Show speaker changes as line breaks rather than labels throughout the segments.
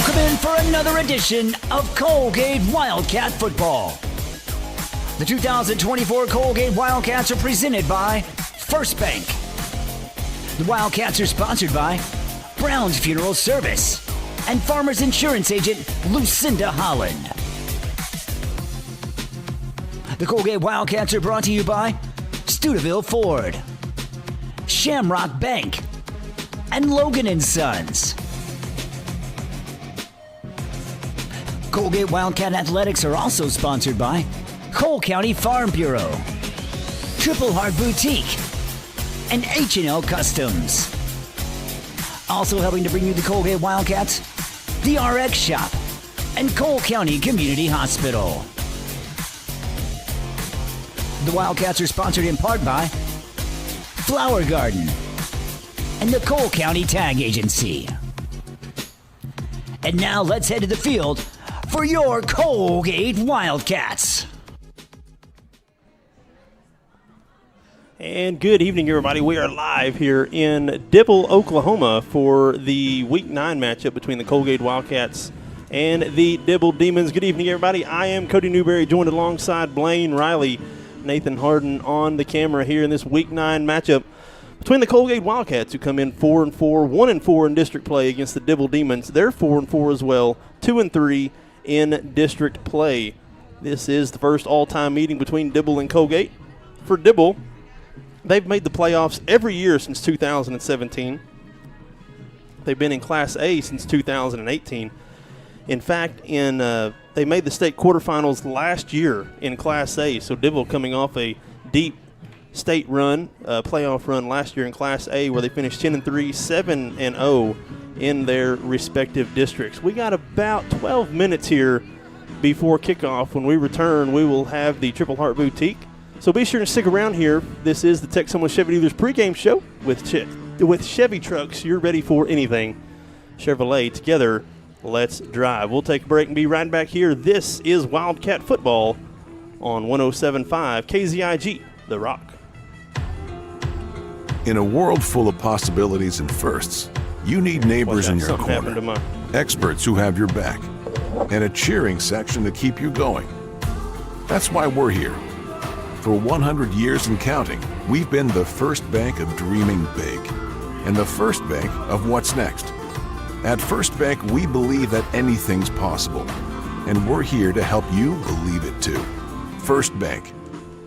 Welcome in for another edition of Coalgate Wildcat Football. The 2024 Coalgate Wildcats are presented by First Bank. The Wildcats are sponsored by Brown's Funeral Service and Farmers Insurance Agent Lucinda Holland. The Coalgate Wildcats are brought to you by Studeville Ford, Shamrock Bank, and Logan & Sons. Coalgate Wildcat Athletics are also sponsored by Cole County Farm Bureau, Triple Heart Boutique, and H&L Customs. Also helping to bring you the Coalgate Wildcats, the RX Shop, and Cole County Community Hospital. The Wildcats are sponsored in part by Flower Garden and the Cole County Tag Agency. And now let's head to the field for your Coalgate Wildcats.
And good evening, everybody. We are live here in Dibble, Oklahoma for the Week 9 matchup between the Coalgate Wildcats and the Dibble Demons. Good evening, everybody. I am Cody Newberry, joined alongside Blaine Riley, Nathan Harden on the camera here in this Week 9 matchup between the Coalgate Wildcats, who come in 4-4, 1-4 in district play against the Dibble Demons. They're 4-4 as well, 2-3 in district play. This is the first all-time meeting between Dibble and Coalgate. For Dibble, they've made the playoffs every year since 2017. They've been in Class A since 2018. In fact, they made the state quarterfinals last year in Class A, so Dibble coming off a deep state run, playoff run last year in Class A, where they finished 10-3, 7-0 in their respective districts. We got about 12 minutes here before kickoff. When we return, we will have the Triple Heart Boutique. So be sure to stick around here. This is the Texoma Chevy Dealers pregame show with Chevy Trucks. You're ready for anything Chevrolet. Together, let's drive. We'll take a break and be right back here. This is Wildcat Football on 107.5 KZIG, The Rock.
In a world full of possibilities and firsts, you need neighbors in your corner, experts who have your back, and a cheering section to keep you going. That's why we're here. For 100 years and counting, we've been the first bank of dreaming big and the first bank of what's next. At First Bank, we believe that anything's possible, and we're here to help you believe it too. First Bank,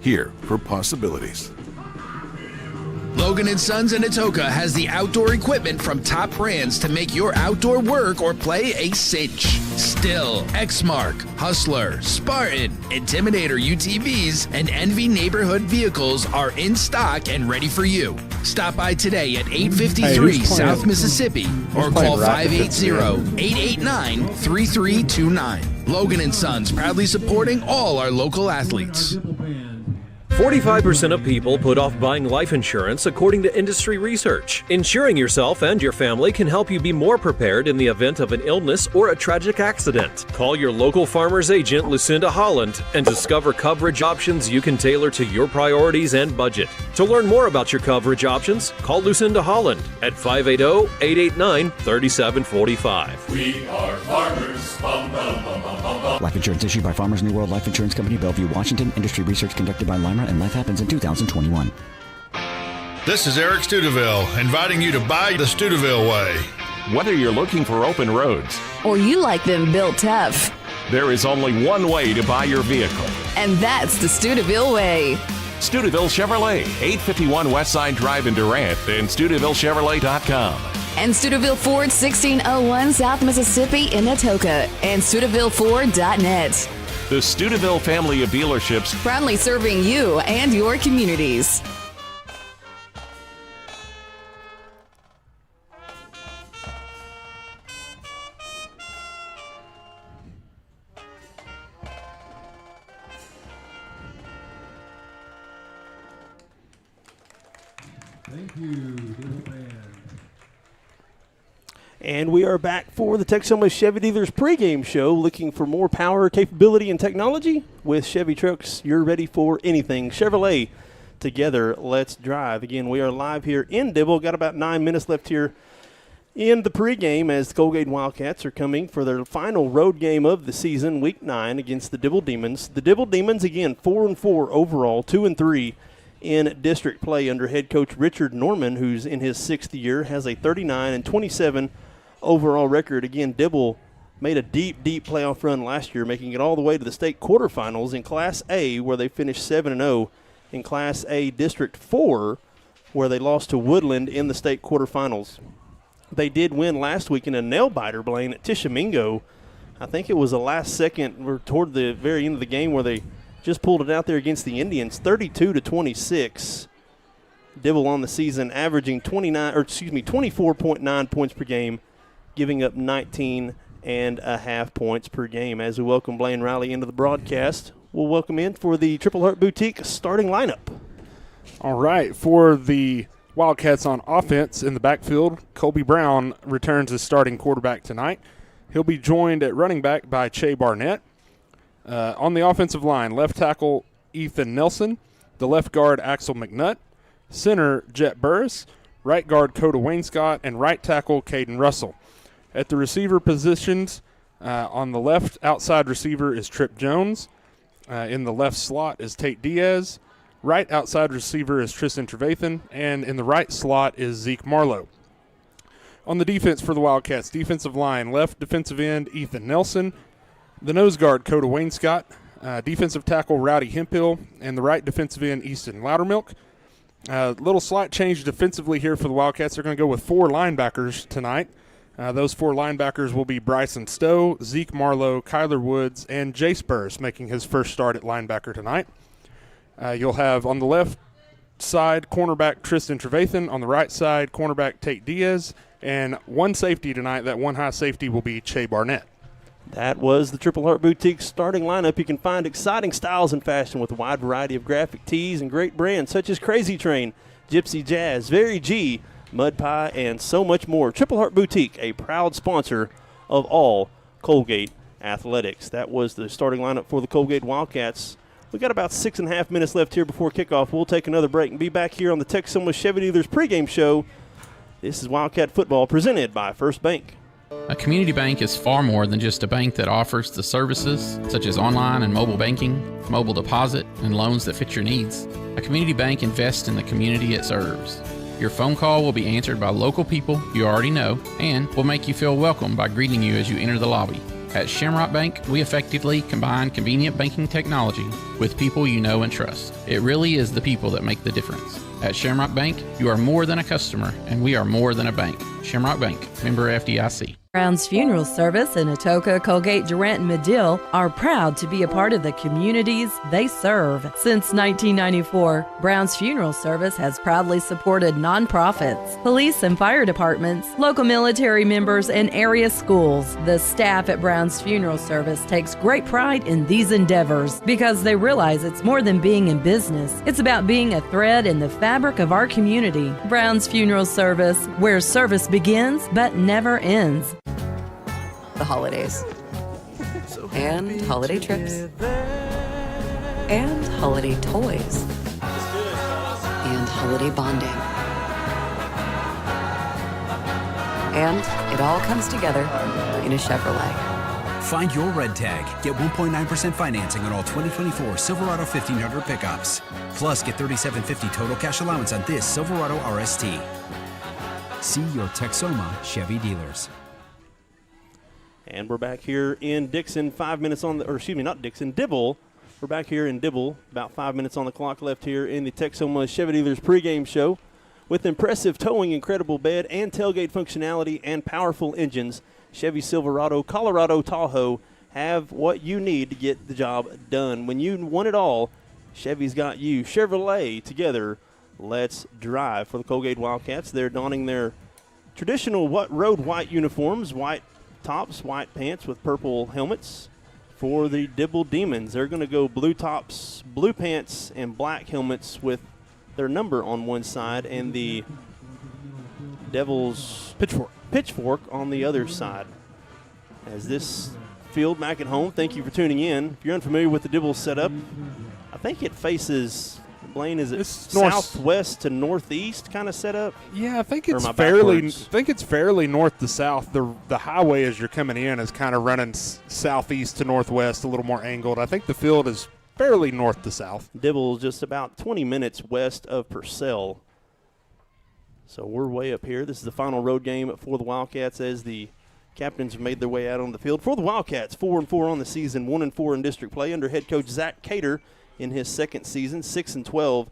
here for possibilities.
Logan & Sons in Atoka has the outdoor equipment from top brands to make your outdoor work or play a cinch. Still, Exmark, Hustler, Spartan, Intimidator UTVs, and Envy neighborhood vehicles are in stock and ready for you. Stop by today at 853 South Mississippi or call 580-889-3329. Logan & Sons, proudly supporting all our local athletes.
45% of people put off buying life insurance according to industry research. Insuring yourself and your family can help you be more prepared in the event of an illness or a tragic accident. Call your local farmer's agent, Lucinda Holland, and discover coverage options you can tailor to your priorities and budget. To learn more about your coverage options, call Lucinda Holland at 580-889-3745.
We are farmers. Bum, bum, bum, bum, bum, bum.
Life insurance issued by Farmers New World Life Insurance Company, Bellevue, Washington. Industry research conducted by Lima, and life happens in 2021.
This is Eric Studeville, inviting you to buy the Studeville way.
Whether you're looking for open roads
or you like them built tough,
there is only one way to buy your vehicle.
And that's the Studeville way.
Studeville Chevrolet, 851 Westside Drive in Durant, and StudevilleChevrolet.com.
And Studeville Ford, 1601 South Mississippi in Atoka, and StudevilleFord.net.
The Studeville family of dealerships,
proudly serving you and your communities.
Thank you, and we are back for the Texoma Chevy Dealers pregame show, looking for more power, capability, and technology with Chevy Trucks. You're ready for anything Chevrolet. Together, let's drive. Again, we are live here in Dibble. Got about 9 minutes left here In the pregame, as the Coalgate Wildcats are coming for their final road game of the season, Week 9, against the Dibble Demons. The Dibble Demons, again, 4-4 overall, 2-3 in district play under head coach Richard Norman, who's in his 6th year, has a 39-27 overall record. Again, Dibble made a deep playoff run last year, making it all the way to the state quarterfinals in Class A, where they finished 7-0. In Class A District 4, where they lost to Woodland in the state quarterfinals. They did win last week in a nail-biter, Blaine, at Tishomingo. I think it was the last second or toward the very end of the game where they just pulled it out there against the Indians, 32-26. Dibble on the season averaging 24.9 points per game, giving up 19.5 points per game. As we welcome Blaine Riley into the broadcast, we'll welcome in for the Triple Heart Boutique starting lineup.
All right, for the Wildcats on offense in the backfield, Colby Brown returns as starting quarterback tonight. He'll be joined at running back by Che Barnett. On the offensive line, left tackle Ethan Nelson, the left guard Axel McNutt, center Jet Burris, right guard Coda Wainscott, and right tackle Caden Russell. At the receiver positions, on the left outside receiver is Trip Jones. In the left slot is Tate Diaz. Right outside receiver is Tristan Trevathan, and in the right slot is Zeke Marlowe. On the defense for the Wildcats, defensive line, left defensive end Ethan Nelson, the nose guard Coda Wainscott, defensive tackle Rowdy Hemphill, and the right defensive end Easton Loudermilk. Little slight change defensively here for the Wildcats. They're going to go with 4 linebackers tonight. Those 4 linebackers will be Bryson Stowe, Zeke Marlowe, Kyler Woods, and Jace Burris making his first start at linebacker tonight. You'll have on the left side cornerback Tristan Trevathan, on the right side cornerback Tate Diaz, and one safety tonight. That one high safety will be Che Barnett.
That was the Triple Heart Boutique starting lineup. You can find exciting styles and fashion with a wide variety of graphic tees and great brands such as Crazy Train, Gypsy Jazz, Very G, Mud Pie, and so much more. Triple Heart Boutique, a proud sponsor of all Coalgate athletics. That was the starting lineup for the Coalgate Wildcats. We got about 6.5 minutes left here before kickoff. We'll take another break and be back here on the Texoma Chevy Dealers pregame show. This is Wildcat Football presented by First Bank.
A community bank is far more than just a bank that offers the services such as online and mobile banking, mobile deposit, and loans that fit your needs. A community bank invests in the community it serves. Your phone call will be answered by local people you already know and will make you feel welcome by greeting you as you enter the lobby. At Shamrock Bank, we effectively combine convenient banking technology with people you know and trust. It really is the people that make the difference. At Shamrock Bank, you are more than a customer, and we are more than a bank. Shamrock Bank, member FDIC.
Brown's Funeral Service in Atoka, Coalgate, Durant, and Medill are proud to be a part of the communities they serve. Since 1994, Brown's Funeral Service has proudly supported nonprofits, police and fire departments, local military members, and area schools. The staff at Brown's Funeral Service takes great pride in these endeavors because they realize it's more than being in business. It's about being a thread in the fabric of our community. Brown's Funeral Service, where service begins but never ends.
The holidays, and holiday trips, and holiday toys, and holiday bonding. And it all comes together in a Chevrolet.
Find your red tag. Get 1.9% financing on all 2024 Silverado 1500 pickups. Plus, get $3,750 total cash allowance on this Silverado RST. See your Texoma Chevy dealers.
And we're back here in Dixon, 5 minutes on the, or excuse me, not Dixon, Dibble. We're back here in Dibble, about 5 minutes on the clock left here in the Texoma Chevy Dealers pregame show. With impressive towing, incredible bed, and tailgate functionality, and powerful engines, Chevy Silverado, Colorado, Tahoe have what you need to get the job done. When you want it all, Chevy's got you. Chevrolet, together, let's drive. For the Coalgate Wildcats, they're donning their traditional road white uniforms, white tops, white pants with purple helmets. For the Dibble Demons, they're going to go blue tops, blue pants, and black helmets with their number on one side and the Devils pitchfork on the other side. As this field back at home, thank you for tuning in. If you're unfamiliar with the Dibble setup, I think it faces Blaine, is it southwest to northeast kind of setup?
Yeah, I think it's fairly north to south. The highway as you're coming in is kind of running southeast to northwest, a little more angled. I think the field is fairly north to south.
Dibble is just about 20 minutes west of Purcell. So we're way up here. This is the final road game for the Wildcats as the captains have made their way out on the field. For the Wildcats, 4-4 on the season, 1-4 in district play under head coach Zach Cater in his second season. 6-12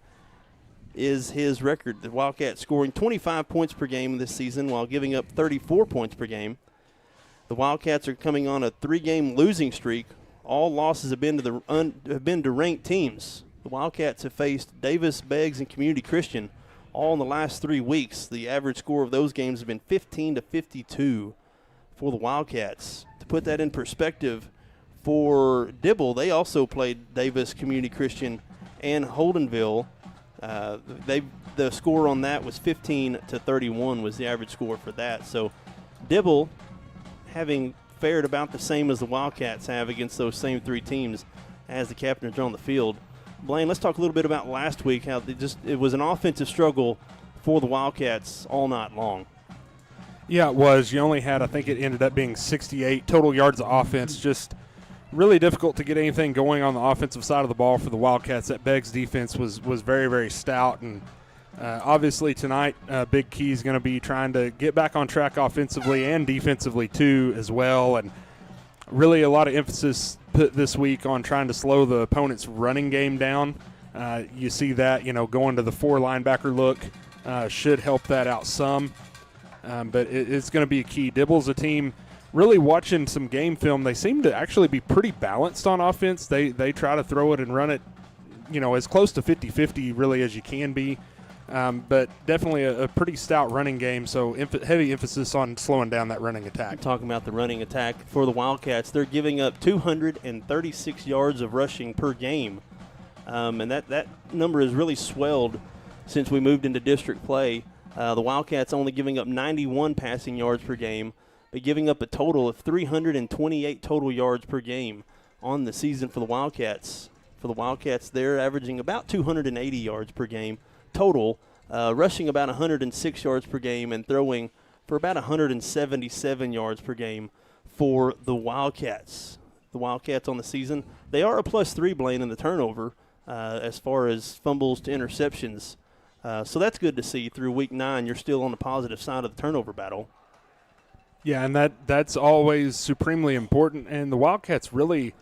is his record. The Wildcats scoring 25 points per game this season while giving up 34 points per game. The Wildcats are coming on a 3-game losing streak. All losses have been to ranked teams. The Wildcats have faced Davis, Beggs, and Community Christian all in the last 3 weeks. The average score of those games has been 15-52 for the Wildcats. To put that in perspective, for Dibble, they also played Davis, Community Christian, and Holdenville. The score on that was 15-31 was the average score for that. So Dibble, having fared about the same as the Wildcats have against those same 3 teams as the captains are on the field. Blaine, let's talk a little bit about last week, how it was an offensive struggle for the Wildcats all night long.
Yeah, it was. You only had, I think it ended up being 68 total yards of offense. Just really difficult to get anything going on the offensive side of the ball for the Wildcats. That Beggs defense was very, very stout. And obviously tonight, big key is going to be trying to get back on track offensively and defensively too as well. And really a lot of emphasis put this week on trying to slow the opponent's running game down. You see that, going to the 4 linebacker look should help that out some. But it's going to be a key. Dibble's a team, really watching some game film, they seem to actually be pretty balanced on offense. They try to throw it and run it, as close to 50-50 really as you can be. But definitely a pretty stout running game, so heavy emphasis on slowing down that running attack.
Talking about the running attack for the Wildcats, they're giving up 236 yards of rushing per game. And that number has really swelled since we moved into district play. The Wildcats only giving up 91 passing yards per game, but giving up a total of 328 total yards per game on the season for the Wildcats. For the Wildcats, they're averaging about 280 yards per game total, rushing about 106 yards per game and throwing for about 177 yards per game for the Wildcats. The Wildcats on the season, they are a +3, Blaine, in the turnover as far as fumbles to interceptions. So that's good to see. Through week 9, you're still on the positive side of the turnover battle.
Yeah, and that's always supremely important. And the Wildcats really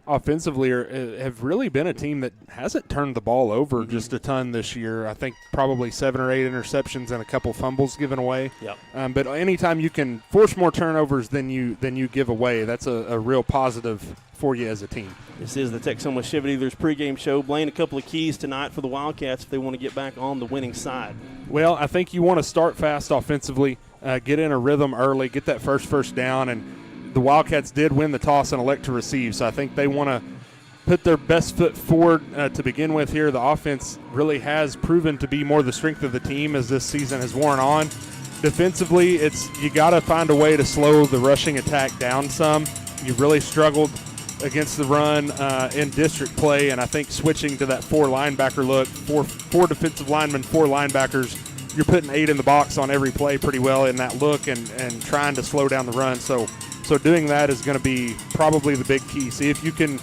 offensively have really been a team that hasn't turned the ball over just a ton this year. I think probably 7 or 8 interceptions and a couple fumbles given away.
Yep.
But anytime you can force more turnovers than you give away, that's a real positive for you as a team.
This is the Texoma Chevy Dealers pregame show. Blaine, a couple of keys tonight for the Wildcats if they want to get back on the winning side.
Well, I think you want to start fast offensively, get in a rhythm early, get that first down, and the Wildcats did win the toss and elect to receive, so I think they want to put their best foot forward to begin with here. The offense really has proven to be more the strength of the team as this season has worn on. Defensively, you got to find a way to slow the rushing attack down some. You've really struggled against the run in district play, and I think switching to that 4 linebacker look, four defensive linemen, 4 linebackers, you're putting 8 in the box on every play pretty well in that look and trying to slow down the run. So doing that is going to be probably the big key. See if you can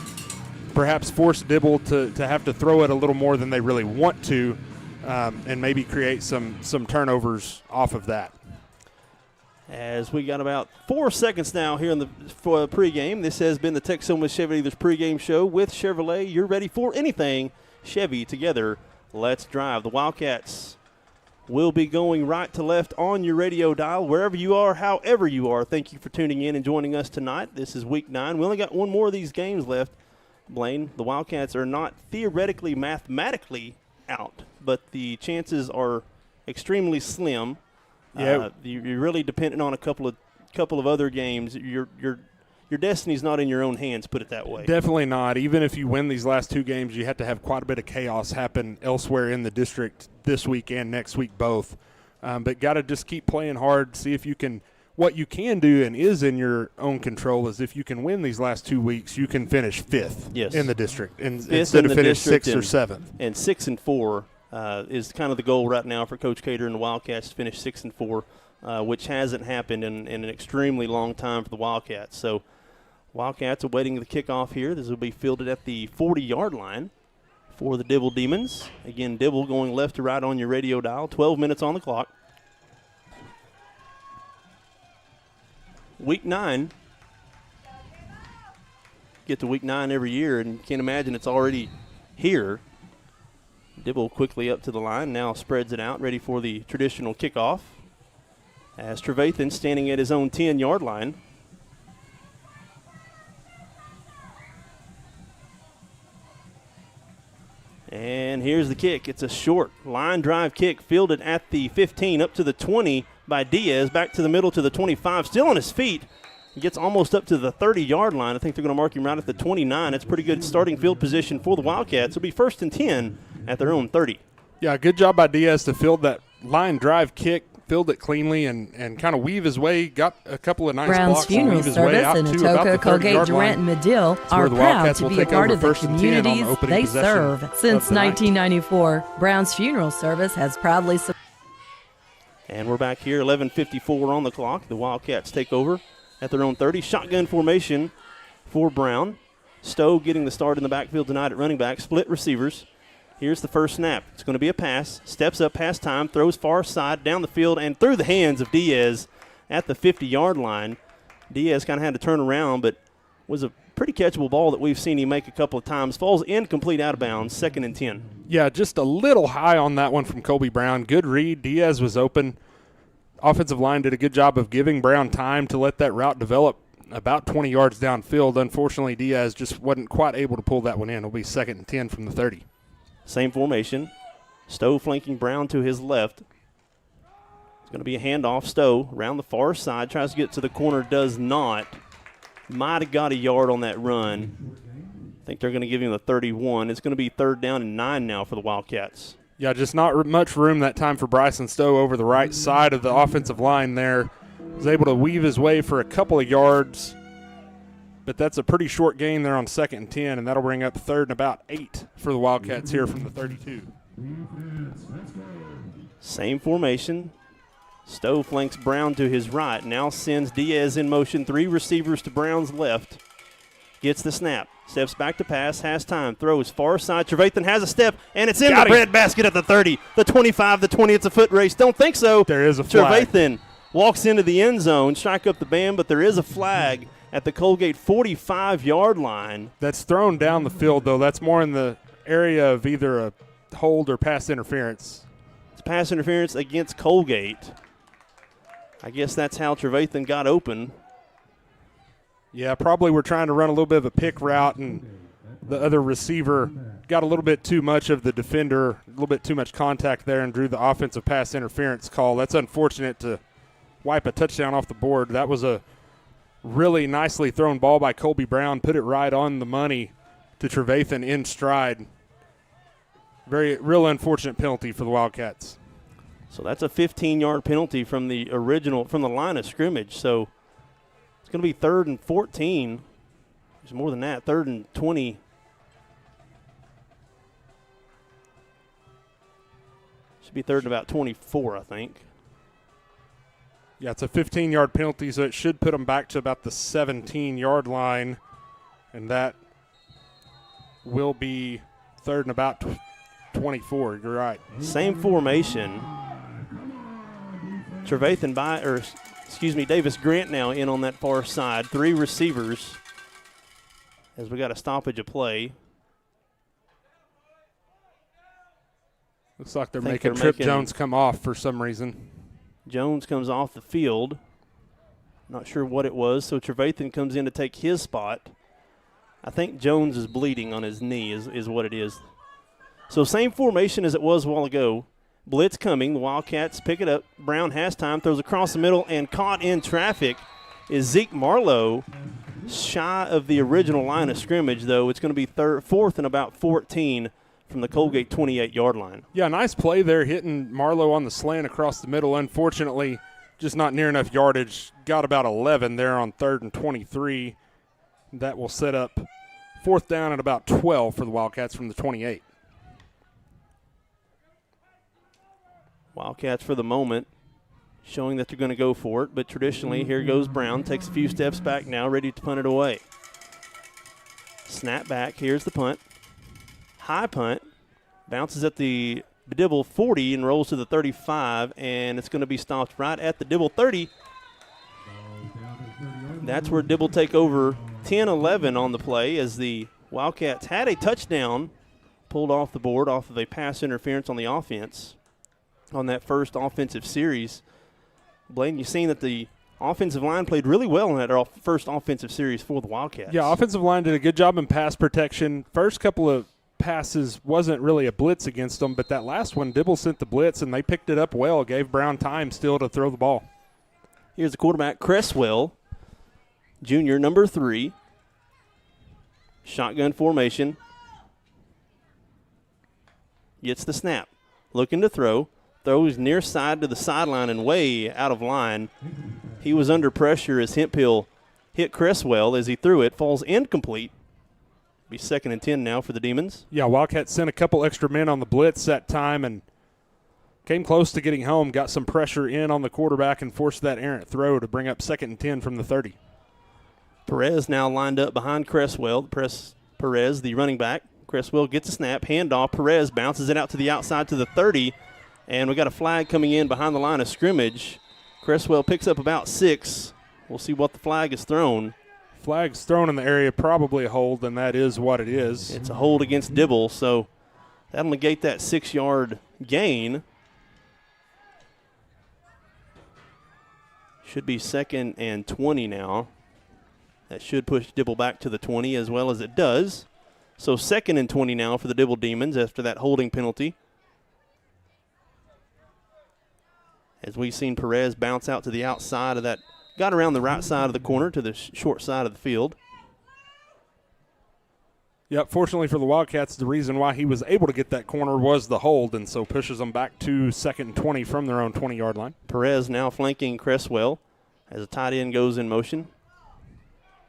perhaps force Dibble to have to throw it a little more than they really want to, and maybe create some turnovers off of that.
As we got about 4 seconds now here for pregame, this has been the Texoma Chevy Dealers pregame show with Chevrolet. You're ready for anything Chevy. Together, let's drive. The Wildcats will be going right to left on your radio dial, wherever you are, however you are. Thank you for tuning in and joining us tonight. This is week 9. We only got one more of these games left. Blaine, the Wildcats are not theoretically, mathematically out, but the chances are extremely slim.
Yeah,
you're really dependent on a couple of other games. Your destiny's not in your own hands, put it that way.
Definitely not. Even if you win these last 2 games, you have to have quite a bit of chaos happen elsewhere in the district this week and next week both. But got to just keep playing hard, see if you can what you can do and is in your own control is if you can win these last 2 weeks, you can finish fifth in the district instead of finish sixth or seventh.
And 6-4 is kind of the goal right now for Coach Cater and the Wildcats to finish 6-4, which hasn't happened in an extremely long time for the Wildcats. So Wildcats awaiting the kickoff here. This will be fielded at the 40-yard line for the Dibble Demons. Again, Dibble going left to right on your radio dial. 12 minutes on the clock. Week 9. Get to week 9 every year, and you can't imagine it's already here. Dibble quickly up to the line, now spreads it out, ready for the traditional kickoff. As Trevathan standing at his own 10-yard line. And here's the kick. It's a short line drive kick, fielded at the 15, up to the 20 by Diaz, back to the middle to the 25, still on his feet. He gets almost up to the 30-yard line. I think they're going to mark him right at the 29. That's pretty good starting field position for the Wildcats. It'll be 1st and 10 at their own 30.
Yeah, good job by Diaz to field that line drive kick, filled it cleanly, and kind of weave his way, got a couple of nice
Brown's
blocks.
Funeral Service in Atoka, Coalgate, Durant, and Medill are proud to be a part of the communities they serve. Since 1994, Brown's Funeral Service has proudly supported.
And we're back here, 11:54 on the clock. The Wildcats take over at their own 30. Shotgun formation for Brown. Stowe getting the start in the backfield tonight at running back. Split receivers. Here's the first snap. It's going to be a pass. Steps up past time, throws far side, down the field, and through the hands of Diaz at the 50-yard line. Diaz kind of had to turn around, but was a pretty catchable ball that we've seen him make a couple of times. Falls incomplete out of bounds, 2nd and 10.
Yeah, just a little high on that one from Colby Brown. Good read. Diaz was open. Offensive line did a good job of giving Brown time to let that route develop about 20 yards downfield. Unfortunately, Diaz just wasn't quite able to pull that one in. It'll be 2nd and 10 from the 30.
Same formation. Stowe flanking Brown to his left. It's going to be a handoff. Stowe around the far side. Tries to get to the corner. Does not. Might have got a yard on that run. I think they're going to give him the 31. It's going to be 3rd down and 9 now for the Wildcats.
Yeah, just not much room that time for Bryson Stowe over the right side of the offensive line there. Was able to weave his way for a couple of yards. But that's a pretty short gain there on 2nd and 10, and that'll bring up 3rd and about 8 for the Wildcats here from the 32.
Same formation. Stowe flanks Brown to his right. Now sends Diaz in motion. 3 receivers to Brown's left. Gets the snap. Steps back to pass. Has time. Throws far side. Trevathan has a step, and it's in the breadbasket at the 30. The 25, the 20. It's a foot race. Don't think so.
There is a flag.
Trevathan walks into the end zone. Strike up the band, but there is a flag at the Coalgate 45-yard line.
That's thrown down the field, though. That's more in the area of either a hold or pass interference.
It's pass interference against Coalgate. I guess that's how Trevathan got open.
Yeah, probably we're trying to run a little bit of a pick route, and the other receiver got a little bit too much of the defender, a little bit too much contact there, and drew the offensive pass interference call. That's unfortunate to wipe a touchdown off the board. That was a really nicely thrown ball by Colby Brown, put it right on the money to Trevathan in stride. Real unfortunate penalty for the Wildcats.
So that's a 15-yard penalty from the line of scrimmage. So it's going to be 3rd and 14. There's more than that, 3rd and 20. Should be 3rd and about 24, I think.
Yeah, it's a 15-yard penalty, so it should put them back to about the 17-yard line, and that will be 3rd and about 24. You're right.
Same formation. Davis Grant now in on that far side. 3 receivers as we got a stoppage of play.
Looks like they're making Trip Jones come off for some reason.
Jones comes off the field. Not sure what it was, so Trevathan comes in to take his spot. I think Jones is bleeding on his knee is what it is. So same formation as it was a while ago. Blitz coming. The Wildcats pick it up. Brown has time, throws across the middle, and caught in traffic is Zeke Marlowe. Shy of the original line of scrimmage, though. It's going to be 4th and about 14 from the Coalgate 28-yard line.
Yeah, nice play there, hitting Marlowe on the slant across the middle. Unfortunately, just not near enough yardage. Got about 11 there on 3rd and 23. That will set up 4th down at about 12 for the Wildcats from the 28.
Wildcats for the moment showing that they're going to go for it, but traditionally, here goes Brown. Takes a few steps back now, ready to punt it away. Snap back. Here's the punt. High punt. Bounces at the Dibble 40 and rolls to the 35, and it's going to be stopped right at the Dibble 30. That's where Dibble take over 10-11 on the play as the Wildcats had a touchdown pulled off the board off of a pass interference on the offense on that first offensive series. Blaine, you've seen that the offensive line played really well in that first offensive series for the Wildcats.
Yeah, offensive line did a good job in pass protection. First couple of passes wasn't really a blitz against them, but that last one, Dibble sent the blitz, and they picked it up well, gave Brown time still to throw the ball.
Here's the quarterback, Cresswell, junior, number 3. Shotgun formation. Gets the snap. Looking to throw. Throws near side to the sideline and way out of line. He was under pressure as Hemphill hit Cresswell as he threw it. Falls incomplete. Be 2nd and 10 now for the Demons.
Yeah, Wildcats sent a couple extra men on the blitz that time and came close to getting home, got some pressure in on the quarterback and forced that errant throw to bring up 2nd and 10 from the 30.
Perez now lined up behind Cresswell. Perez, the running back. Cresswell gets a snap, handoff. Perez bounces it out to the outside to the 30, and we got a flag coming in behind the line of scrimmage. Cresswell picks up about 6. We'll see what the flag is thrown.
Flag's thrown in the area, probably a hold, and that is what it is.
It's a hold against Dibble, so that'll negate that 6-yard gain. Should be 2nd and 20 now. That should push Dibble back to the 20 as well as it does. So 2nd and 20 now for the Dibble Demons after that holding penalty. As we've seen Perez bounce out to the outside of that. Got around the right side of the corner to the short side of the field.
Yep, fortunately for the Wildcats, the reason why he was able to get that corner was the hold, and so pushes them back to 2nd and 20 from their own 20-yard line.
Perez now flanking Cresswell as a tight end goes in motion.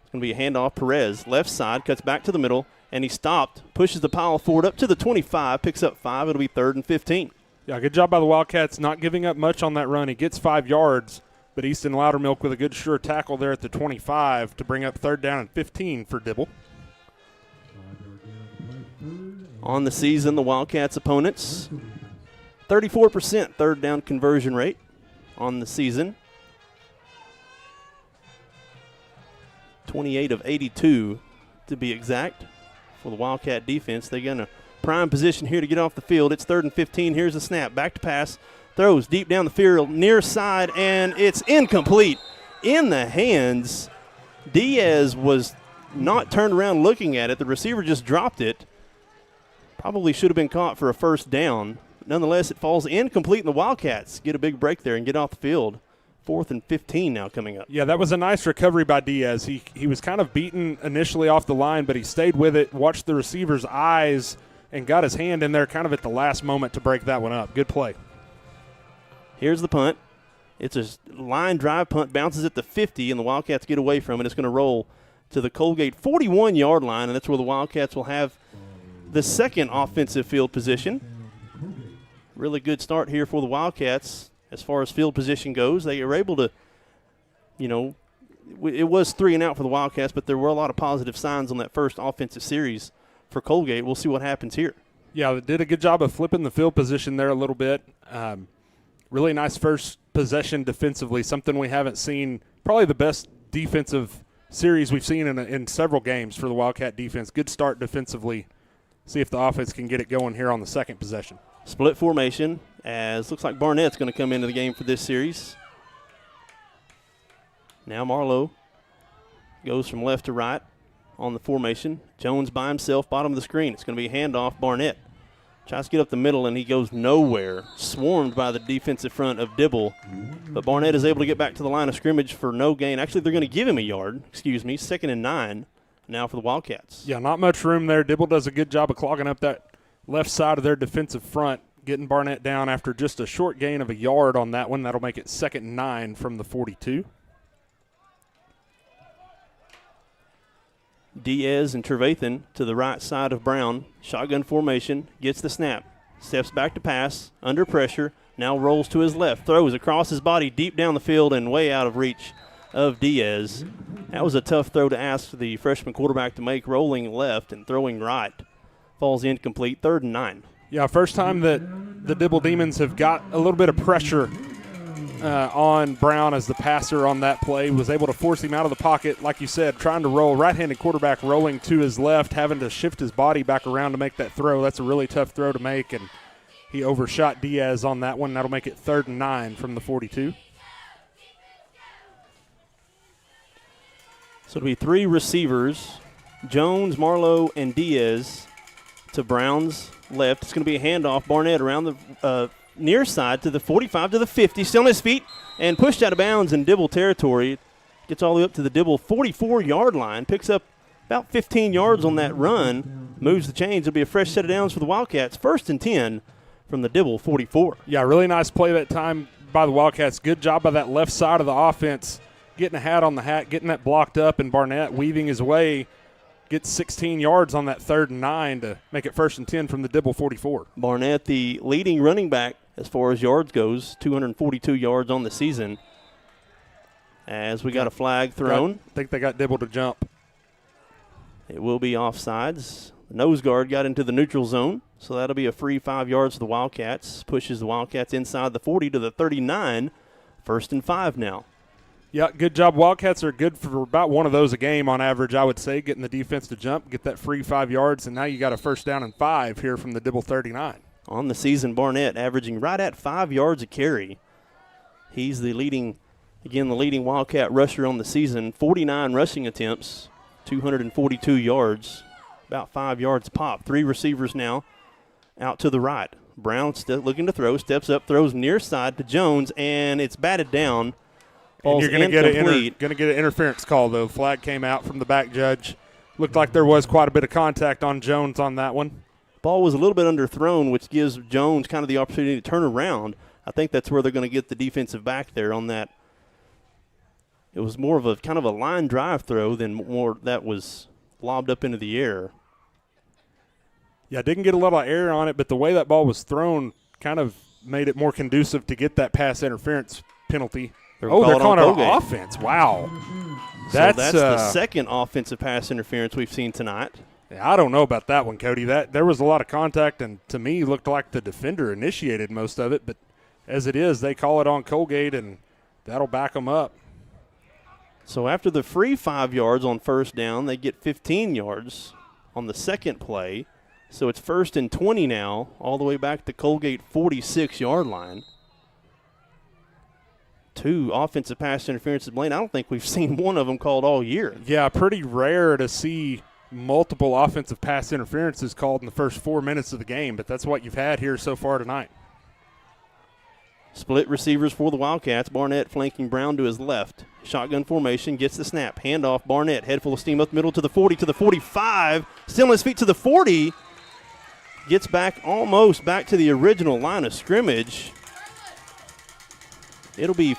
It's going to be a handoff. Perez, left side, cuts back to the middle, and he stopped, pushes the pile forward up to the 25, picks up 5. It'll be 3rd and 15.
Yeah, good job by the Wildcats not giving up much on that run. He gets 5 yards. But Easton Loudermilk with a good sure tackle there at the 25 to bring up 3rd down and 15 for Dibble.
On the season, the Wildcats' opponents, 34% 3rd down conversion rate on the season. 28 of 82 to be exact for the Wildcat defense. They're going to prime position here to get off the field. It's 3rd and 15. Here's the snap. Back to pass. Throws deep down the field, near side, and it's incomplete. In the hands. Diaz was not turned around looking at it. The receiver just dropped it. Probably should have been caught for a 1st down. Nonetheless, it falls incomplete, and the Wildcats get a big break there and get off the field. 4th and 15 now coming up.
Yeah, that was a nice recovery by Diaz. He was kind of beaten initially off the line, but he stayed with it, watched the receiver's eyes, and got his hand in there kind of at the last moment to break that one up. Good play.
Here's the punt. It's a line drive punt, bounces at the 50, and the Wildcats get away from it. It's going to roll to the Coalgate 41-yard line, and that's where the Wildcats will have the 2nd offensive field position. Really good start here for the Wildcats as far as field position goes. They were able to, it was 3 and out for the Wildcats, but there were a lot of positive signs on that first offensive series for Coalgate. We'll see what happens here.
Yeah, they did a good job of flipping the field position there a little bit. Really nice first possession defensively, something we haven't seen. Probably the best defensive series we've seen in several games for the Wildcat defense. Good start defensively. See if the offense can get it going here on the 2nd possession.
Split formation, as looks like Barnett's going to come into the game for this series. Now Marlowe goes from left to right on the formation. Jones by himself, bottom of the screen. It's going to be a handoff. Barnett tries to get up the middle, and he goes nowhere. Swarmed by the defensive front of Dibble. But Barnett is able to get back to the line of scrimmage for no gain. Actually, they're going to give him a yard. 2nd and 9 now for the Wildcats.
Yeah, not much room there. Dibble does a good job of clogging up that left side of their defensive front. getting Barnett down after just a short gain of a yard on that one. That'll make it 2nd and 9 from the 42.
Diaz and Trevathan to the right side of Brown. Shotgun formation, gets the snap. Steps back to pass, under pressure, now rolls to his left, throws across his body deep down the field and way out of reach of Diaz. That was a tough throw to ask the freshman quarterback to make, rolling left and throwing right. Falls incomplete, 3rd and 9.
Yeah, first time that the Dibble Demons have got a little bit of pressure on Brown as the passer on that play. Was able to force him out of the pocket, like you said, trying to roll. Right-handed quarterback rolling to his left, having to shift his body back around to make that throw. That's a really tough throw to make, and he overshot Diaz on that one. That'll make it 3rd and 9 from the 42.
So it'll be 3 receivers, Jones, Marlowe, and Diaz to Brown's left. It's going to be a handoff. Barnett around the near side to the 45 to the 50, still on his feet, and pushed out of bounds in Dibble territory. Gets all the way up to the Dibble 44-yard line, picks up about 15 yards on that run, moves the chains. It'll be a fresh set of downs for the Wildcats. 1st and 10 from the Dibble 44.
Yeah, really nice play that time by the Wildcats. Good job by that left side of the offense, getting a hat on the hat, getting that blocked up, and Barnett weaving his way, gets 16 yards on that 3rd and 9 to make it 1st and 10 from the Dibble 44.
Barnett, the leading running back as far as yards goes, 242 yards on the season. As we got a flag thrown.
I think they got Dibble to jump.
It will be offsides. The nose guard got into the neutral zone, so that'll be a free 5 yards to the Wildcats. Pushes the Wildcats inside the 40 to the 39. 1st and 5 now.
Yeah, good job. Wildcats are good for about one of those a game on average, I would say, getting the defense to jump, get that free 5 yards, and now you got a 1st down and 5 here from the Dibble 39.
On the season, Barnett averaging right at 5 yards a carry. He's the leading Wildcat rusher on the season. 49 rushing attempts, 242 yards, about 5 yards a pop. 3 receivers now out to the right. Brown still looking to throw, steps up, throws near side to Jones, and it's batted down.
And you're going to get an interference call, though. Flag came out from the back judge. Looked like there was quite a bit of contact on Jones on that one.
Ball was a little bit underthrown, which gives Jones kind of the opportunity to turn around. I think that's where they're going to get the defensive back there on that. It was more of a kind of a line drive throw than more that was lobbed up into the air.
Yeah, didn't get a lot of air on it, but the way that ball was thrown kind of made it more conducive to get that pass interference penalty. They're calling it on offense. Wow.
That's the second offensive pass interference we've seen tonight.
Yeah, I don't know about that one, Cody. There was a lot of contact, and to me looked like the defender initiated most of it. But as it is, they call it on Coalgate, and that'll back them up.
So after the free 5 yards on 1st down, they get 15 yards on the second play. So it's 1st and 20 now, all the way back to Coalgate 46-yard line. 2 offensive pass interferences, Blaine. I don't think we've seen one of them called all year.
Yeah, pretty rare to see multiple offensive pass interferences called in the first 4 minutes of the game, but that's what you've had here so far tonight.
Split receivers for the Wildcats. Barnett flanking Brown to his left. Shotgun formation, gets the snap. Handoff, Barnett, head full of steam up the middle to the 40, to the 45. Still on his feet to the 40. Gets back almost back to the original line of scrimmage. It'll be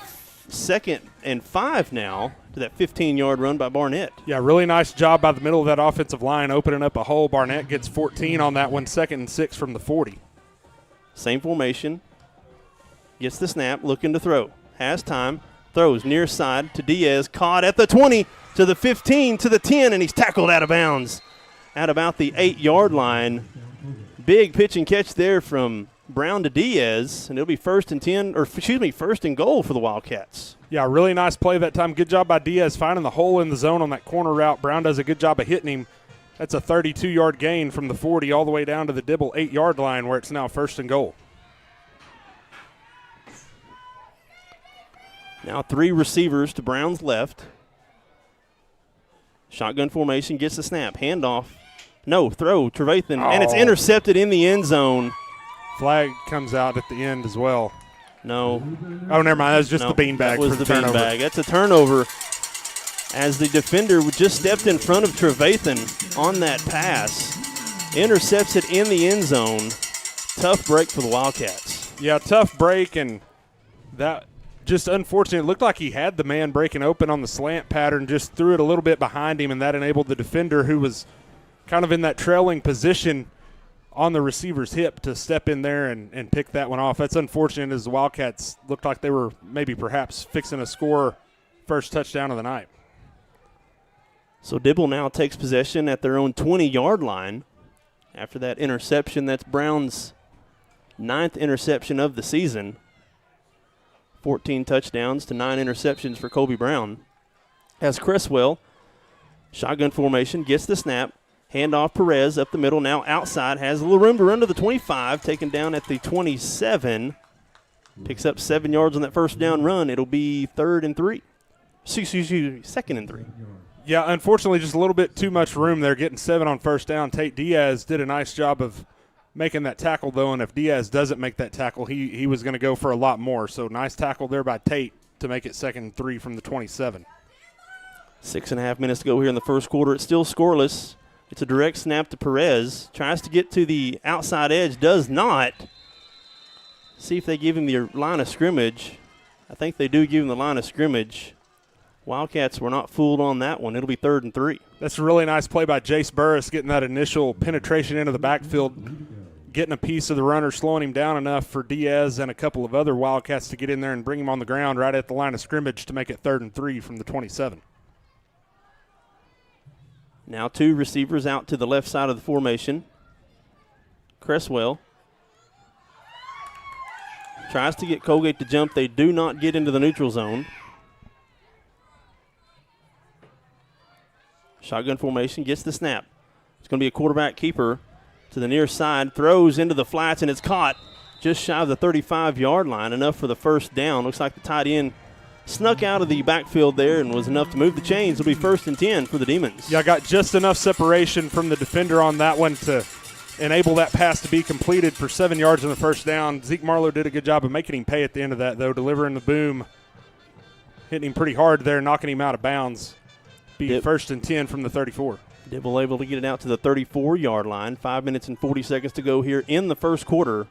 2nd and 5 now to that 15-yard run by Barnett.
Yeah, really nice job by the middle of that offensive line opening up a hole. Barnett gets 14 on that one, 2nd and 6 from the 40.
Same formation. Gets the snap, looking to throw. Has time, throws near side to Diaz, caught at the 20, to the 15, to the 10, and he's tackled out of bounds at about the 8-yard line. Big pitch and catch there from Brown to Diaz, and it'll be 1st and goal for the Wildcats.
Yeah, really nice play that time. Good job by Diaz finding the hole in the zone on that corner route. Brown does a good job of hitting him. That's a 32-yard gain from the 40 all the way down to the Dibble 8-yard line where it's now 1st and goal.
Now 3 receivers to Brown's left. Shotgun formation, gets the snap. Handoff. No, throw, Trevathan, and it's intercepted in the end zone.
Flag comes out at the end as well.
No.
Oh, never mind. That was just the beanbag for the turnover.
Beanbag. That's a turnover as the defender just stepped in front of Trevathan on that pass. Intercepts it in the end zone. tough break for the Wildcats.
Yeah, tough break, and that just unfortunate. It looked like he had the man breaking open on the slant pattern, just threw it a little bit behind him, and that enabled the defender, who was kind of in that trailing position on the receiver's hip, to step in there and pick that one off. That's unfortunate, as the Wildcats looked like they were maybe perhaps fixing to score first touchdown of the night.
So Dibble now takes possession at their own 20-yard line after that interception. That's Brown's 9th interception of the season. 14 touchdowns to 9 interceptions for Colby Brown. As Cresswell, shotgun formation, gets the snap. Handoff Perez up the middle, now outside, has a little room to run to the 25, taken down at the 27. Picks up 7 yards on that first down run. It'll be 3rd and 3. Second and 3.
Yeah, unfortunately, just a little bit too much room there, getting 7 on first down. Tate Diaz did a nice job of making that tackle, though, and if Diaz doesn't make that tackle, he was going to go for a lot more. So nice tackle there by Tate to make it 2nd and 3 from the 27.
6.5 minutes to go here in the first quarter. It's still scoreless. It's a direct snap to Perez. Tries to get to the outside edge. Does not. See if they give him the line of scrimmage. I think they do give him the line of scrimmage. Wildcats were not fooled on that one. It'll be 3rd and 3.
That's a really nice play by Jace Burris, getting that initial penetration into the backfield, getting a piece of the runner, slowing him down enough for Diaz and a couple of other Wildcats to get in there and bring him on the ground right at the line of scrimmage to make it 3rd and 3 from the 27.
Now 2 receivers out to the left side of the formation. Cresswell tries to get Coalgate to jump. They do not get into the neutral zone. Shotgun formation, gets the snap. It's going to be a quarterback keeper to the near side, throws into the flats, and it's caught just shy of the 35-yard line, enough for the first down. Looks like the tight end snuck out of the backfield there and was enough to move the chains. It'll be 1st and 10 for the Demons.
Yeah, got just enough separation from the defender on that one to enable that pass to be completed for 7 yards on the first down. Zeke Marlowe did a good job of making him pay at the end of that, though, delivering the boom, hitting him pretty hard there, knocking him out of bounds. Be 1st and 10 from the 34.
Dibble able to get it out to the 34-yard line. 5 minutes and 40 seconds to go here in the first quarter.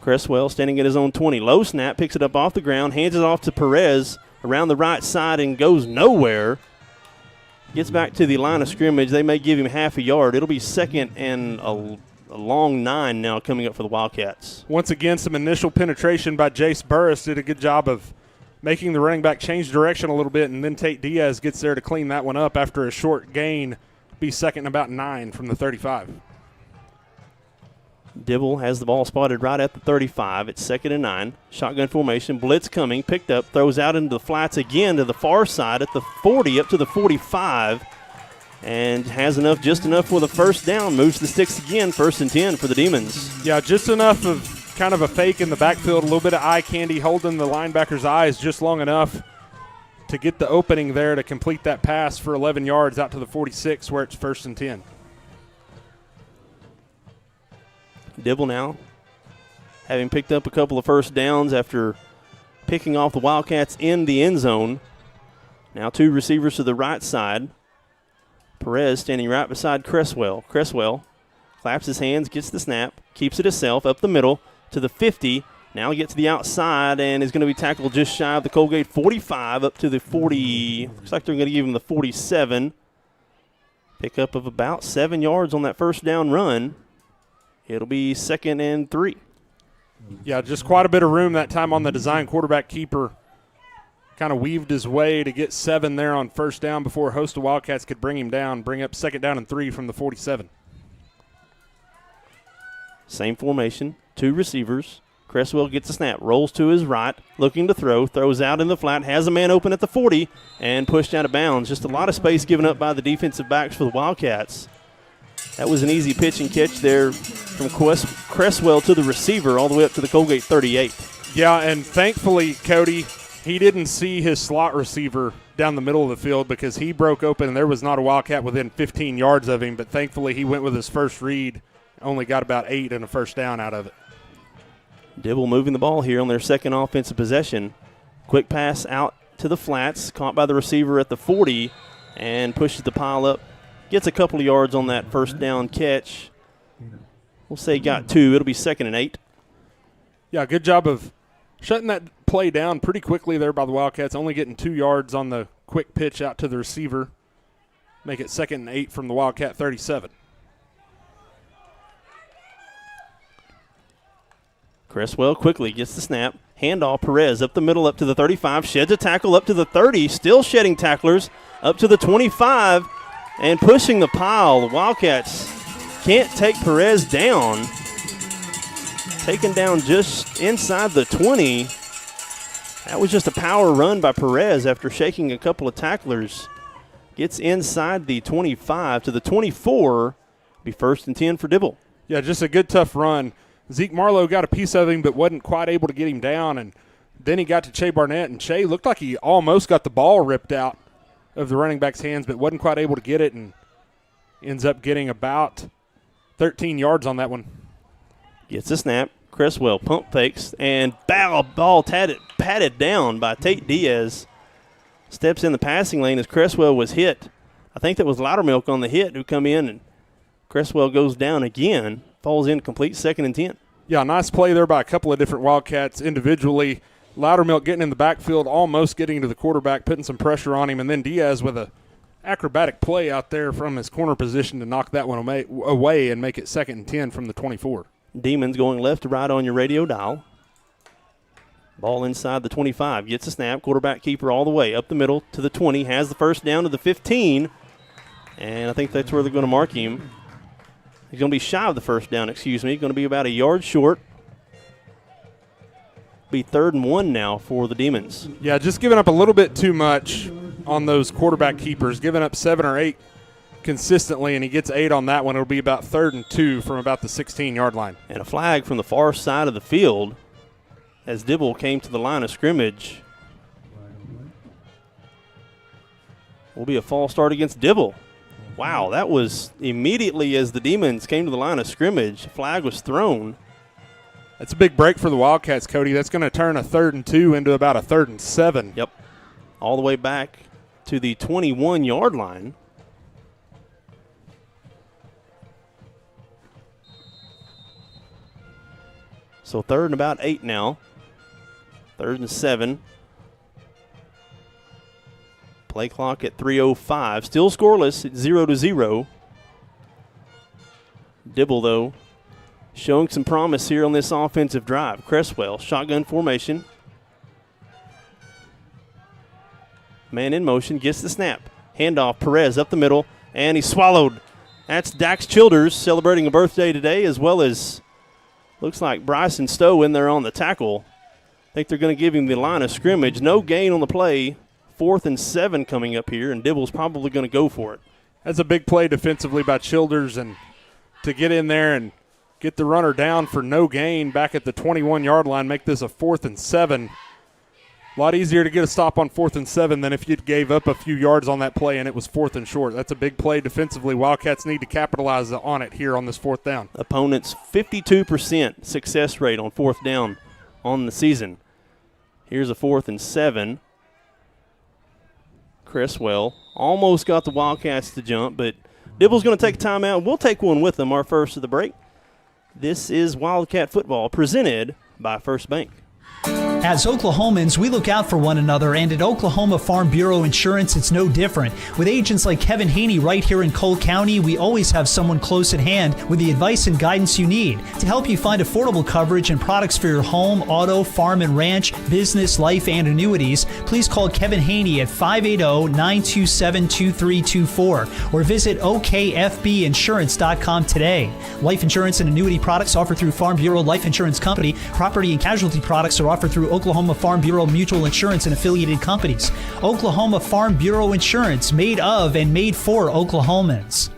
Cresswell standing at his own 20. Low snap, picks it up off the ground, hands it off to Perez around the right side and goes nowhere. Gets back to the line of scrimmage. They may give him half a yard. It'll be 2nd and a long 9 now coming up for the Wildcats.
Once again, some initial penetration by Jace Burris. Did a good job of making the running back change direction a little bit, and then Tate Diaz gets there to clean that one up after a short gain. Be 2nd and about 9 from the 35.
Dibble has the ball spotted right at the 35. It's 2nd and 9. Shotgun formation, blitz coming, picked up, throws out into the flats again to the far side at the 40 up to the 45, and has enough, just enough for the first down. Moves the sticks again, 1st and 10 for the Demons.
Yeah, just enough of kind of a fake in the backfield, a little bit of eye candy, holding the linebacker's eyes just long enough to get the opening there to complete that pass for 11 yards out to the 46 where it's 1st and 10.
Dibble now, having picked up a couple of first downs after picking off the Wildcats in the end zone. Now 2 receivers to the right side. Perez standing right beside Cresswell. Cresswell claps his hands, gets the snap, keeps it himself up the middle to the 50. Now gets to the outside and is going to be tackled just shy of the Coalgate 45 up to the 40. Looks like they're going to give him the 47. Pickup of about 7 yards on that first down run. It'll be 2nd and 3.
Yeah, just quite a bit of room that time on the design. Quarterback keeper kind of weaved his way to get 7 there on first down before a host of Wildcats could bring him down, bring up 2nd down and 3 from the 47.
Same formation, 2 receivers. Cresswell gets a snap, rolls to his right, looking to throw, throws out in the flat, has a man open at the 40, and pushed out of bounds. Just a lot of space given up by the defensive backs for the Wildcats. That was an easy pitch and catch there from Cresswell to the receiver all the way up to the Coalgate 38.
Yeah, and thankfully, Cody, he didn't see his slot receiver down the middle of the field because he broke open and there was not a Wildcat within 15 yards of him, but thankfully he went with his first read, only got about 8 and a first down out of it.
Dibble moving the ball here on their second offensive possession. Quick pass out to the flats, caught by the receiver at the 40, and pushes the pile up Gets a couple of yards on that first down catch. We'll say he got 2. It'll be 2nd and 8.
Yeah, good job of shutting that play down pretty quickly there by the Wildcats, only getting 2 yards on the quick pitch out to the receiver. Make it 2nd and 8 from the Wildcat 37.
Cresswell quickly gets the snap. Handoff, Perez up the middle, up to the 35. Sheds a tackle up to the 30. Still shedding tacklers up to the 25. And pushing the pile. The Wildcats can't take Perez down. Taken down just inside the 20. That was just a power run by Perez after shaking a couple of tacklers. Gets inside the 25 to the 24. Be 1st and 10 for Dibble.
Yeah, just a good, tough run. Zeke Marlowe got a piece of him but wasn't quite able to get him down. And then he got to Che Barnett, and Che looked like he almost got the ball ripped out of the running back's hands but wasn't quite able to get it, and ends up getting about 13 yards on that one.
Gets a snap. Cresswell pump fakes, and ball patted down by Tate Diaz. Steps in the passing lane as Cresswell was hit. I think that was Loudermilk on the hit who come in, and Cresswell goes down again. Falls in complete 2nd and 10.
Yeah, nice play there by a couple of different Wildcats individually. Loudermilk getting in the backfield, almost getting to the quarterback, putting some pressure on him, and then Diaz with a acrobatic play out there from his corner position to knock that one away and make it 2nd and 10 from the 24.
Demons going left to right on your radio dial. Ball inside the 25. Gets a snap. Quarterback keeper all the way up the middle to the 20. Has the first down to the 15. And I think that's where they're going to mark him. He's going to be shy of the first down, Going to be about a yard short. Be 3rd and 1 now for the Demons.
Yeah, just giving up a little bit too much on those quarterback keepers. Giving up 7 or 8 consistently, and he gets 8 on that one. It'll be about 3rd and 2 from about the 16-yard line.
And a flag from the far side of the field as Dibble came to the line of scrimmage. Will be a false start against Dibble. Wow, that was immediately as the Demons came to the line of scrimmage. Flag was thrown.
That's a big break for the Wildcats, Cody. That's going to turn a 3rd and 2 into about a 3rd and 7.
Yep. All the way back to the 21-yard line. So 3rd and about 8 now. 3rd and 7. Play clock at 3:05. Still scoreless at 0-0. Dibble, though, showing some promise here on this offensive drive. Cresswell, shotgun formation. Man in motion, gets the snap. Handoff, Perez up the middle, and he's swallowed. That's Dax Childers celebrating a birthday today, as well as looks like Bryson Stowe in there on the tackle. I think they're going to give him the line of scrimmage. No gain on the play. 4th and 7 coming up here, and Dibble's probably going to go for it.
That's a big play defensively by Childers, and to get in there and get the runner down for no gain back at the 21-yard line, make this a 4th and 7. A lot easier to get a stop on 4th and 7 than if you gave up a few yards on that play and it was 4th and short. That's a big play defensively. Wildcats need to capitalize on it here on this 4th down.
Opponents' 52% success rate on 4th down on the season. Here's a 4th and 7. Cresswell almost got the Wildcats to jump, but Dibble's going to take a timeout. We'll take one with them, our first of the break. This is Wildcat Football presented by First Bank.
As Oklahomans, we look out for one another, and at Oklahoma Farm Bureau Insurance, it's no different. With agents like Kevin Haney right here in Cole County, we always have someone close at hand with the advice and guidance you need to help you find affordable coverage and products for your home, auto, farm and ranch, business, life, and annuities. Please call Kevin Haney at 580-927-2324 or visit okfbinsurance.com today. Life insurance and annuity products offered through Farm Bureau Life Insurance Company. Property and casualty products are offered through Oklahoma Farm Bureau Mutual Insurance and affiliated companies. Oklahoma Farm Bureau Insurance, made of and made for Oklahomans.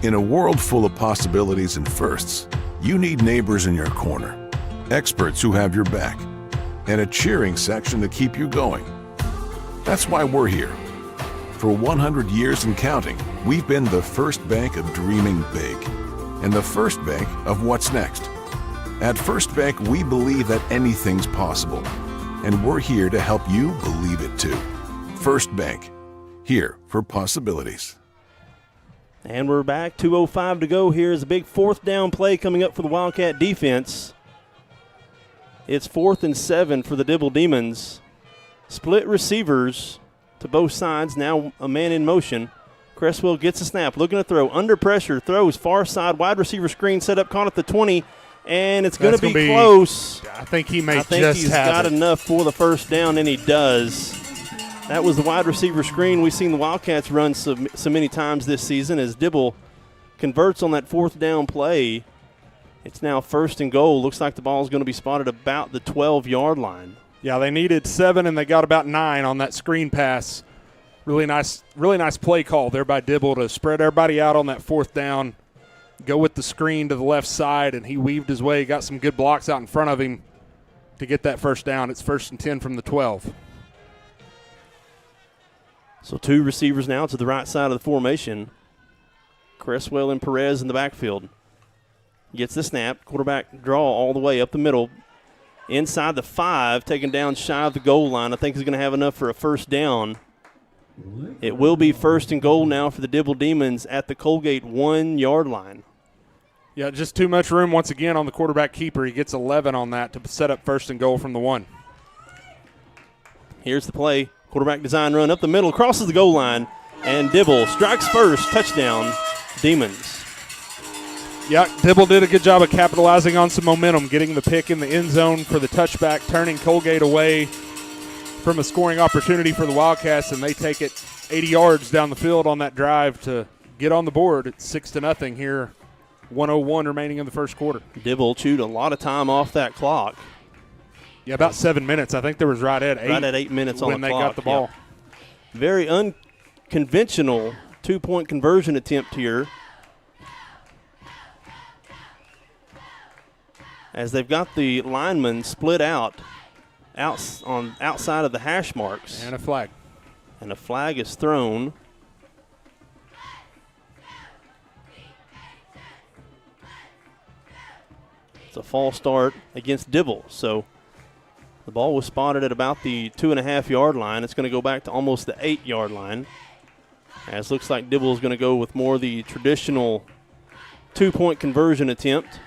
In a world full of possibilities and firsts, you need neighbors in your corner, experts who have your back, and a cheering section to keep you going. That's why we're here. For 100 years and counting, we've been the first bank of dreaming big and the first bank of what's next. At First Bank, we believe that anything's possible, and we're here to help you believe it too. First Bank, here for for possibilities.
And we're back. 2:05 to go. Here's a big fourth down play coming up for the Wildcat defense. It's 4th and 7 for the Dibble Demons. Split receivers to both sides. Now a man in motion. Cresswell gets a snap, looking to throw. Under pressure, throws far side. Wide receiver screen set up, caught at the 20. And it's going to be close.
I think he may just
have it. I think he's got enough for the first down, and he does. That was the wide receiver screen we've seen the Wildcats run so many times this season. As Dibble converts on that fourth down play, it's now 1st and goal. Looks like the ball is going to be spotted about the 12-yard line.
Yeah, they needed 7, and they got about 9 on that screen pass. Really nice play call there by Dibble to spread everybody out on that fourth down, go with the screen to the left side, and he weaved his way, got some good blocks out in front of him to get that first down. It's 1st and 10 from the 12.
So 2 receivers now to the right side of the formation. Cresswell and Perez in the backfield. Gets the snap. Quarterback draw all the way up the middle. Inside the 5, taken down shy of the goal line. I think he's going to have enough for a first down. It will be 1st and goal now for the Dibble Demons at the Coalgate 1-yard line.
Yeah, just too much room once again on the quarterback keeper. He gets 11 on that to set up 1st and goal from the 1.
Here's the play. Quarterback design run up the middle, crosses the goal line, and Dibble strikes first. Touchdown, Demons.
Yeah, Dibble did a good job of capitalizing on some momentum, getting the pick in the end zone for the touchback, turning Coalgate away from a scoring opportunity for the Wildcats, and they take it 80 yards down the field on that drive to get on the board. It's 6-0 here, 1:01 remaining in the first quarter.
Dibble chewed a lot of time off that clock.
Yeah, about 7 minutes. I think there was right at 8.
Right at 8 minutes on the clock.
When they got the ball.
Yeah. Very unconventional 2-point conversion attempt here. As they've got the linemen split out outside of the hash marks.
And a flag.
And a flag is thrown. It's a false start against Dibble. So the ball was spotted at about the 2.5-yard line. It's going to go back to almost the 8-yard line. As looks like Dibble is going to go with more of the traditional 2-point conversion attempt.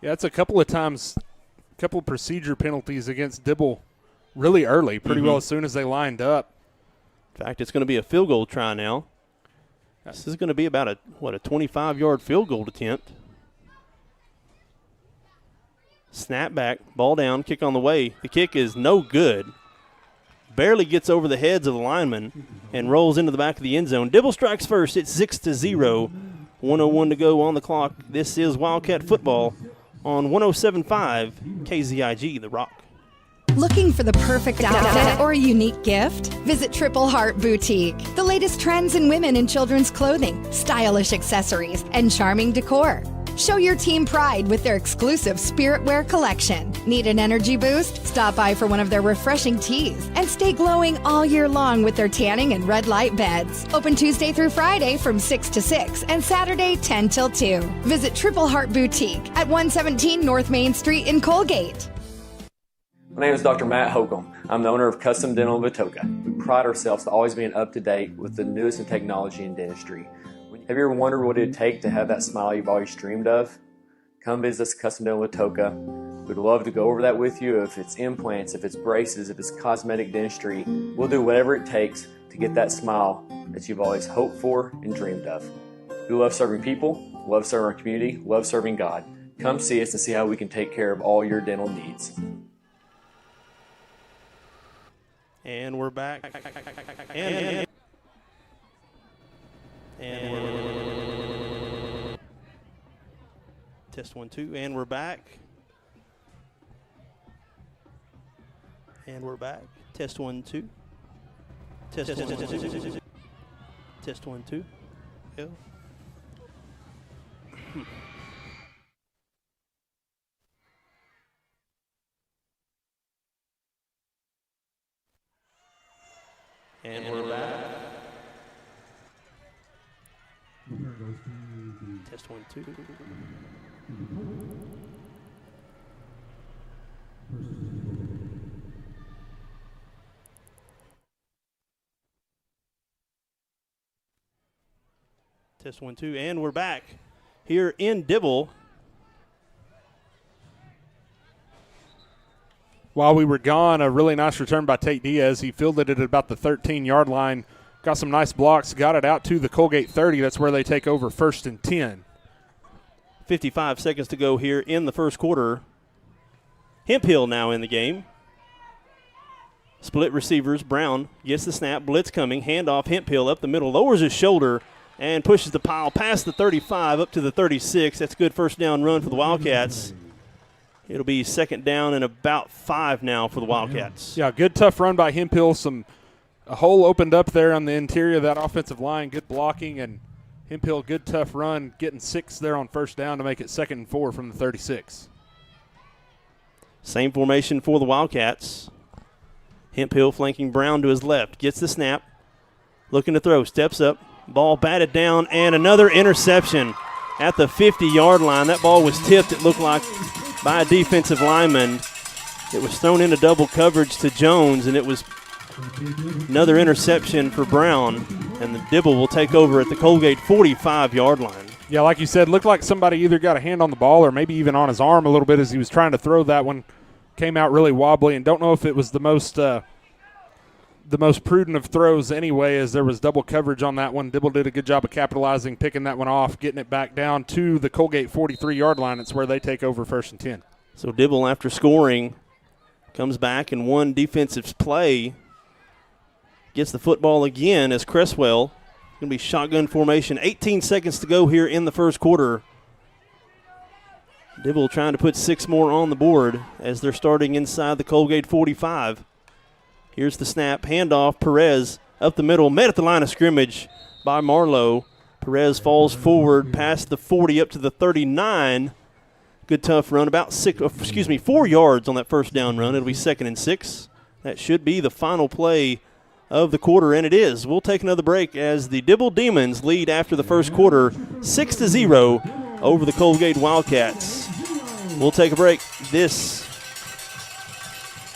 Yeah, it's a couple of times, a couple of procedure penalties against Dibble really early, pretty well as soon as they lined up.
In fact, it's going to be a field goal try now. This is going to be about a 25-yard field goal attempt. Snap back, ball down, kick on the way. The kick is no good. Barely gets over the heads of the linemen and rolls into the back of the end zone. Dibble strikes first. It's 6-0. 1:01 to go on the clock. This is Wildcat football on 107.5 KZIG, The Rock.
Looking for the perfect outfit or a unique gift? Visit Triple Heart Boutique. The latest trends in women and children's clothing, stylish accessories, and charming decor. Show your team pride with their exclusive Spirit Wear collection. Need an energy boost? Stop by for one of their refreshing teas and stay glowing all year long with their tanning and red light beds. Open Tuesday through Friday from 6 to 6 and Saturday 10 till 2. Visit Triple Heart Boutique at 117 North Main Street in Coalgate.
My name is Dr. Matt Holcomb. I'm the owner of Custom Dental in Watoka. We pride ourselves to always being up to date with the newest in technology in dentistry. Have you ever wondered what it would take to have that smile you've always dreamed of? Come visit us at Custom Dental in Watoka. We'd love to go over that with you. If it's implants, if it's braces, if it's cosmetic dentistry, we'll do whatever it takes to get that smile that you've always hoped for and dreamed of. We love serving people, love serving our community, love serving God. Come see us and see how we can take care of all your dental needs.
And we're back. And we're test 1 2, and we're back. And we're back. Test 1 2. Test 1 2. Test 1 2. Yeah. And we're back. Test 1 2. Test 1, 2, and we're back here in Dibble.
While we were gone, a really nice return by Tate Diaz. He fielded it at about the 13-yard line, got some nice blocks, got it out to the Coalgate 30. That's where they take over 1st and 10.
55 seconds to go here in the first quarter. Hemphill now in the game. Split receivers. Brown gets the snap. Blitz coming. Handoff. Hemphill up the middle. Lowers his shoulder and pushes the pile past the 35 up to the 36. That's a good first down run for the Wildcats. It'll be 2nd down and about 5 now for the Wildcats.
Yeah, good tough run by Hemphill. A hole opened up there on the interior of that offensive line. Good blocking, and Hemphill, good tough run, getting 6 there on 1st down to make it 2nd and 4 from the 36.
Same formation for the Wildcats. Hemphill flanking Brown to his left. Gets the snap. Looking to throw. Steps up. Ball batted down, and another interception at the 50-yard line. That ball was tipped, it looked like, by a defensive lineman. It was thrown into double coverage to Jones, and it was another interception for Brown. And the Dibble will take over at the Coalgate 45-yard line.
Yeah, like you said, looked like somebody either got a hand on the ball or maybe even on his arm a little bit as he was trying to throw that one. Came out really wobbly, and don't know if it was the most prudent of throws anyway, as there was double coverage on that one. Dibble did a good job of capitalizing, picking that one off, getting it back down to the Coalgate 43-yard line. It's where they take over 1st and 10.
So Dibble, after scoring, comes back and one defensive play. Gets the football again as Cresswell. Going to be shotgun formation. 18 seconds to go here in the first quarter. Dibble trying to put 6 more on the board as they're starting inside the Coalgate 45. Here's the snap. Handoff. Perez up the middle. Met at the line of scrimmage by Marlowe. Perez falls forward past the 40 up to the 39. Good tough run. About 4 yards on that first down run. It'll be 2nd and 6. That should be the final play of the quarter, and it is. We'll take another break as the Dibble Demons lead after the first quarter 6-0 over the Coalgate Wildcats. We'll take a break. This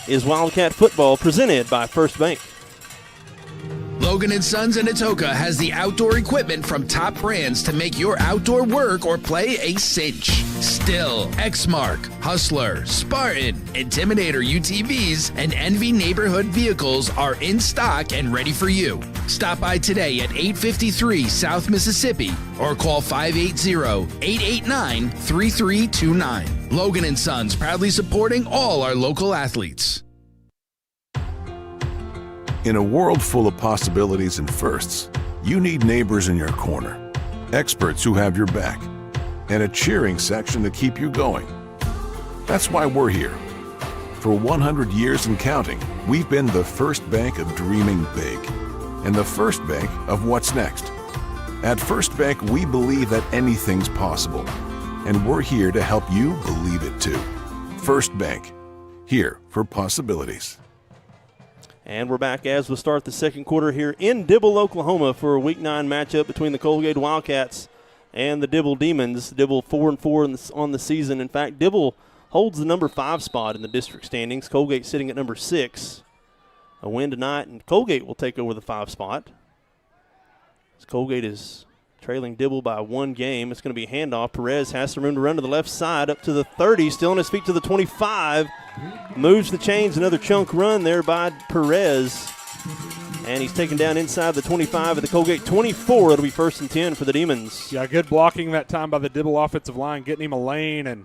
is Wildcat Football presented by First Bank.
Logan & Sons in Atoka has the outdoor equipment from top brands to make your outdoor work or play a cinch. Still, Exmark, Hustler, Spartan, Intimidator UTVs, and Envy neighborhood vehicles are in stock and ready for you. Stop by today at 853 South Mississippi or call 580-889-3329. Logan & Sons, proudly supporting all our local athletes.
In a world full of possibilities and firsts, you need neighbors in your corner, experts who have your back, and a cheering section to keep you going. That's why we're here. For 100 years and counting, we've been the first bank of dreaming big and the first bank of what's next. At First Bank, we believe that anything's possible, and we're here to help you believe it too. First Bank, here for possibilities.
And we're back as we start the second quarter here in Dibble, Oklahoma for a Week 9 matchup between the Coalgate Wildcats and the Dibble Demons. Dibble 4-4 on the season. In fact, Dibble holds the number 5 spot in the district standings. Coalgate sitting at number 6. A win tonight, and Coalgate will take over the 5 spot. As Coalgate is trailing Dibble by 1 game. It's going to be a handoff. Perez has some room to run to the left side up to the 30. Still on his feet to the 25. Moves the chains. Another chunk run there by Perez. And he's taken down inside the 25 at the Coalgate 24. It'll be 1st and 10 for the Demons.
Yeah, good blocking that time by the Dibble offensive line, getting him a lane. And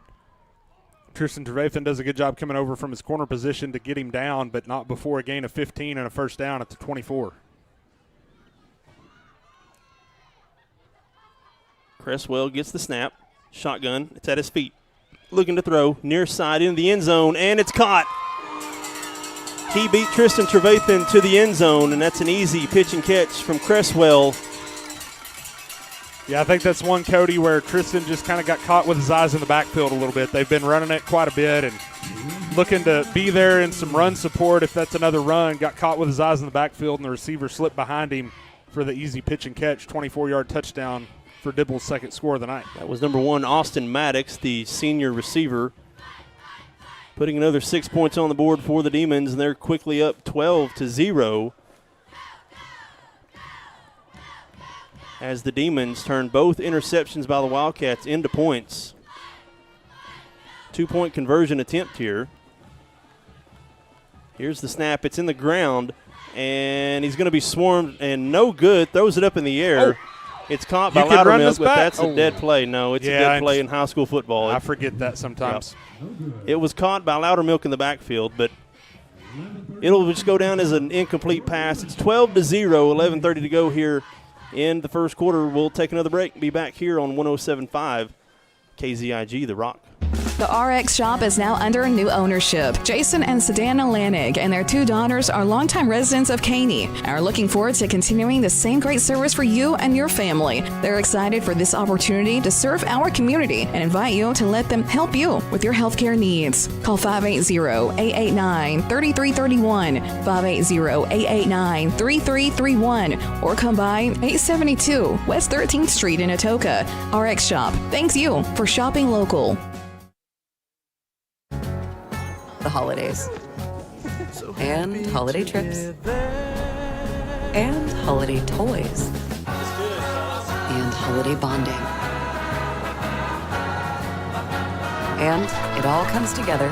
Tristan Trevathan does a good job coming over from his corner position to get him down, but not before a gain of 15 and a first down at the 24.
Cresswell gets the snap. Shotgun. It's at his feet. Looking to throw. Near side into the end zone, and it's caught. He beat Tristan Trevathan to the end zone, and that's an easy pitch and catch from Cresswell.
Yeah, I think that's one, Cody, where Tristan just kind of got caught with his eyes in the backfield a little bit. They've been running it quite a bit and looking to be there in some run support if that's another run. Got caught with his eyes in the backfield, and the receiver slipped behind him for the easy pitch and catch, 24-yard touchdown for Dibble's second score of the night.
That was number 1, Austin Maddox, the senior receiver, putting another 6 points on the board for the Demons, and they're quickly up 12-0. as the Demons turn both interceptions by the Wildcats into points. 2-point conversion attempt here. Here's the snap. It's in the ground, and he's going to be swarmed, and no good. Throws it up in the air. It's caught by Loudermilk, but that's a dead play. No, it's a dead play in high school football.
I forget that sometimes.
It was caught by Loudermilk in the backfield, but it'll just go down as an incomplete pass. It's 12-0, 11:30 to go here in the first quarter. We'll take another break. Be back here on 107.5 KZIG, The Rock.
The RX shop is now under new ownership. Jason and Sedana Lanig and their 2 daughters are longtime residents of Caney and are looking forward to continuing the same great service for you and your family. They're excited for this opportunity to serve our community and invite you to let them help you with your healthcare needs. Call 580-889-3331, 580-889-3331, or come by 872 West 13th Street in Atoka. RX Shop thanks you for shopping local.
The holidays, and holiday trips, and holiday toys, and holiday bonding. And it all comes together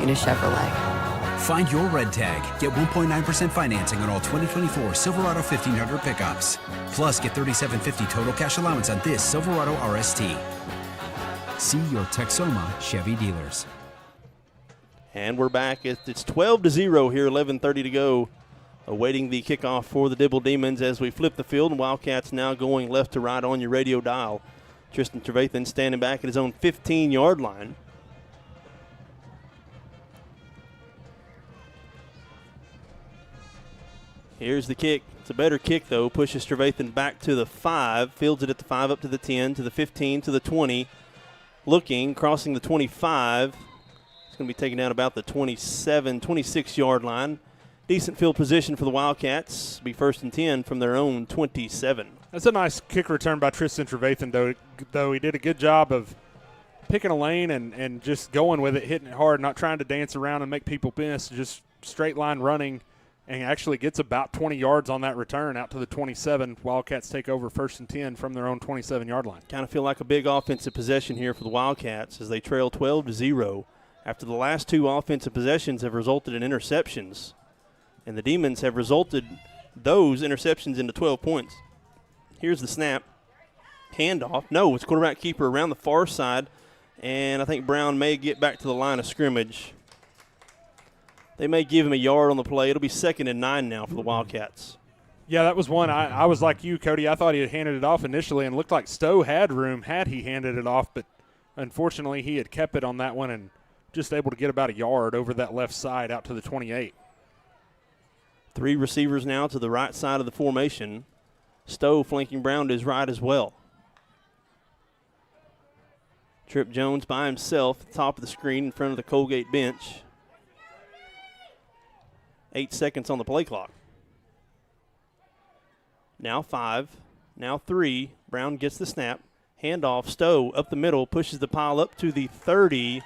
in a Chevrolet.
Find your red tag. Get 1.9% financing on all 2024 Silverado 1500 pickups. Plus, get $3,750 total cash allowance on this Silverado RST. See your Texoma Chevy dealers.
And we're back. It's 12-0 here, 11:30 to go. Awaiting the kickoff for the Dibble Demons as we flip the field. And Wildcats now going left to right on your radio dial. Tristan Trevathan standing back at his own 15-yard line. Here's the kick. It's a better kick, though. Pushes Trevathan back to the 5. Fields it at the 5, up to the 10, to the 15, to the 20. Looking, crossing the 25. Going to be taken down about the 27, 26-yard line. Decent field position for the Wildcats. Be 1st and 10 from their own 27.
That's a nice kick return by Tristan Trevathan, though he did a good job of picking a lane and just going with it, hitting it hard, not trying to dance around and make people miss, just straight line running, and actually gets about 20 yards on that return out to the 27. Wildcats take over 1st and 10 from their own 27-yard line.
Kind of feel like a big offensive possession here for the Wildcats as they trail 12-0. After the last 2 offensive possessions have resulted in interceptions, and the Demons have resulted those interceptions into 12 points. Here's the snap. Handoff. No, it's quarterback keeper around the far side, and I think Brown may get back to the line of scrimmage. They may give him a yard on the play. It'll be 2nd and 9 now for the Wildcats.
Yeah, that was one. I was like you, Cody. I thought he had handed it off initially and looked like Stowe had room had he handed it off, but unfortunately he had kept it on that one and just able to get about a yard over that left side out to the 28.
3 receivers now to the right side of the formation. Stowe flanking Brown to his right as well. Trip Jones by himself at the top of the screen in front of the Coalgate bench. 8 seconds on the play clock. Now 5, now 3. Brown gets the snap. Handoff, Stowe up the middle, pushes the pile up to the 30.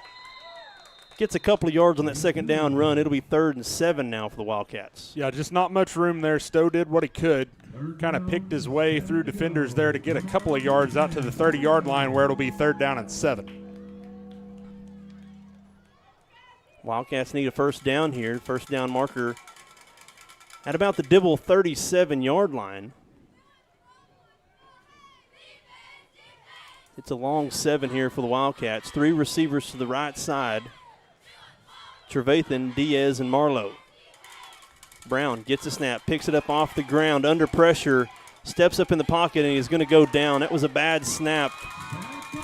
Gets a couple of yards on that 2nd down run. It'll be 3rd and 7 now for the Wildcats.
Yeah, just not much room there. Stowe did what he could. Kind of picked his way through defenders there to get a couple of yards out to the 30-yard line where it'll be 3rd down and 7.
Wildcats need a 1st down here. 1st down marker at about the Dibble 37-yard line. It's a long 7 here for the Wildcats. 3 receivers to the right side. Trevathan, Diaz, and Marlowe. Brown gets a snap, picks it up off the ground, under pressure, steps up in the pocket, and he's going to go down. That was a bad snap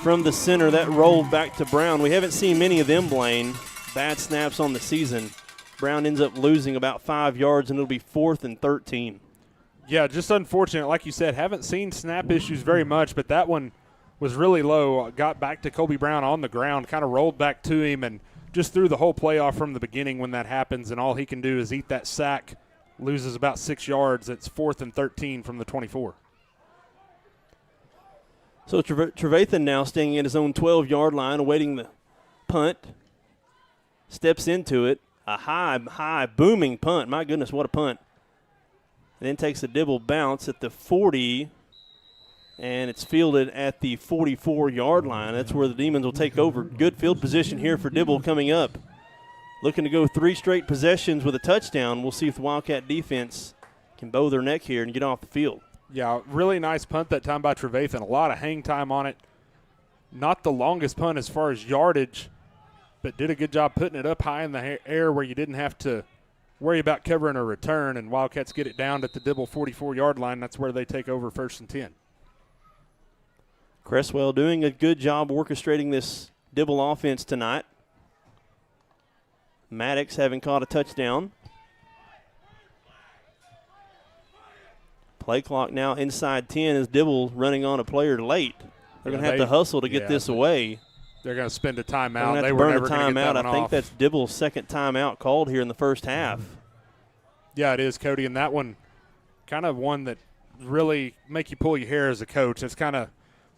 from the center. That rolled back to Brown. We haven't seen many of them, Blaine. Bad snaps on the season. Brown ends up losing about 5 yards, and it'll be 4th and 13.
Yeah, just unfortunate. Like you said, haven't seen snap issues very much, but that one was really low. Got back to Kobe Brown on the ground, kind of rolled back to him, and just threw the whole play off from the beginning when that happens, and all he can do is eat that sack, loses about 6 yards. It's 4th and 13 from the 24.
So Trevathan now staying at his own 12-yard line, awaiting the punt. Steps into it. A high, booming punt. My goodness, what a punt. And then takes a Dibble bounce at the 40. and it's fielded at the 44-yard line. That's where the Demons will take over. Good field position here for Dibble coming up. Looking to go 3 straight possessions with a touchdown. We'll see if the Wildcat defense can bow their neck here and get off the field.
Yeah, really nice punt that time by Trevathan. A lot of hang time on it. Not the longest punt as far as yardage, but did a good job putting it up high in the air where you didn't have to worry about covering a return, and Wildcats get it down at the Dibble 44-yard line. That's where they take over 1st and 10.
Cresswell doing a good job orchestrating this Dibble offense tonight. Maddox having caught a touchdown. Play clock now inside 10 as Dibble running on a player late. They're going to have to hustle to get this away.
They're going to spend a timeout.
They were never going to get that one off. I think that's Dibble's second timeout called here in the first half.
Yeah, it is, Cody, and that one kind of one that really make you pull your hair as a coach. It's kind of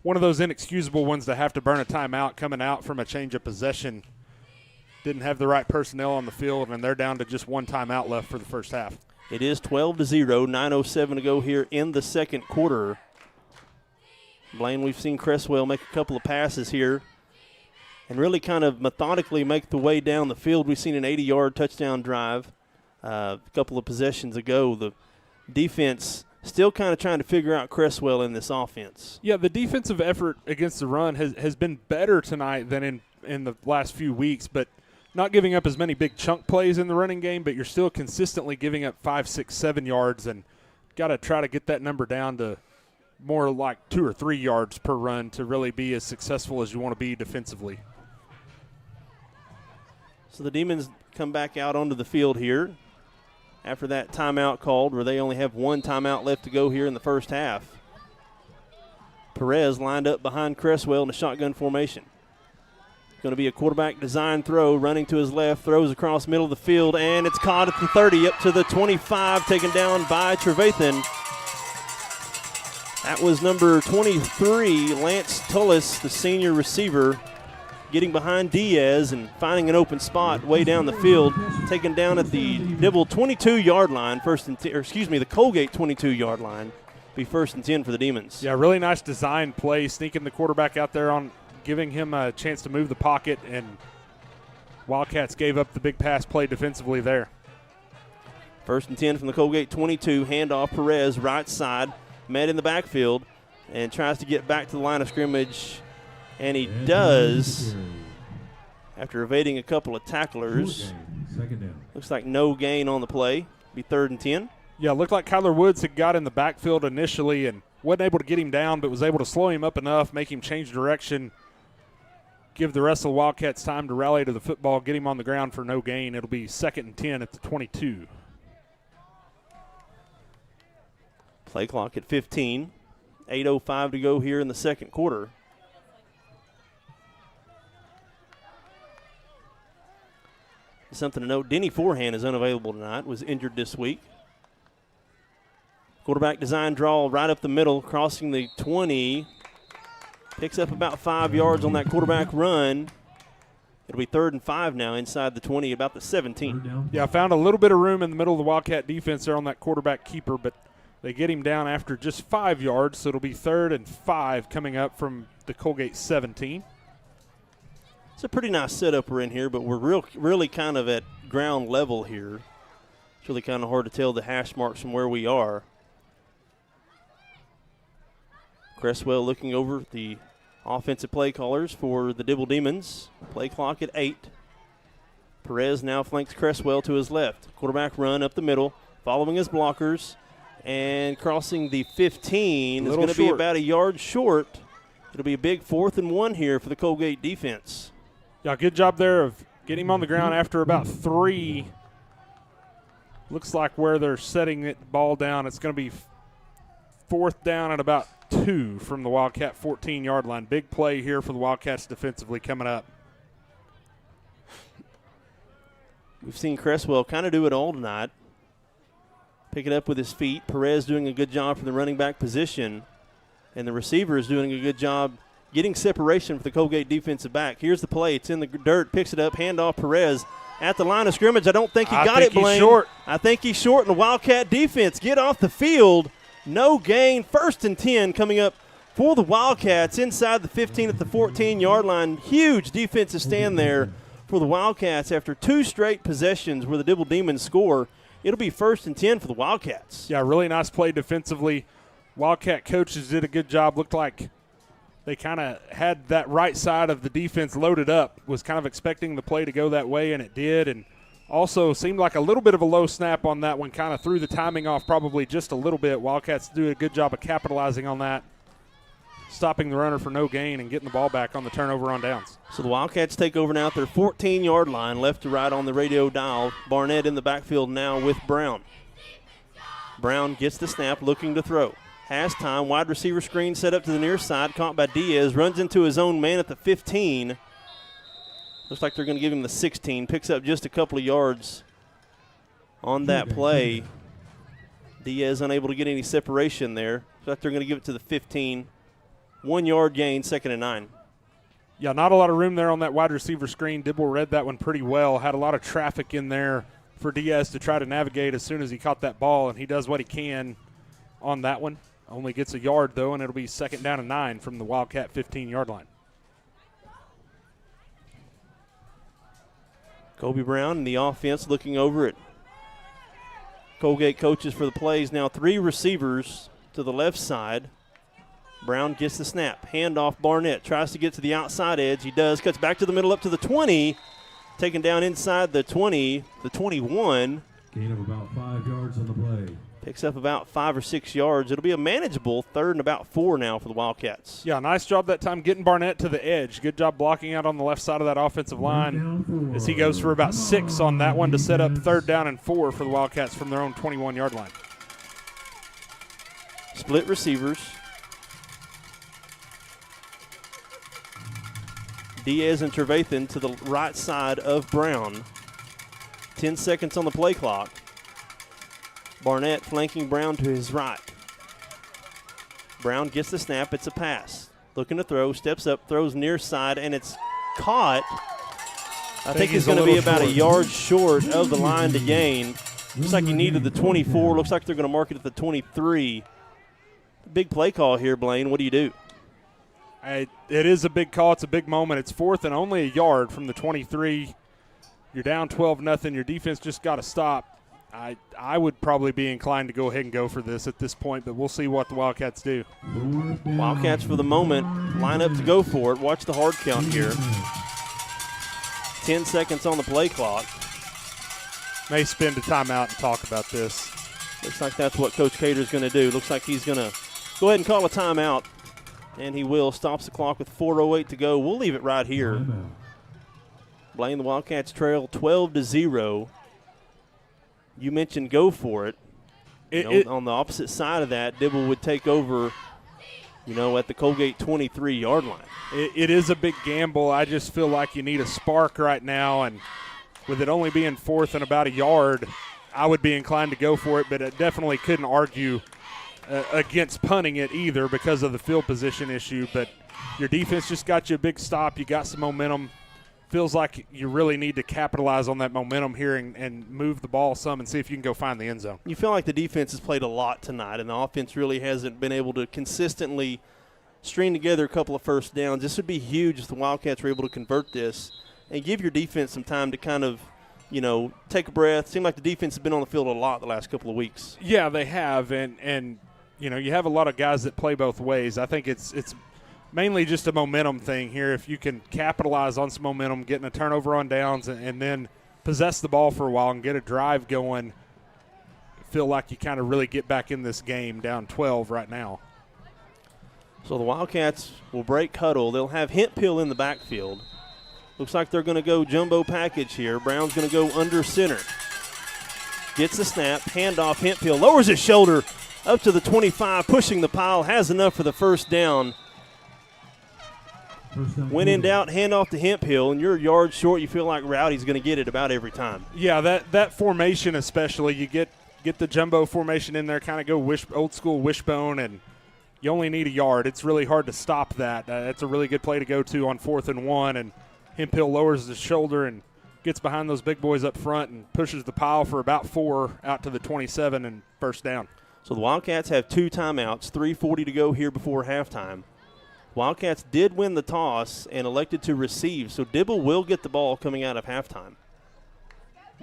one of those inexcusable ones to have to burn a timeout coming out from a change of possession. Didn't have the right personnel on the field, and they're down to just one timeout left for the first half.
It is 12-0, 9:07 to go here in the second quarter. Blaine, we've seen Cresswell make a couple of passes here and really kind of methodically make the way down the field. We've seen an 80-yard touchdown drive a couple of possessions ago. The defense still kind of trying to figure out Cresswell in this offense.
Yeah, the defensive effort against the run has been better tonight than in the last few weeks, but not giving up as many big chunk plays in the running game, but you're still consistently giving up 5, 6, 7 yards, and got to try to get that number down to more like 2 or 3 yards per run to really be as successful as you want to be defensively.
So the Demons come back out onto the field here after that timeout called, where they only have one timeout left to go here in the first half. Perez lined up behind Cresswell in a shotgun formation. Going to be a quarterback design throw, running to his left, throws across middle of the field, and it's caught at the 30, up to the 25, taken down by Trevathan. That was number 23, Lance Tullis, the senior receiver, getting behind Diaz and finding an open spot way down the field, taken down at the Dibble 22-yard line, the Coalgate 22-yard line, be 1st and 10 for the Demons.
Yeah, really nice design play, sneaking the quarterback out there on, giving him a chance to move the pocket, and Wildcats gave up the big pass play defensively there.
1st and 10 from the Coalgate 22, handoff Perez, right side, met in the backfield, and tries to get back to the line of scrimmage, and he does after evading a couple of tacklers. Looks like no gain on the play, be 3rd and 10.
Yeah, it looked like Kyler Woods had got in the backfield initially and wasn't able to get him down, but was able to slow him up enough, make him change direction, give the rest of the Wildcats time to rally to the football, get him on the ground for no gain. It'll be 2nd and 10 at the 22.
Play clock at 15. 8:05 to go here in the second quarter. Something to note, Denny Forehand is unavailable tonight, was injured this week. Quarterback design draw right up the middle, crossing the 20. Picks up about 5 yards on that quarterback run. It'll be 3rd and 5 now inside the 20, about the 17.
Yeah, found a little bit of room in the middle of the Wildcat defense there on that quarterback keeper, but they get him down after just 5 yards, so it'll be 3rd and 5 coming up from the Coalgate 17.
It's a pretty nice setup we're in here, but we're really kind of at ground level here. It's really kind of hard to tell the hash marks from where we are. Cresswell looking over the offensive play callers for the Dibble Demons. Play clock at 8. Perez now flanks Cresswell to his left. Quarterback run up the middle, following his blockers, and crossing the 15 is going to be about a yard short. It'll be a big 4th and 1 here for the Coalgate defense.
Yeah, good job there of getting him on the ground after about 3. Looks like where they're setting it ball down, it's going to be 4th down at about 2 from the Wildcat 14-yard line. Big play here for the Wildcats defensively coming up.
We've seen Cresswell kind of do it all tonight. Pick it up with his feet. Perez doing a good job from the running back position. And the receiver is doing a good job getting separation for the Coalgate defensive back. Here's the play. It's in the dirt. Picks it up. Handoff Perez at the line of scrimmage. I don't think he got it, Blaine.
Short.
I think he's short, and the Wildcat defense get off the field. No gain. 1st and 10 coming up for the Wildcats inside the 15 at the 14-yard line. Huge defensive stand there for the Wildcats after 2 straight possessions where the Dibble Demons score. It'll be 1st and 10 for the Wildcats.
Yeah, really nice play defensively. Wildcat coaches did a good job. Looked like they kind of had that right side of the defense loaded up, was kind of expecting the play to go that way, and it did. And also seemed like a little bit of a low snap on that one, kind of threw the timing off probably just a little bit. Wildcats do a good job of capitalizing on that, stopping the runner for no gain and getting the ball back on the turnover on downs.
So the Wildcats take over now at their 14-yard line, left to right on the radio dial. Barnett in the backfield now with Brown. Brown gets the snap, looking to throw. Has time, wide receiver screen set up to the near side, caught by Diaz, runs into his own man at the 15. Looks like they're going to give him the 16, picks up just a couple of yards on that play. Diaz unable to get any separation there. Looks like they're going to give it to the 15. 1 yard gain, 2nd and 9.
Yeah, not a lot of room there on that wide receiver screen. Dibble read that one pretty well, had a lot of traffic in there for Diaz to try to navigate as soon as he caught that ball, and he does what he can on that one. Only gets a yard, though, and it'll be 2nd down and 9 from the Wildcat 15-yard line.
Kobe Brown in the offense looking over it. Coalgate coaches for the plays. Now 3 receivers to the left side. Brown gets the snap. Handoff Barnett. Tries to get to the outside edge. He does. Cuts back to the middle up to the 20. Taken down inside the 20, the 21.
Gain of about 5 yards on the play.
Picks up about 5 or 6 yards. It'll be a manageable 3rd and about 4 now for the Wildcats.
Yeah, nice job that time getting Barnett to the edge. Good job blocking out on the left side of that offensive line as he goes for about 6 on that one to set up 3rd down and 4 for the Wildcats from their own 21-yard line.
Split receivers. Diaz and Trevathan to the right side of Brown. 10 seconds on the play clock. Barnett flanking Brown to his right. Brown gets the snap. It's a pass. Looking to throw. Steps up. Throws near side. And it's caught. I think he's going to be about a yard short of the line to gain. Looks like he needed the 24. Looks like they're going to mark it at the 23. Big play call here, Blaine. What do you do?
It is a big call. It's a big moment. It's 4th and only a yard from the 23. You're down 12-0. Your defense just got to stop. I would probably be inclined to go ahead and go for this at this point, but we'll see what the Wildcats do.
Wildcats for the moment line up to go for it. Watch the hard count here. 10 seconds on the play clock.
May spend a timeout and talk about this.
Looks like that's what Coach Cater's going to do. Looks like he's going to go ahead and call a timeout, and he will. Stops the clock with 4:08 to go. We'll leave it right here. Blaine, the Wildcats trail 12-0. You mentioned go for it. On the opposite side of that, Dibble would take over, at the Coalgate 23-yard line.
It is a big gamble. I just feel like you need a spark right now, and with it only being 4th and about a yard, I would be inclined to go for it, but I definitely couldn't argue against punting it either because of the field position issue. But your defense just got you a big stop. You got some momentum. Feels like you really need to capitalize on that momentum here and move the ball some and see if you can go find the end zone.
You feel like the defense has played a lot tonight, and the offense really hasn't been able to consistently string together a couple of first downs. This would be huge if the Wildcats were able to convert this and give your defense some time to kind of, take a breath. Seemed like the defense has been on the field a lot the last couple of weeks.
Yeah, they have, and you have a lot of guys that play both ways. I think it's mainly just a momentum thing here. If you can capitalize on some momentum, getting a turnover on downs, and then possess the ball for a while and get a drive going, feel like you kind of really get back in this game down 12 right now.
So the Wildcats will break huddle. They'll have Hemphill in the backfield. Looks like they're going to go jumbo package here. Brown's going to go under center. Gets the snap, handoff Hemphill, lowers his shoulder up to the 25, pushing the pile, has enough for the 1st down. When in doubt, hand off to Hemphill, and you're a yard short. You feel like Rowdy's going to get it about every time.
Yeah, that formation especially, you get the jumbo formation in there, kind of go old school wishbone, and you only need a yard. It's really hard to stop that. That's a really good play to go to on 4th and 1, and Hemphill lowers his shoulder and gets behind those big boys up front and pushes the pile for about 4 out to the 27 and 1st down.
So the Wildcats have 2 timeouts, 3:40 to go here before halftime. Wildcats did win the toss and elected to receive, so Dibble will get the ball coming out of halftime.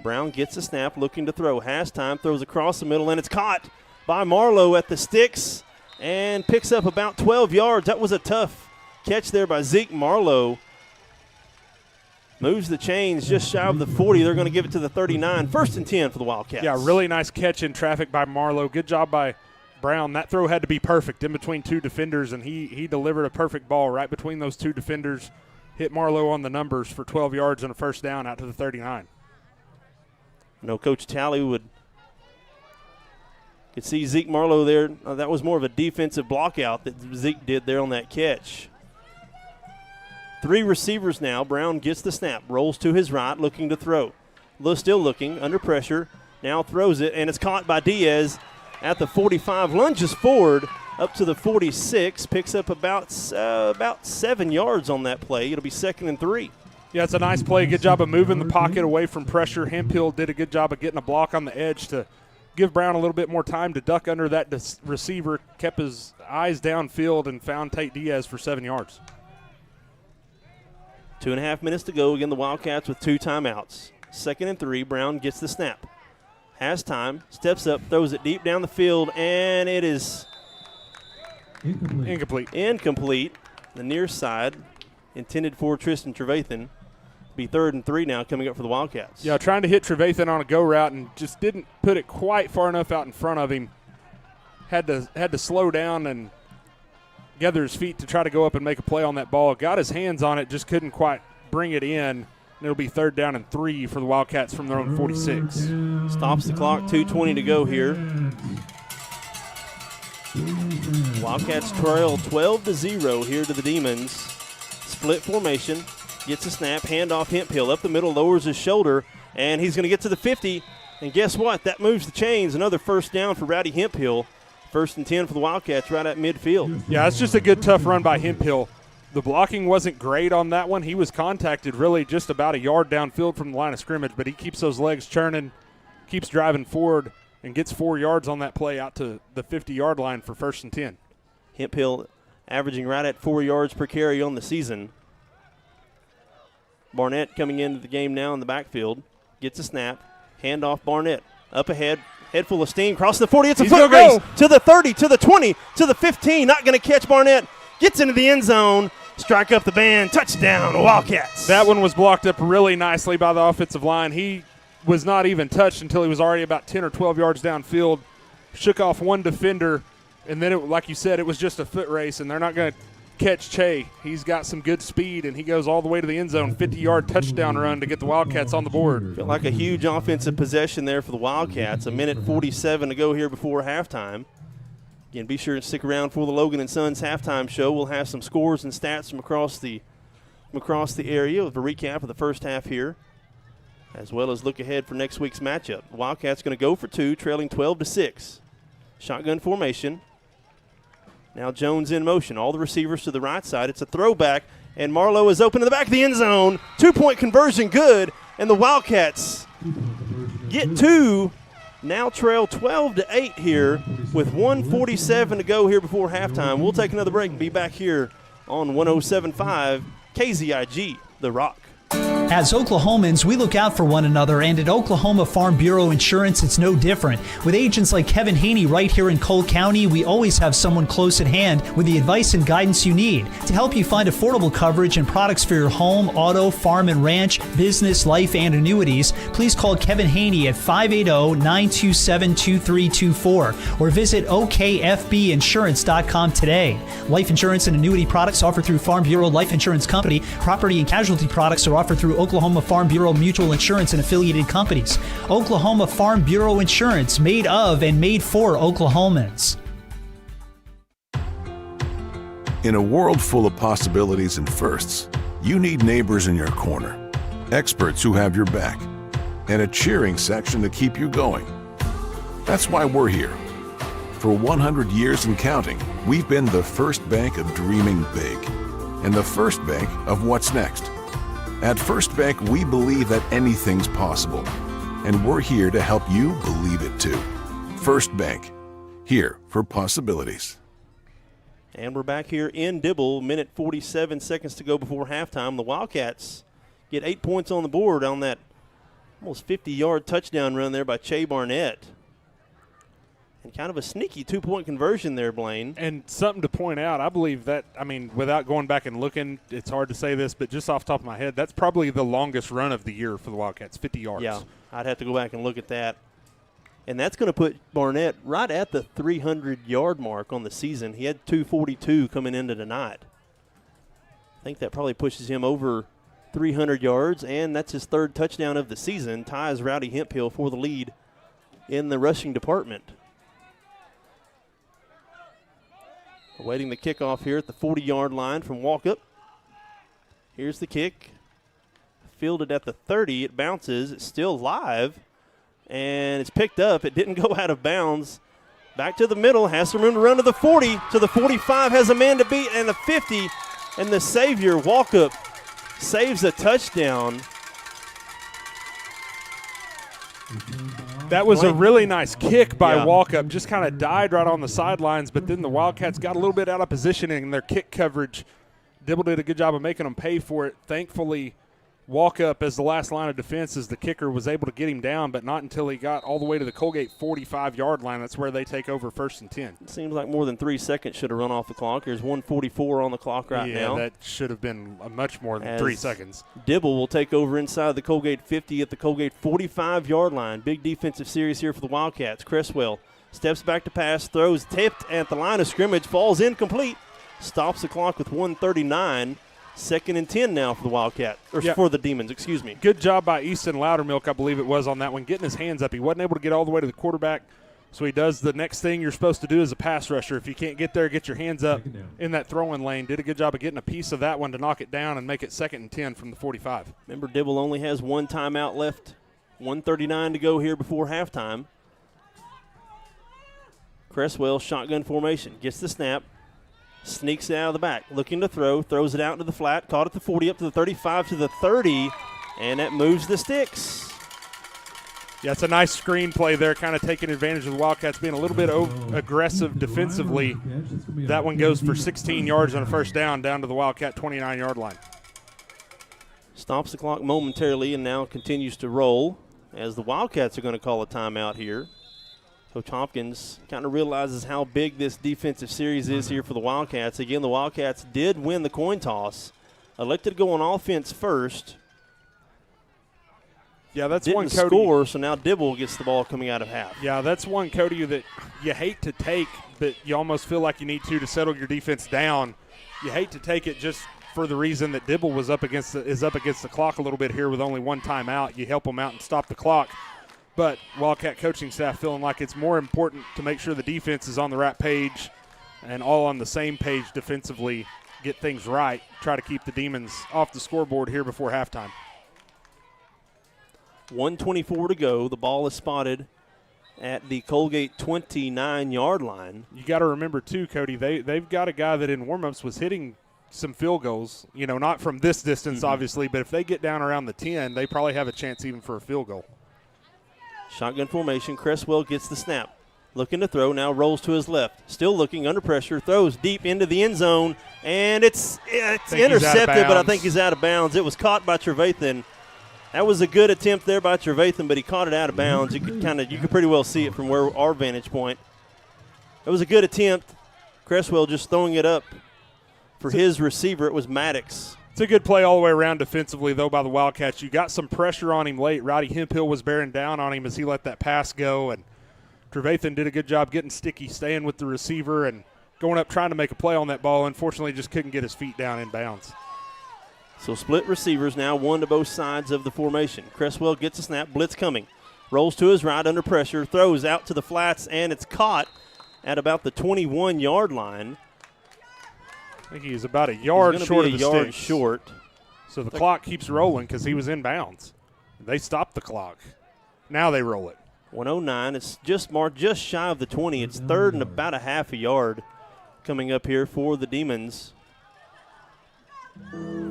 Brown gets the snap, looking to throw. Has time, throws across the middle, and it's caught by Marlowe at the sticks and picks up about 12 yards. That was a tough catch there by Zeke Marlowe. Moves the chains just shy of the 40. They're going to give it to the 39. 1st and 10 for the Wildcats.
Yeah, really nice catch in traffic by Marlowe. Good job by Brown. That throw had to be perfect in between 2 defenders, and he delivered a perfect ball right between those 2 defenders. Hit Marlowe on the numbers for 12 yards and a 1st down out to the 39.
I know Coach Talley could see Zeke Marlowe there. That was more of a defensive block out that Zeke did there on that catch. 3 receivers now. Brown gets the snap, rolls to his right, looking to throw. Still looking, under pressure, now throws it, and it's caught by Diaz at the 45. Lunges forward up to the 46, picks up about 7 yards on that play. It'll be 2nd and 3.
Yeah, it's a nice play. Good job of moving the pocket away from pressure. Hemphill did a good job of getting a block on the edge to give Brown a little bit more time to duck under that receiver, kept his eyes downfield, and found Tate Diaz for 7 yards.
2.5 minutes to go. Again, the Wildcats with 2 timeouts. 2nd and 3. Brown gets the snap. Has time, steps up, throws it deep down the field, and it is incomplete. The near side, intended for Tristan Trevathan. Be 3rd and 3 now coming up for the Wildcats.
Yeah, trying to hit Trevathan on a go route and just didn't put it quite far enough out in front of him. Had to slow down and gather his feet to try to go up and make a play on that ball. Got his hands on it, just couldn't quite bring it in. And it'll be 3rd down and 3 for the Wildcats from their own 46.
Stops the clock, 2:20 to go here. Wildcats trail 12-0 here to the Demons. Split formation, gets a snap, handoff Hemphill up the middle, lowers his shoulder, and he's going to get to the 50. And guess what? That moves the chains. Another 1st down for Rowdy Hemphill. 1st and 10 for the Wildcats right at midfield.
Yeah, it's just a good, tough run by Hemphill. The blocking wasn't great on that one. He was contacted really just about a yard downfield from the line of scrimmage, but he keeps those legs churning, keeps driving forward, and gets 4 yards on that play out to the 50-yard line for 1st and 10.
Hemphill averaging right at 4 yards per carry on the season. Barnett coming into the game now in the backfield. Gets a snap. Handoff Barnett. Up ahead. Head full of steam. Crossing the 40. It's a foot race to the 30, to the 20, to the 15. Not going to catch Barnett. Gets into the end zone. Strike up the band. Touchdown, Wildcats.
That one was blocked up really nicely by the offensive line. He was not even touched until he was already about 10 or 12 yards downfield. Shook off one defender, and then, like you said, it was just a foot race, and they're not going to catch Che. He's got some good speed, and he goes all the way to the end zone, 50-yard touchdown run to get the Wildcats on the board.
Felt like a huge offensive possession there for the Wildcats. 1:47 to go here before halftime. Again, be sure to stick around for the Logan & Sons halftime show. We'll have some scores and stats from across the area with a recap of the first half here, as well as look ahead for next week's matchup. The Wildcats going to go for 2, trailing 12-6. Shotgun formation. Now Jones in motion. All the receivers to the right side. It's a throwback, and Marlowe is open in the back of the end zone. 2-point conversion good, and the Wildcats get 2. Now trail 12-8 here with 1:47 to go here before halftime. We'll take another break and be back here on 107.5 KZIG, The Rock.
As Oklahomans, we look out for one another, and at Oklahoma Farm Bureau Insurance, it's no different. With agents like Kevin Haney right here in Cole County, we always have someone close at hand with the advice and guidance you need to help you find affordable coverage and products for your home, auto, farm and ranch, business, life, and annuities. Please call Kevin Haney at 580-927-2324 or visit okfbinsurance.com today. Life insurance and annuity products offered through Farm Bureau Life Insurance Company. Property and casualty products are offered through Oklahoma Farm Bureau Mutual Insurance and affiliated companies. Oklahoma Farm Bureau Insurance, made of and made for Oklahomans.
In a world full of possibilities and firsts, you need neighbors in your corner, experts who have your back, and a cheering section to keep you going. That's why we're here. For 100 years and counting, we've been the first bank of dreaming big and the first bank of what's next. At First Bank, we believe that anything's possible, and we're here to help you believe it too. First Bank. here for possibilities.
And we're back here in Dibble, minute 47 seconds to go before halftime. The Wildcats get 8 points on the board on that almost 50-yard touchdown run there by Che Barnett. And kind of a sneaky 2-point conversion there, Blaine.
And something to point out, I believe that, without going back and looking, it's hard to say this, but just off the top of my head, that's probably the longest run of the year for the Wildcats, 50 yards.
Yeah, I'd have to go back and look at that. And that's going to put Barnett right at the 300-yard mark on the season. He had 242 coming into tonight. I think that probably pushes him over 300 yards, and that's his third touchdown of the season. Ties Rowdy Hemphill for the lead in the rushing department. Awaiting the kickoff here at the 40-yard line from Walkup. Here's the kick. Fielded at the 30. It bounces. It's still live. And it's picked up. It didn't go out of bounds. Back to the middle. Has some room to run to the 40. To the 45. Has a man to beat. And the 50. And the savior, Walkup, saves a touchdown.
That was a really nice kick by Walkup. Just kind of died right on the sidelines, but then the Wildcats got a little bit out of positioning in their kick coverage. Dibble did a good job of making them pay for it. Thankfully, Walkup, as the last line of defense, as the kicker, was able to get him down, but not until he got all the way to the Coalgate 45-yard line. That's where they take over 1st and 10.
It seems like more than 3 seconds should have run off the clock. There's 1:44 on the clock right now.
Yeah, that should have been much more than 3 seconds.
Dibble will take over inside the Coalgate 50 at the Coalgate 45-yard line. Big defensive series here for the Wildcats. Cresswell steps back to pass, throws tipped at the line of scrimmage, falls incomplete, stops the clock with 1:39. 2nd and 10 now for the Wildcat, for the Demons, excuse me.
Good job by Easton Loudermilk, I believe it was, on that one, getting his hands up. He wasn't able to get all the way to the quarterback, so he does the next thing you're supposed to do as a pass rusher. If you can't get there, get your hands up in that throwing lane. Did a good job of getting a piece of that one to knock it down and make it 2nd and 10 from the 45.
Remember, Dibble only has 1 timeout left, 1:39 to go here before halftime. Cresswell, shotgun formation, gets the snap. Sneaks it out of the back, looking to throw, throws it out into the flat, caught at the 40, up to the 35, to the 30, and that moves the sticks.
Yeah, it's a nice screen play there, kind of taking advantage of the Wildcats being a little bit aggressive defensively. That one goes for 16 yards on a first down to the Wildcat 29-yard line.
Stops the clock momentarily and now continues to roll as the Wildcats are going to call a timeout here. Coach Hopkins kind of realizes how big this defensive series is here for the Wildcats. Again, the Wildcats did win the coin toss. Elected to go on offense first.
Yeah, that's
Didn't
one, Cody.
Score, so now Dibble gets the ball coming out of half.
Yeah, that's one, Cody, that you hate to take, but you almost feel like you need to settle your defense down. You hate to take it just for the reason that Dibble is up against the clock a little bit here with only 1 timeout. You help them out and stop the clock. But Wildcat coaching staff feeling like it's more important to make sure the defense is on the right page and all on the same page defensively, get things right, try to keep the Demons off the scoreboard here before halftime.
1:24 to go. The ball is spotted at the Coalgate 29-yard line.
You got to remember, too, Cody, they've got a guy that in warmups was hitting some field goals, not from this distance, obviously, but if they get down around the 10, they probably have a chance even for a field goal.
Shotgun formation. Cresswell gets the snap. Looking to throw. Now rolls to his left. Still looking under pressure. Throws deep into the end zone. And it's intercepted, but I think he's out of bounds. It was caught by Trevathan. That was a good attempt there by Trevathan, but he caught it out of bounds. You could pretty well see it from where our vantage point. It was a good attempt. Cresswell just throwing it up for his receiver. It was Maddox.
It's a good play all the way around defensively, though, by the Wildcats. You got some pressure on him late. Rowdy Hemphill was bearing down on him as he let that pass go, and Trevathan did a good job getting sticky, staying with the receiver and going up trying to make a play on that ball. Unfortunately, just couldn't get his feet down in bounds.
So split receivers now, 1 to both sides of the formation. Cresswell gets a snap, blitz coming. Rolls to his right under pressure, throws out to the flats, and it's caught at about the 21-yard line.
I think he's about a yard short of the
yard
sticks.
short.
So the clock keeps rolling because he was in bounds. They stopped the clock. Now they roll it.
109. It's just marked just shy of the 20. It's 3rd and about a half a yard coming up here for the Demons.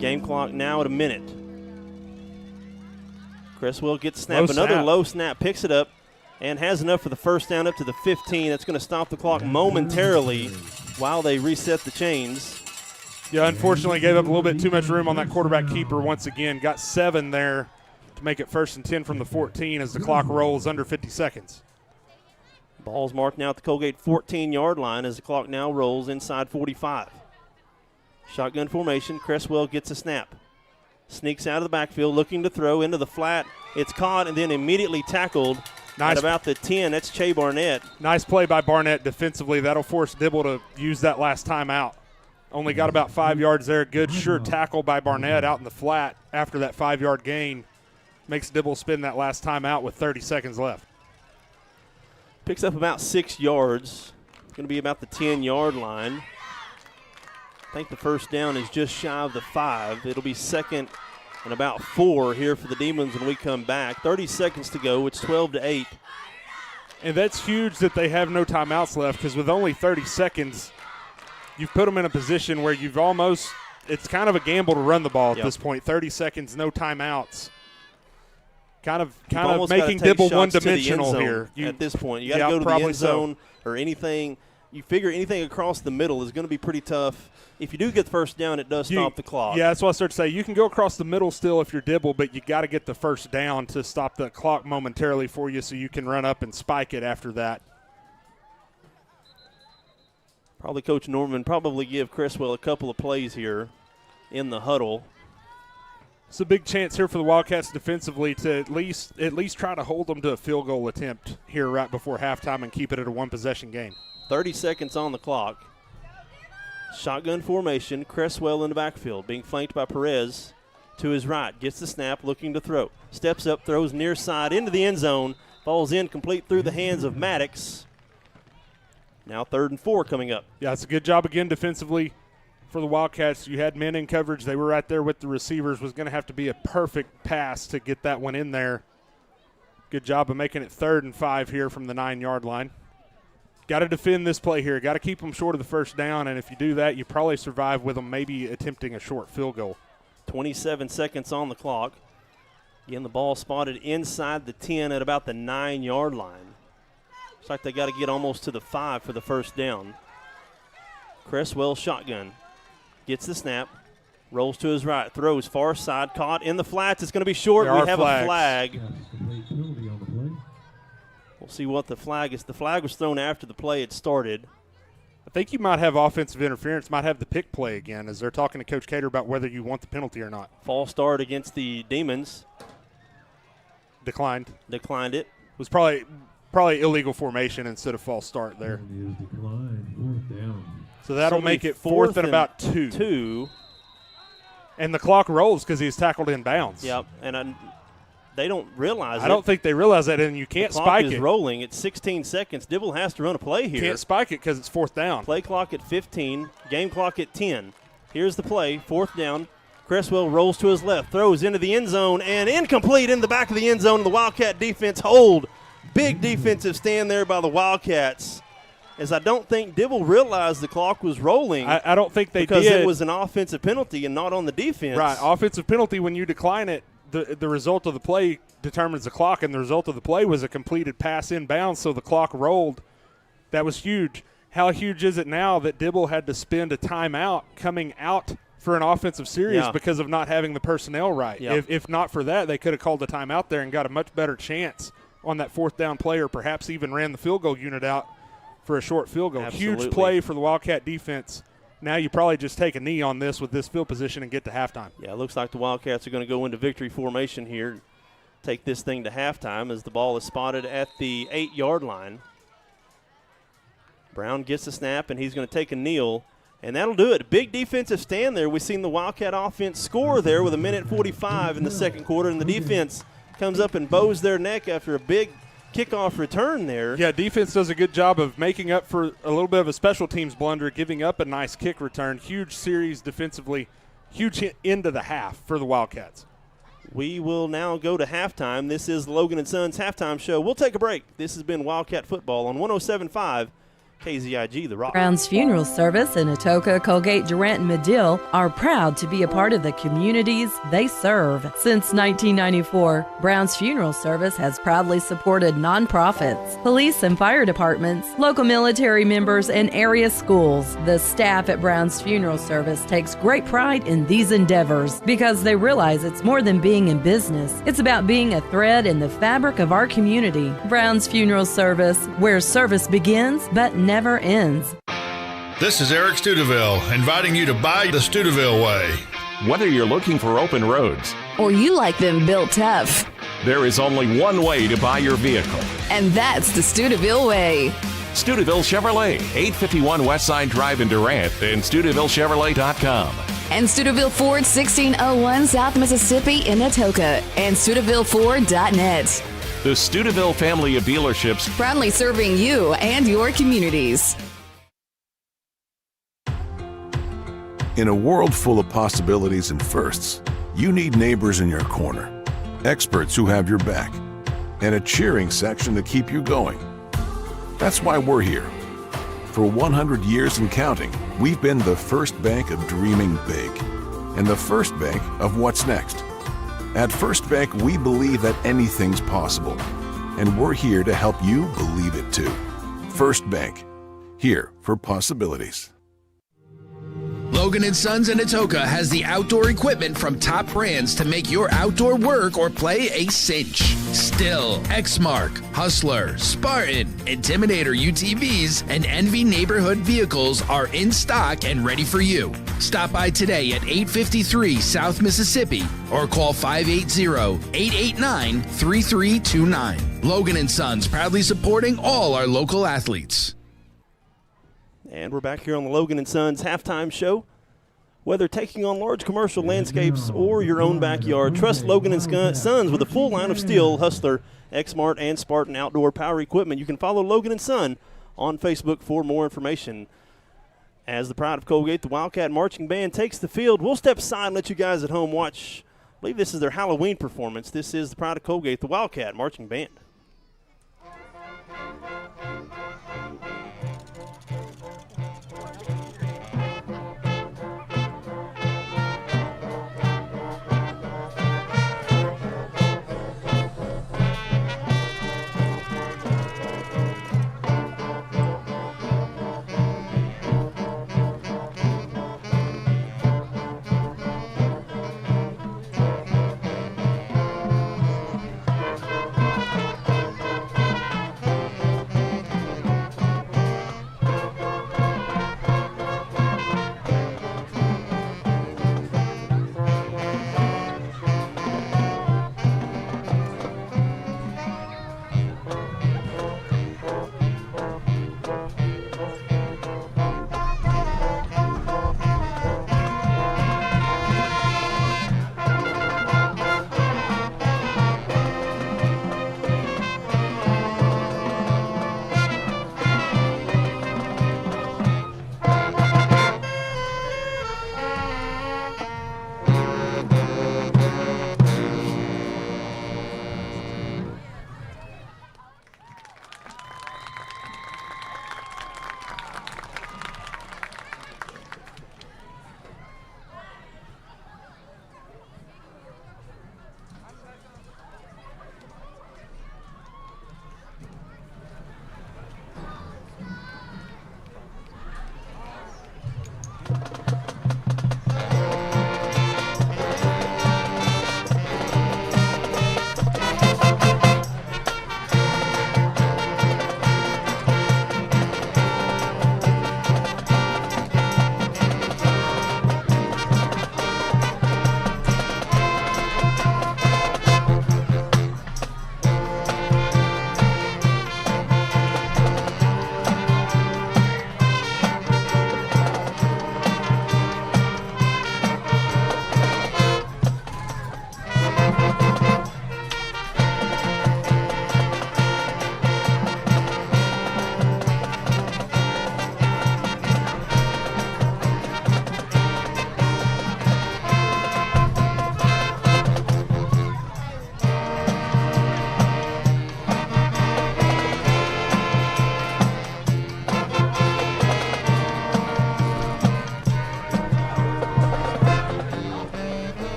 Game clock now at a minute. Cresswell gets snap. Another low snap. Picks it up. and has enough for the first down up to the 15. That's going to stop the clock momentarily while they reset the chains.
Yeah, unfortunately gave up a little bit too much room on that quarterback keeper once again. Got 7 there to make it 1st and 10 from the 14 as the clock rolls under 50 seconds.
Ball's marked now at the Coalgate 14-yard line as the clock now rolls inside 45. Shotgun formation. Cresswell gets a snap. Sneaks out of the backfield, looking to throw into the flat. It's caught and then immediately tackled at about the 10. That's Che Barnett.
Nice play by Barnett defensively. That'll force Dibble to use that last time out. Only got about 5 yards there. Good, sure tackle by Barnett out in the flat after that 5-yard gain. Makes Dibble spin that last time out with 30 seconds left.
Picks up about 6 yards. It's going to be about the 10-yard line. I think the first down is just shy of the 5. It'll be 2nd and about 4 here for the Demons when we come back. 30 seconds to go. It's 12-8.
And that's huge that they have no timeouts left, because with only 30 seconds, you've put them in a position where you've almost – it's kind of a gamble to run the ball at this point. 30 seconds, no timeouts. Kind of making Dibble one-dimensional here.
At this point. You got to go to the end zone or anything. You figure anything across the middle is going to be pretty tough. If you do get the first down, it does stop the clock.
Yeah, that's what I started to say. You can go across the middle still if you're Dibble, but you got to get the first down to stop the clock momentarily for you so you can run up and spike it after that.
Probably Coach Norman give Cresswell a couple of plays here in the huddle.
It's a big chance here for the Wildcats defensively to at least try to hold them to a field goal attempt here right before halftime and keep it at a one-possession game.
30 seconds on the clock. Shotgun formation, Cresswell in the backfield, being flanked by Perez to his right. Gets the snap, looking to throw. Steps up, throws near side into the end zone. Falls in complete through the hands of Maddox. Now 3rd and 4 coming up.
Yeah, it's a good job again defensively for the Wildcats. You had men in coverage. They were right there with the receivers. Was going to have to be a perfect pass to get that one in there. Good job of making it 3rd and 5 here from the 9-yard line. Got to defend this play here. Got to keep them short of the first down, and if you do that, you probably survive with them maybe attempting a short field goal.
27 seconds on the clock. Again, the ball spotted inside the 10 at about the 9-yard line. Looks like they got to get almost to the 5 for the first down. Cresswell shotgun. Gets the snap. Rolls to his right. Throws far side. Caught in the flats. It's going to be short. We have a flag. We'll see what the flag is. The flag was thrown after the play had started.
I think you might have offensive interference, might have the pick play again, as they're talking to Coach Cater about whether you want the penalty or not.
False start against the Demons.
Declined
it.
Was probably illegal formation instead of false start there. So that'll make it 4th and about 2. And the clock rolls because he's tackled in bounds.
Yep, and they don't realize it.
I don't think they realize that, and you can't spike it.
The clock is rolling. It's 16 seconds. Dibble has to run a play here.
Can't spike it because it's 4th down.
Play clock at 15, game clock at 10. Here's the play, 4th down. Cresswell rolls to his left, throws into the end zone, and incomplete in the back of the end zone. The Wildcat defense hold. Big defensive stand there by the Wildcats, as I don't think Dibble realized the clock was rolling.
I don't think they did.
Because it was an offensive penalty and not on the defense.
Right, offensive penalty, when you decline it, the result of the play determines the clock, and the result of the play was a completed pass inbounds, so the clock rolled. That was huge. How huge is it now that Dibble had to spend a timeout coming out for an offensive series because of not having the personnel right?
Yep.
If not for that, they could have called a timeout there and got a much better chance on that 4th down play, or perhaps even ran the field goal unit out for a short field goal.
Absolutely.
Huge play for the Wildcat defense. Now you probably just take a knee on this with this field position and get to halftime.
Yeah, it looks like the Wildcats are going to go into victory formation here, take this thing to halftime as the ball is spotted at the 8-yard line. Brown gets the snap, and he's going to take a kneel, and that'll do it. Big defensive stand there. We've seen the Wildcat offense score there with 1:45 in the second quarter, and the defense comes up and bows their neck after a big kickoff return there.
Yeah, defense does a good job of making up for a little bit of a special teams blunder, giving up a nice kick return. Huge series defensively, huge end of the half for the Wildcats.
We will now go to halftime. This is the Logan & Sons halftime show. We'll take a break. This has been Wildcat Football on 107.5 KZIG, The Rock.
Brown's Funeral Service in Atoka, Coalgate, Durant, and Medill are proud to be a part of the communities they serve. Since 1994, Brown's Funeral Service has proudly supported nonprofits, police and fire departments, local military members, and area schools. The staff at Brown's Funeral Service takes great pride in these endeavors because they realize it's more than being in business. It's about being a thread in the fabric of our community. Brown's Funeral Service, where service begins but never ends.
This is Eric Studeville, inviting you to buy the Studeville way.
Whether you're looking for open roads
or you like them built tough,
there is only one way to buy your vehicle.
And that's the Studeville way.
Studeville Chevrolet, 851 Westside Drive in Durant, and StudevilleChevrolet.com.
And Studeville Ford, 1601 South Mississippi in Atoka, and StudevilleFord.net.
The Studeville family of dealerships,
proudly serving you and your communities.
In a world full of possibilities and firsts, you need neighbors in your corner, experts who have your back, and a cheering section to keep you going. That's why we're here. For 100 years and counting, we've been the first bank of dreaming big, and the first bank of what's next. At First Bank, we believe that anything's possible, and we're here to help you believe it too. First Bank, here for possibilities.
Logan & Sons in Atoka has the outdoor equipment from top brands to make your outdoor work or play a cinch. Still, Exmark, Hustler, Spartan, Intimidator UTVs, and Envy neighborhood vehicles are in stock and ready for you. Stop by today at 853 South Mississippi or call 580-889-3329. Logan & Sons, proudly supporting all our local athletes.
And we're back here on the Logan & Sons halftime show. Whether taking on large commercial landscapes or your own backyard, trust Logan & Sons with a full line of Steel, Hustler, Exmart, and Spartan outdoor power equipment. You can follow Logan & Son on Facebook for more information. As the pride of Coalgate, the Wildcat Marching Band takes the field. We'll step aside and let you guys at home watch. I believe this is their Halloween performance. This is the pride of Coalgate, the Wildcat Marching Band.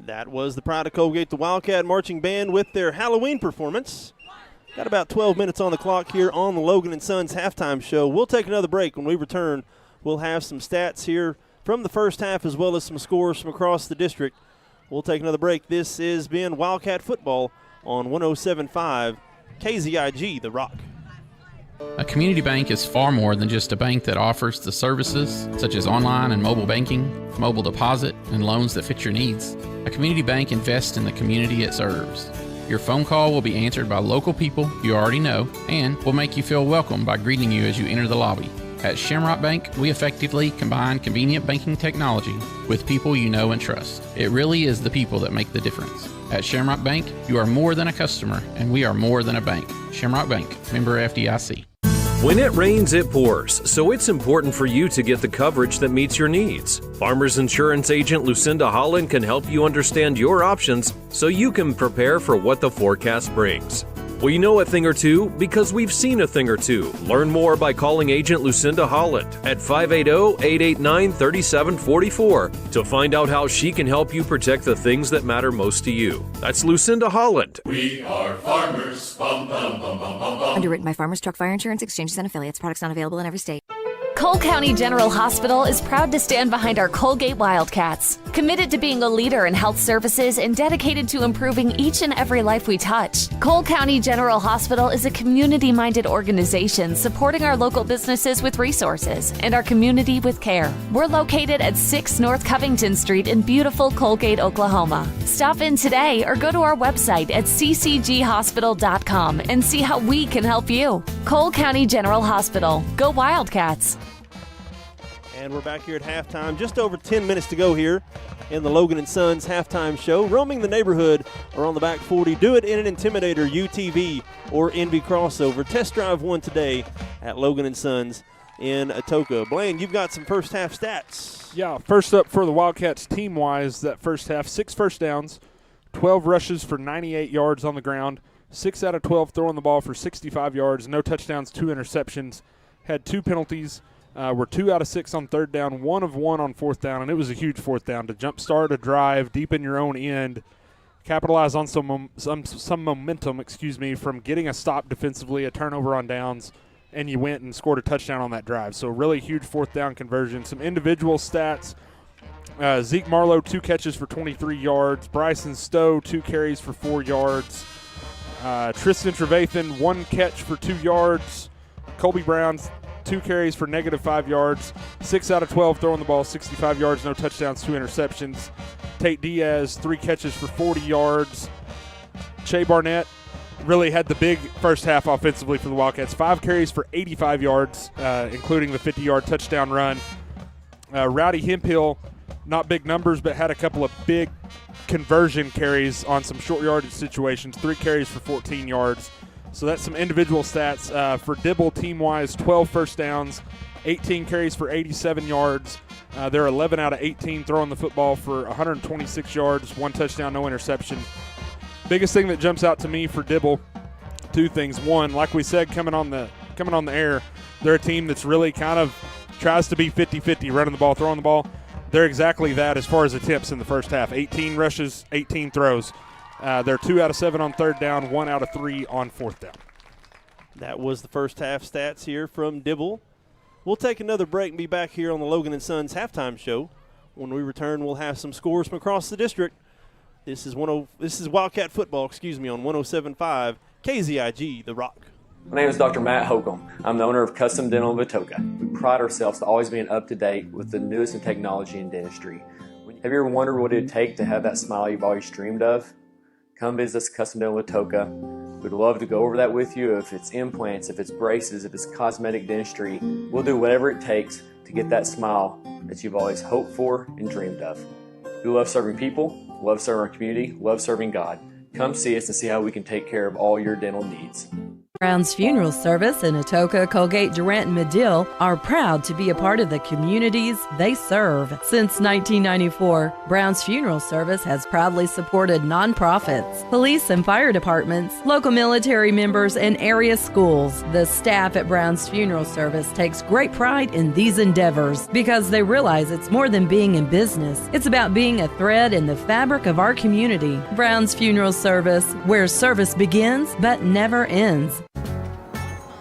That was the Pride of Coalgate, the Wildcat Marching Band with their Halloween performance. Got about 12 minutes on the clock here on the Logan & Sons halftime show. We'll take another break. When we return, we'll have some stats here from the first half as well as some scores from across the district. We'll take another break. This is being Wildcat Football on 107.5 KZIG, The Rock.
A community bank is far more than just a bank that offers the services such as online and mobile banking, mobile deposit, and loans that fit your needs. A community bank invests in the community it serves. Your phone call will be answered by local people you already know and will make you feel welcome by greeting you as you enter the lobby. At Shamrock Bank, we effectively combine convenient banking technology with people you know and trust. It really is the people that make the difference. At Shamrock Bank, you are more than a customer, and we are more than a bank. Shamrock Bank, member FDIC.
When it rains, it pours, so it's important for you to get the coverage that meets your needs. Farmers Insurance agent Lucinda Holland can help you understand your options so you can prepare for what the forecast brings. We know a thing or two because we've seen a thing or two. Learn more by calling agent Lucinda Holland at 580-889-3744 to find out how she can help you protect the things that matter most to you. That's Lucinda Holland.
We are farmers. Bum, bum, bum, bum, bum, bum.
Underwritten by Farmers Truck Fire Insurance Exchanges and Affiliates. Products not available in every state.
Cole County General Hospital is proud to stand behind our Coalgate Wildcats, committed to being a leader in health services and dedicated to improving each and every life we touch. Cole County General Hospital is a community-minded organization supporting our local businesses with resources and our community with care. We're located at 6 North Covington Street in beautiful Coalgate, Oklahoma. Stop in today or go to our website at ccghospital.com and see how we can help you. Cole County General Hospital. Go Wildcats.
And we're back here at halftime. Just over 10 minutes to go here in the Logan & Sons halftime show. Roaming the neighborhood or on the back 40. Do it in an Intimidator, UTV, or Envy crossover. Test drive one today at Logan & Sons in Atoka. Blaine, you've got some first half stats.
Yeah, first up for the Wildcats team-wise, that first half, 6 first downs, 12 rushes for 98 yards on the ground, 6 out of 12 throwing the ball for 65 yards, no touchdowns, 2 interceptions, had 2 penalties. Were 2 out of 6 on third down, 1 of 1 on fourth down, and it was a huge fourth down to jumpstart a drive deep in your own end, capitalize on some momentum, from getting a stop defensively, a turnover on downs, and you went and scored a touchdown on that drive. So really huge fourth down conversion. Some individual stats. Zeke Marlowe, 2 catches for 23 yards. Bryson Stowe, 2 carries for 4 yards. Tristan Trevathan, 1 catch for 2 yards. Colby Brown, 2 carries for -5 yards, 6 out of 12 throwing the ball, 65 yards, no touchdowns, 2 interceptions. Tate Diaz, 3 catches for 40 yards. Shea Barnett really had the big first half offensively for the Wildcats, 5 carries for 85 yards, including the 50-yard touchdown run. Rowdy Hemphill, not big numbers, but had a couple of big conversion carries on some short yardage situations, 3 carries for 14 yards. So that's some individual stats. For Dibble, team-wise, 12 first downs, 18 carries for 87 yards. They're 11 out of 18 throwing the football for 126 yards, 1 touchdown, no interception. Biggest thing that jumps out to me for Dibble, 2 things. One, like we said, coming on the air, they're a team that's really kind of tries to be 50-50, running the ball, throwing the ball. They're exactly that as far as attempts in the first half. 18 rushes, 18 throws. They're 2 out of 7 on third down, 1 out of 3 on fourth down.
That was the first half stats here from Dibble. We'll take another break and be back here on the Logan & Sons halftime show. When we return, we'll have some scores from across the district. This is Wildcat football, on 107.5 KZIG, The Rock.
My name is Dr. Matt Holcomb. I'm the owner of Custom Dental in Atoka. We pride ourselves to always being up to date with the newest in technology in dentistry. Have you ever wondered what it would take to have that smile you've always dreamed of? Come visit us at Custom Dental in Atoka. We'd love to go over that with you. If it's implants, if it's braces, if it's cosmetic dentistry, we'll do whatever it takes to get that smile that you've always hoped for and dreamed of. We love serving people, love serving our community, love serving God. Come see us and see how we can take care of all your dental needs.
Brown's Funeral Service in Atoka, Coalgate, Durant, and Medill are proud to be a part of the communities they serve. Since 1994, Brown's Funeral Service has proudly supported nonprofits, police and fire departments, local military members, and area schools. The staff at Brown's Funeral Service takes great pride in these endeavors because they realize it's more than being in business. It's about being a thread in the fabric of our community. Brown's Funeral Service, where service begins but never ends.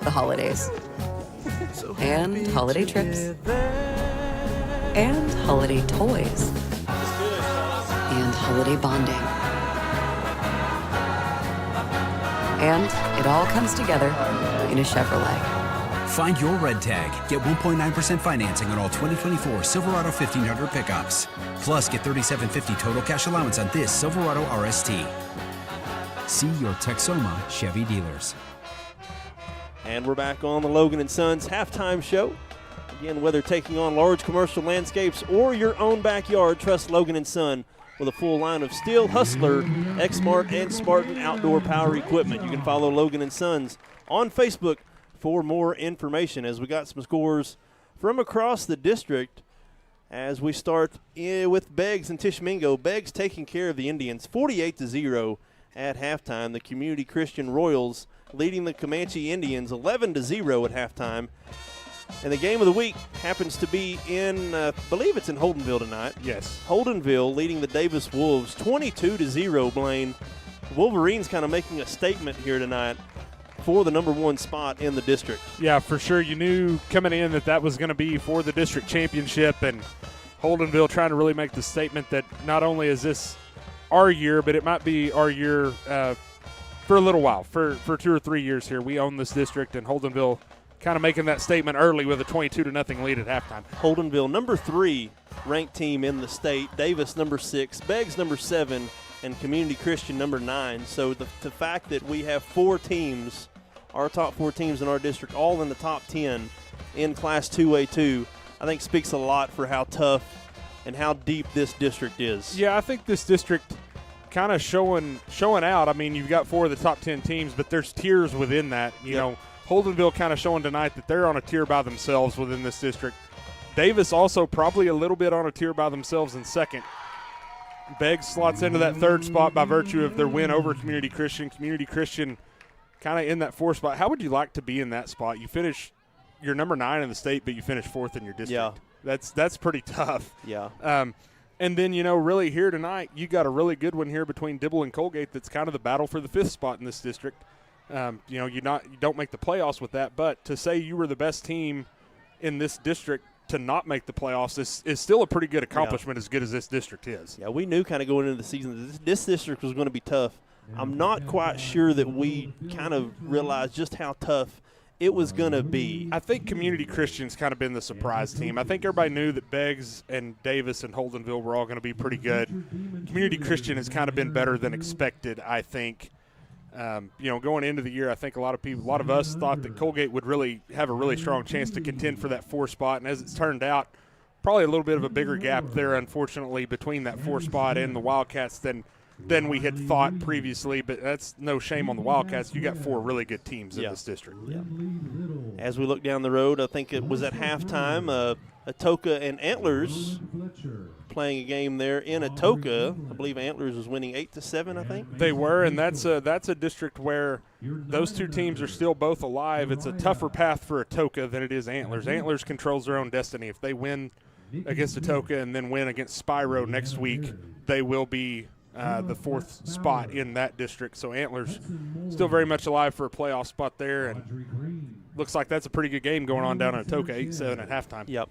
The holidays, and holiday trips, and holiday toys, and holiday bonding. And it all comes together in a Chevrolet.
Find your red tag. Get 1.9% financing on all 2024 Silverado 1500 pickups. Plus, get $37.50 total cash allowance on this Silverado RST. See your Texoma Chevy dealers.
And we're back on the Logan & Sons halftime show. Again, whether taking on large commercial landscapes or your own backyard, trust Logan & Son with a full line of Steel, Hustler, Exmart, and Spartan outdoor power equipment. You can follow Logan & Sons on Facebook for more information as we got some scores from across the district as we start with Beggs and Tishomingo. Beggs taking care of the Indians 48-0 at halftime. The Community Christian Royals leading the Comanche Indians 11-0 at halftime. And the game of the week happens to be in, I believe it's in Holdenville tonight.
Yes.
Holdenville leading the Davis Wolves 22-0, Blaine. Wolverines kind of making a statement here tonight for the number one spot in the district.
Yeah, for sure. You knew coming in that was going to be for the district championship, and Holdenville trying to really make the statement that not only is this our year, but it might be our year for a little while, for 2 or 3 years here. We own this district, and Holdenville kind of making that statement early with a 22-0 lead at halftime.
Holdenville, number 3 ranked team in the state. Davis, number 6. Beggs, number 7. And Community Christian, number 9. So the fact that we have 4 teams, our top 4 teams in our district, all in the top 10 in Class 2A2, I think speaks a lot for how tough and how deep this district is.
Yeah, I think this district kind of showing out. I mean, you've got 4 of the top 10 teams, but there's tiers within that. You know, Holdenville kind of showing tonight that they're on a tier by themselves within this district. Davis also probably a little bit on a tier by themselves in second. Beggs slots into that 3rd spot by virtue of their win over Community Christian. Community Christian kind of in that 4th spot. How would you like to be in that spot? You finish, you're number 9 in the state, but you finish 4th in your district.
Yeah.
That's pretty tough.
Yeah.
And then, really here tonight, you got a really good one here between Dibble and Coalgate that's kind of the battle for the 5th spot in this district. You don't make the playoffs with that, but to say you were the best team in this district to not make the playoffs is still a pretty good accomplishment, as good as this district is.
Yeah, we knew kind of going into the season that this district was going to be tough. I'm not quite sure that we kind of realized just how tough it was going to be.
I think Community Christian's kind of been the surprise team. I think everybody knew that Beggs and Davis and Holdenville were all going to be pretty good. Community Christian has kind of been better than expected, I think. Going into the year, I think a lot of us thought that Coalgate would really have a really strong chance to contend for that 4 spot. And as it's turned out, probably a little bit of a bigger gap there, unfortunately, between that 4 spot and the Wildcats than we had thought previously. But that's no shame on the Wildcats. You got 4 really good teams in this district.
Yeah. As we look down the road, I think it was at halftime, Atoka and Antlers playing a game there in Atoka. I believe Antlers was winning 8-7, I think.
They were, and that's a district where those 2 teams are still both alive. It's a tougher path for Atoka than it is Antlers. Antlers controls their own destiny. If they win against Atoka and then win against Spyro next week, they will be the 4th spot in that district. So Antlers still very much alive for a playoff spot there, and looks like that's a pretty good game going on down in Atoka, 8-7 at halftime.
Yep.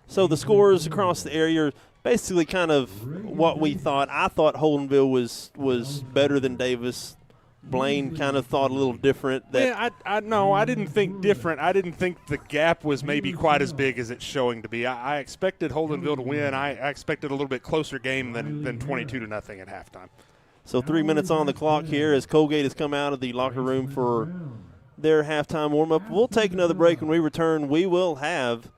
So the scores across the area are basically kind of what we thought. I thought Holdenville was better than Davis. Blaine kind of thought a little different.
I didn't think different. I didn't think the gap was maybe quite as big as it's showing to be. I expected Holdenville to win. I expected a little bit closer game than 22-0 at halftime.
So 3 minutes on the clock here as Coalgate has come out of the locker room for their halftime warm-up. We'll take another break. When we return, we will have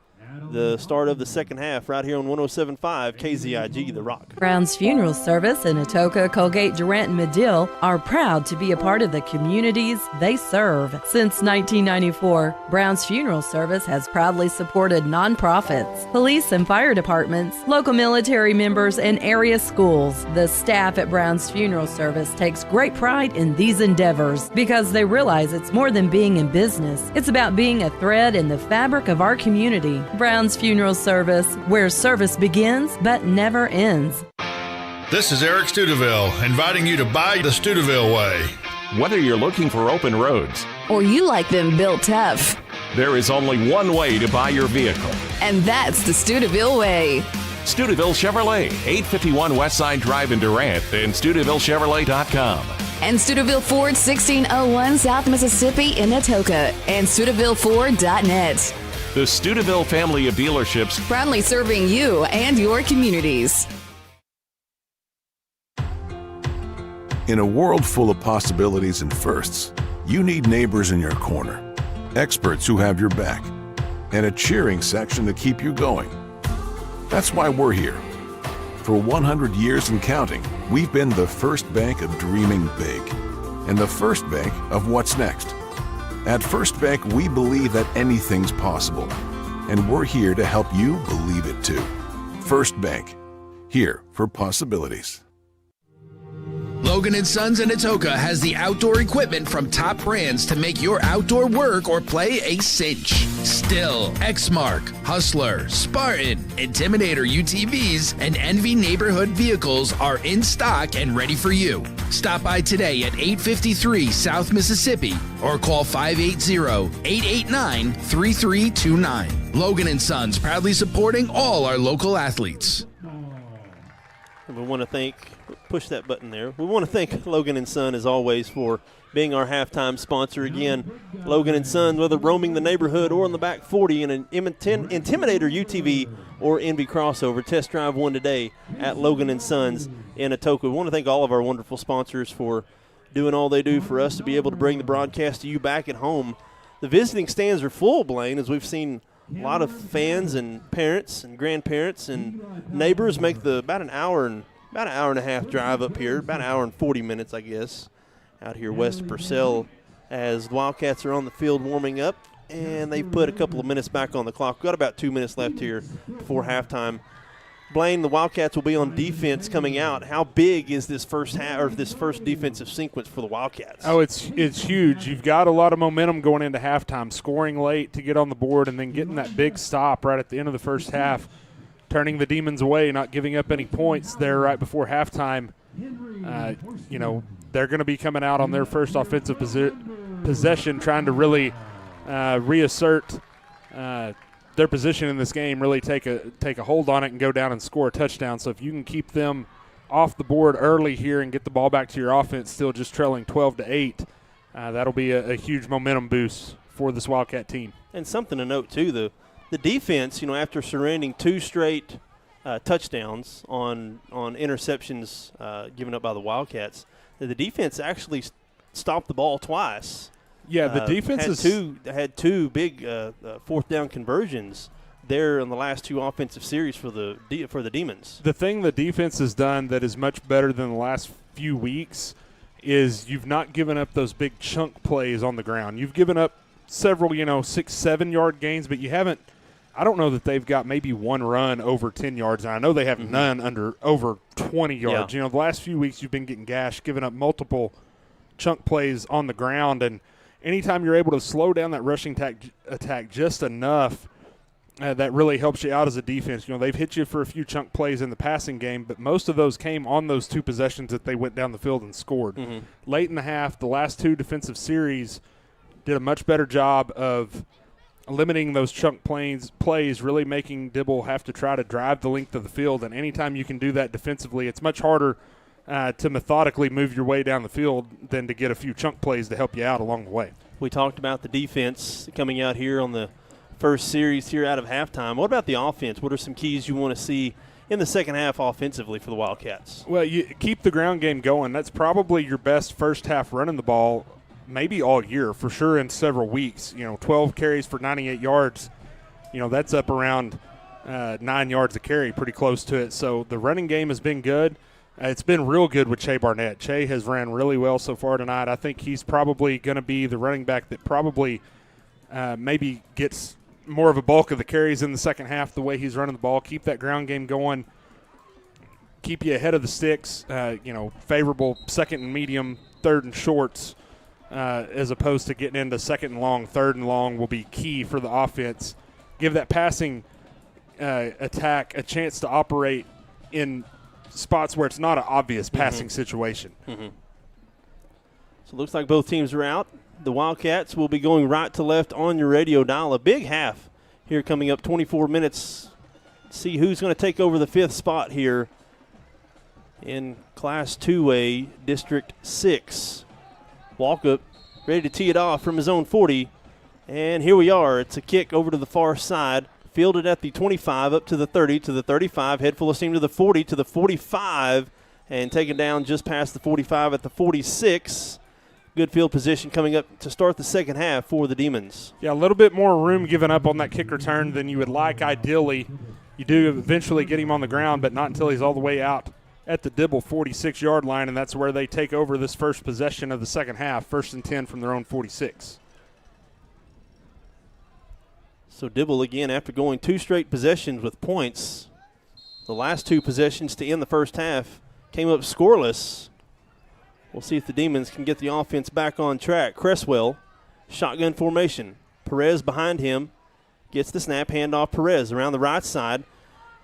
the start of the second half right here on 107.5 KZIG, The Rock.
Brown's Funeral Service in Atoka, Coalgate, Durant, and Medill are proud to be a part of the communities they serve. Since 1994, Brown's Funeral Service has proudly supported nonprofits, police and fire departments, local military members, and area schools. The staff at Brown's Funeral Service takes great pride in these endeavors because they realize it's more than being in business. It's about being a thread in the fabric of our community. Brown's Funeral Service, where service begins but never ends.
This is Eric Studeville, inviting you to buy the Studeville way.
Whether you're looking for open roads
Or you like them built tough,
there is only one way to buy your vehicle.
and that's the Studeville way.
Studeville Chevrolet, 851 Westside Drive in Durant, and StudevilleChevrolet.com.
And Studeville Ford, 1601 South Mississippi in Atoka, and StudevilleFord.net.
The Studeville family of dealerships,
Proudly serving you and your communities.
In a world full of possibilities and firsts, you need neighbors in your corner, experts who have your back, and a cheering section to keep you going. That's why we're here. For 100 years and counting, we've been the first bank of dreaming big and the first bank of what's next. At First Bank, we believe that anything's possible, and we're here to help you believe it too. First Bank, here for possibilities.
Logan & Sons in Atoka has the outdoor equipment from top brands to make your outdoor work or play a cinch. Still, Exmark, Hustler, Spartan, Intimidator UTVs, and Envy neighborhood vehicles are in stock and ready for you. Stop by today at 853 South Mississippi or call 580-889-3329. Logan & Sons, proudly supporting all our local athletes.
And we want to thank, push that button there. We want to thank Logan & Son, as always, for being our halftime sponsor. Again, Logan & Son, whether roaming the neighborhood or on the back 40 in an Intimidator UTV or Envy crossover, test drive one today at Logan & Sons in Atoka. We want to thank all of our wonderful sponsors for doing all they do for us to be able to bring the broadcast to you back at home. The visiting stands are full, Blaine, as we've seen a lot of fans and parents and grandparents and neighbors make the about an hour and a half drive up here, about an hour and 40 minutes, I guess, out here west of Purcell, as the Wildcats are on the field warming up, and they've put a couple of minutes back on the clock. We've got about 2 minutes left here before halftime. Blaine, the Wildcats will be on defense coming out. How big is this first half or this first defensive sequence for the Wildcats?
Oh, it's huge. You've got a lot of momentum going into halftime, scoring late to get on the board and then getting that big stop right at the end of the first half, turning the Demons away, not giving up any points there right before halftime. They're going to be coming out on their first offensive possession, trying to really reassert their position in this game, really take a hold on it and go down and score a touchdown. So if you can keep them off the board early here and get the ball back to your offense, still just trailing 12-8, that'll be a huge momentum boost for this Wildcat team.
And something to note too, the defense, after surrendering two straight touchdowns on interceptions given up by the Wildcats, the defense actually stopped the ball twice.
Yeah, the defense
had two big fourth down conversions there in the last two offensive series for the Demons.
The thing the defense has done that is much better than the last few weeks is you've not given up those big chunk plays on the ground. You've given up several, 6-7 yard gains, but you haven't. I don't know that they've got maybe one run over 10 yards, and I know they have none over 20 yards.
Yeah.
The last few weeks you've been getting gashed, giving up multiple chunk plays on the ground, and anytime you're able to slow down that rushing attack just enough, that really helps you out as a defense. They've hit you for a few chunk plays in the passing game, but most of those came on those two possessions that they went down the field and scored. Late in the half, the last two defensive series did a much better job of limiting those chunk plays, really making Dibble have to try to drive the length of the field. And anytime you can do that defensively, it's much harder to methodically move your way down the field than to get a few chunk plays to help you out along the way.
We talked about the defense coming out here on the first series here out of halftime. What about the offense? What are some keys you want to see in the second half offensively for the Wildcats?
Well, you keep the ground game going. That's probably your best first half running the ball maybe all year, for sure in several weeks. 12 carries for 98 yards that's up around 9 yards a carry, pretty close to it. So the running game has been good. It's been real good with Che Barnett. Che has ran really well so far tonight. I think he's probably going to be the running back that probably maybe gets more of a bulk of the carries in the second half the way he's running the ball. Keep that ground game going. Keep you ahead of the sticks, favorable second and medium, third and shorts, as opposed to getting into second and long. Third and long will be key for the offense. Give that passing attack a chance to operate in spots where it's not an obvious passing situation.
So it looks like both teams are out. The Wildcats will be going right to left on your radio dial. A big half here coming up, 24 minutes. See who's going to take over the 5th spot here in Class 2A District 6. Walkup ready to tee it off from his own 40. And here we are. It's a kick over to the far side. Fielded at the 25, up to the 30, to the 35. Head full of steam to the 40, to the 45. And taken down just past the 45 at the 46. Good field position coming up to start the second half for the Demons.
Yeah, a little bit more room given up on that kick return than you would like ideally. You do eventually get him on the ground, but not until he's all the way out at the Dibble 46-yard line, and that's where they take over this first possession of the second half, 1st and 10 from their own 46.
So Dibble again after going 2 straight possessions with points. The last 2 possessions to end the first half came up scoreless. We'll see if the Demons can get the offense back on track. Cresswell, shotgun formation. Perez behind him, gets the snap, handoff Perez around the right side,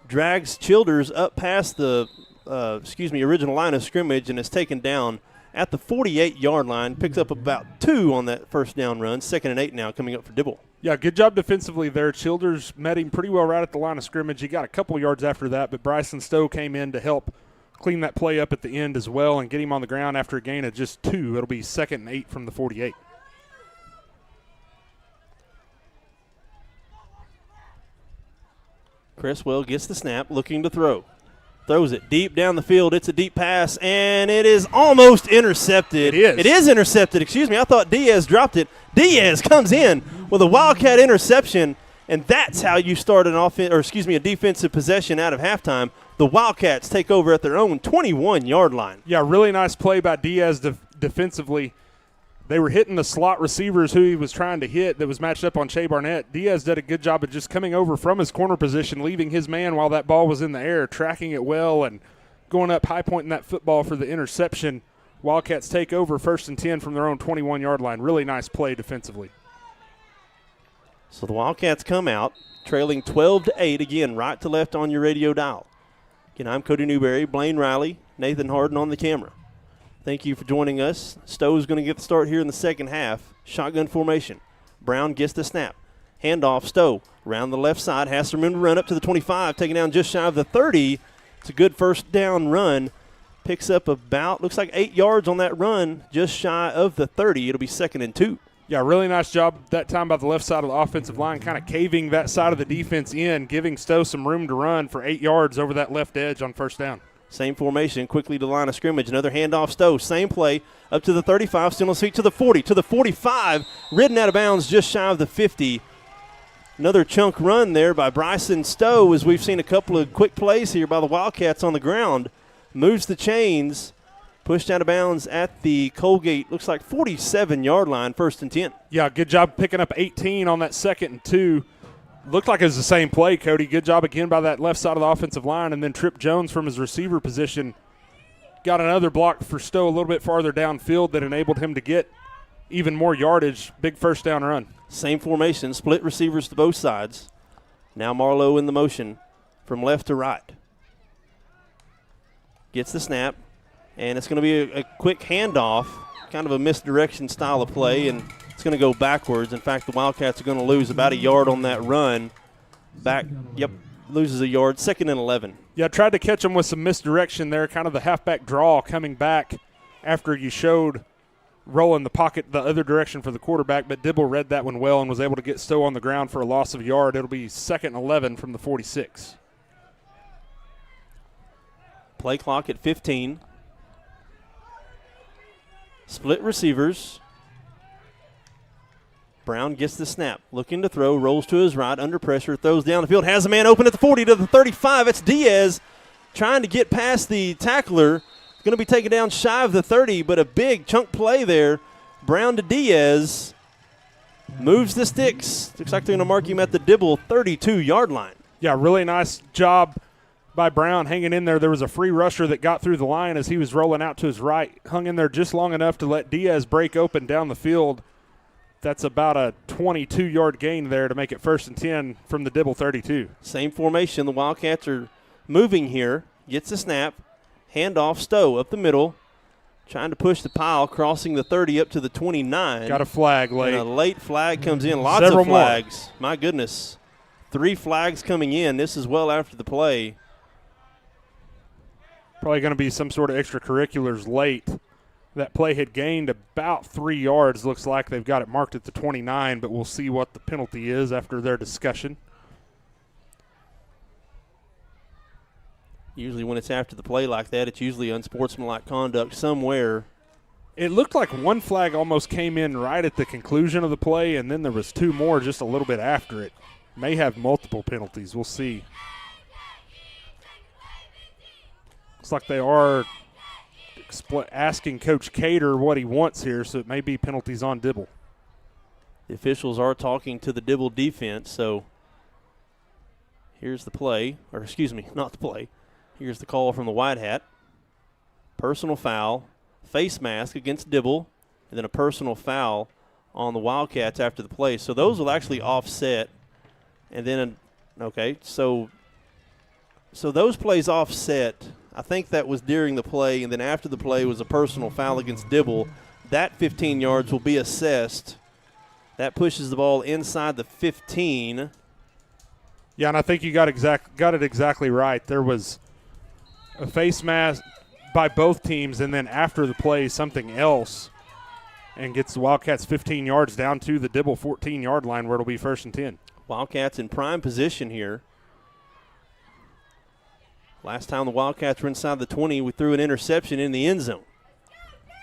drags Childers up past the original line of scrimmage and is taken down at the 48-yard line. Picks up about 2 on that first down run. 2nd and 8 now coming up for Dibble.
Yeah, good job defensively there. Childers met him pretty well right at the line of scrimmage. He got a couple yards after that, but Bryson Stowe came in to help clean that play up at the end as well and get him on the ground after a gain of just 2. It'll be 2nd and 8 from the 48.
Cresswell gets the snap, looking to throw. Throws it deep down the field. It's a deep pass, and it is almost intercepted. It is intercepted. Excuse me. I thought Diaz dropped it. Diaz comes in with a Wildcat interception, and that's how you start a defensive possession out of halftime. The Wildcats take over at their own 21-yard line.
Yeah, really nice play by Diaz defensively. They were hitting the slot receivers who he was trying to hit that was matched up on Che Barnett. Diaz did a good job of just coming over from his corner position, leaving his man while that ball was in the air, tracking it well and going up high pointing that football for the interception. Wildcats take over 1st and 10 from their own 21-yard line. Really nice play defensively.
So the Wildcats come out trailing 12-8 again, right to left on your radio dial. Again, I'm Cody Newberry, Blaine Riley, Nathan Harden on the camera. Thank you for joining us. Stowe's going to get the start here in the second half. Shotgun formation. Brown gets the snap. Handoff, Stowe. Around the left side. Has some room to run up to the 25. Taking down just shy of the 30. It's a good first down run. Picks up about, looks like 8 yards on that run. Just shy of the 30. It'll be 2nd and 2.
Yeah, really nice job that time by the left side of the offensive line, kind of caving that side of the defense in, giving Stowe some room to run for 8 yards over that left edge on first down.
Same formation, quickly to line of scrimmage. Another handoff, Stowe. Same play, up to the 35, still on his feet to the 40, to the 45. Ridden out of bounds just shy of the 50. Another chunk run there by Bryson Stowe, as we've seen a couple of quick plays here by the Wildcats on the ground. Moves the chains, pushed out of bounds at the Coalgate, looks like 47-yard line, 1st and 10.
Yeah, good job picking up 18 on that 2nd and 2. Looked like it was the same play, Cody. Good job again by that left side of the offensive line. And then Trip Jones from his receiver position got another block for Stowe a little bit farther downfield that enabled him to get even more yardage. Big first down run.
Same formation, split receivers to both sides. Now Marlowe in the motion from left to right. Gets the snap, and it's going to be a quick handoff, kind of a misdirection style of play, and it's going to go backwards. In fact, the Wildcats are going to lose about a yard on that run. Loses a yard, 2nd and 11.
Yeah, tried to catch him with some misdirection there, kind of the halfback draw coming back after you showed rolling the pocket the other direction for the quarterback, but Dibble read that one well and was able to get Stowe on the ground for a loss of a yard. It'll be 2nd and 11 from the 46.
Play clock at 15. Split receivers. Brown gets the snap, looking to throw, rolls to his right, under pressure, throws down the field, has a man open at the 40 to the 35. It's Diaz trying to get past the tackler. Going to be taken down shy of the 30, but a big chunk play there. Brown to Diaz. Moves the sticks. Looks like they're going to mark him at the Dibble 32-yard line.
Yeah, really nice job by Brown hanging in there. There was a free rusher that got through the line as he was rolling out to his right. Hung in there just long enough to let Diaz break open down the field. That's about a 22-yard gain there to make it 1st and 10 from the Dibble 32.
Same formation. The Wildcats are moving here. Gets the snap. Handoff, Stowe up the middle. Trying to push the pile, crossing the 30 up to the 29.
Got a flag late.
And a late flag comes in. Lots
Several
of flags.
More.
My goodness. 3 flags coming in. This is well after the play.
Probably going to be some sort of extracurriculars late. That play had gained about 3 yards. Looks like they've got it marked at the 29, but we'll see what the penalty is after their discussion.
Usually when it's after the play like that, it's usually unsportsmanlike conduct somewhere.
It looked like one flag almost came in right at the conclusion of the play, and then there was 2 more just a little bit after it. May have multiple penalties. We'll see. Looks like they are asking Coach Cater what he wants here, so it may be penalties on Dibble.
The officials are talking to the Dibble defense, so here's the play. Or excuse me, not the play. Here's the call from the White Hat. Personal foul, face mask against Dibble, and then a personal foul on the Wildcats after the play. So those will actually offset. And then, okay, so those plays offset. I think that was during the play, and then after the play was a personal foul against Dibble. That 15 yards will be assessed. That pushes the ball inside the 15.
Yeah, and I think you got it exactly right. There was a face mask by both teams, and then after the play, something else, and gets the Wildcats 15 yards down to the Dibble 14-yard line where it'll be 1st and 10.
Wildcats in prime position here. Last time the Wildcats were inside the 20, we threw an interception in the end zone.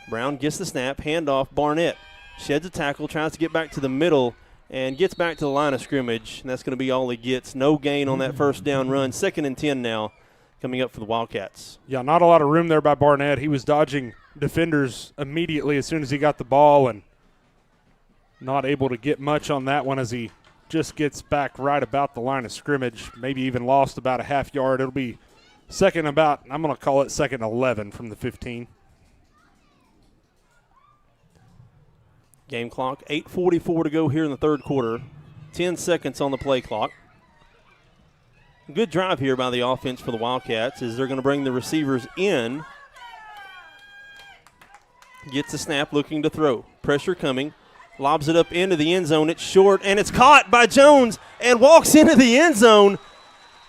Brown gets the snap, handoff, Barnett. Sheds a tackle, tries to get back to the middle, and gets back to the line of scrimmage, and that's going to be all he gets. No gain on that 1st down run. 2nd and 10 now coming up for the Wildcats.
Yeah, not a lot of room there by Barnett. He was dodging defenders immediately as soon as he got the ball and not able to get much on that one as he just gets back right about the line of scrimmage, maybe even lost about a half yard. It'll be second about, I'm going to call it 2nd and 11 from the 15.
Game clock, 8:44 to go here in the 3rd quarter. 10 seconds on the play clock. Good drive here by the offense for the Wildcats as they're going to bring the receivers in. Gets the snap, looking to throw. Pressure coming. Lobs it up into the end zone. It's short, and it's caught by Jones and walks into the end zone.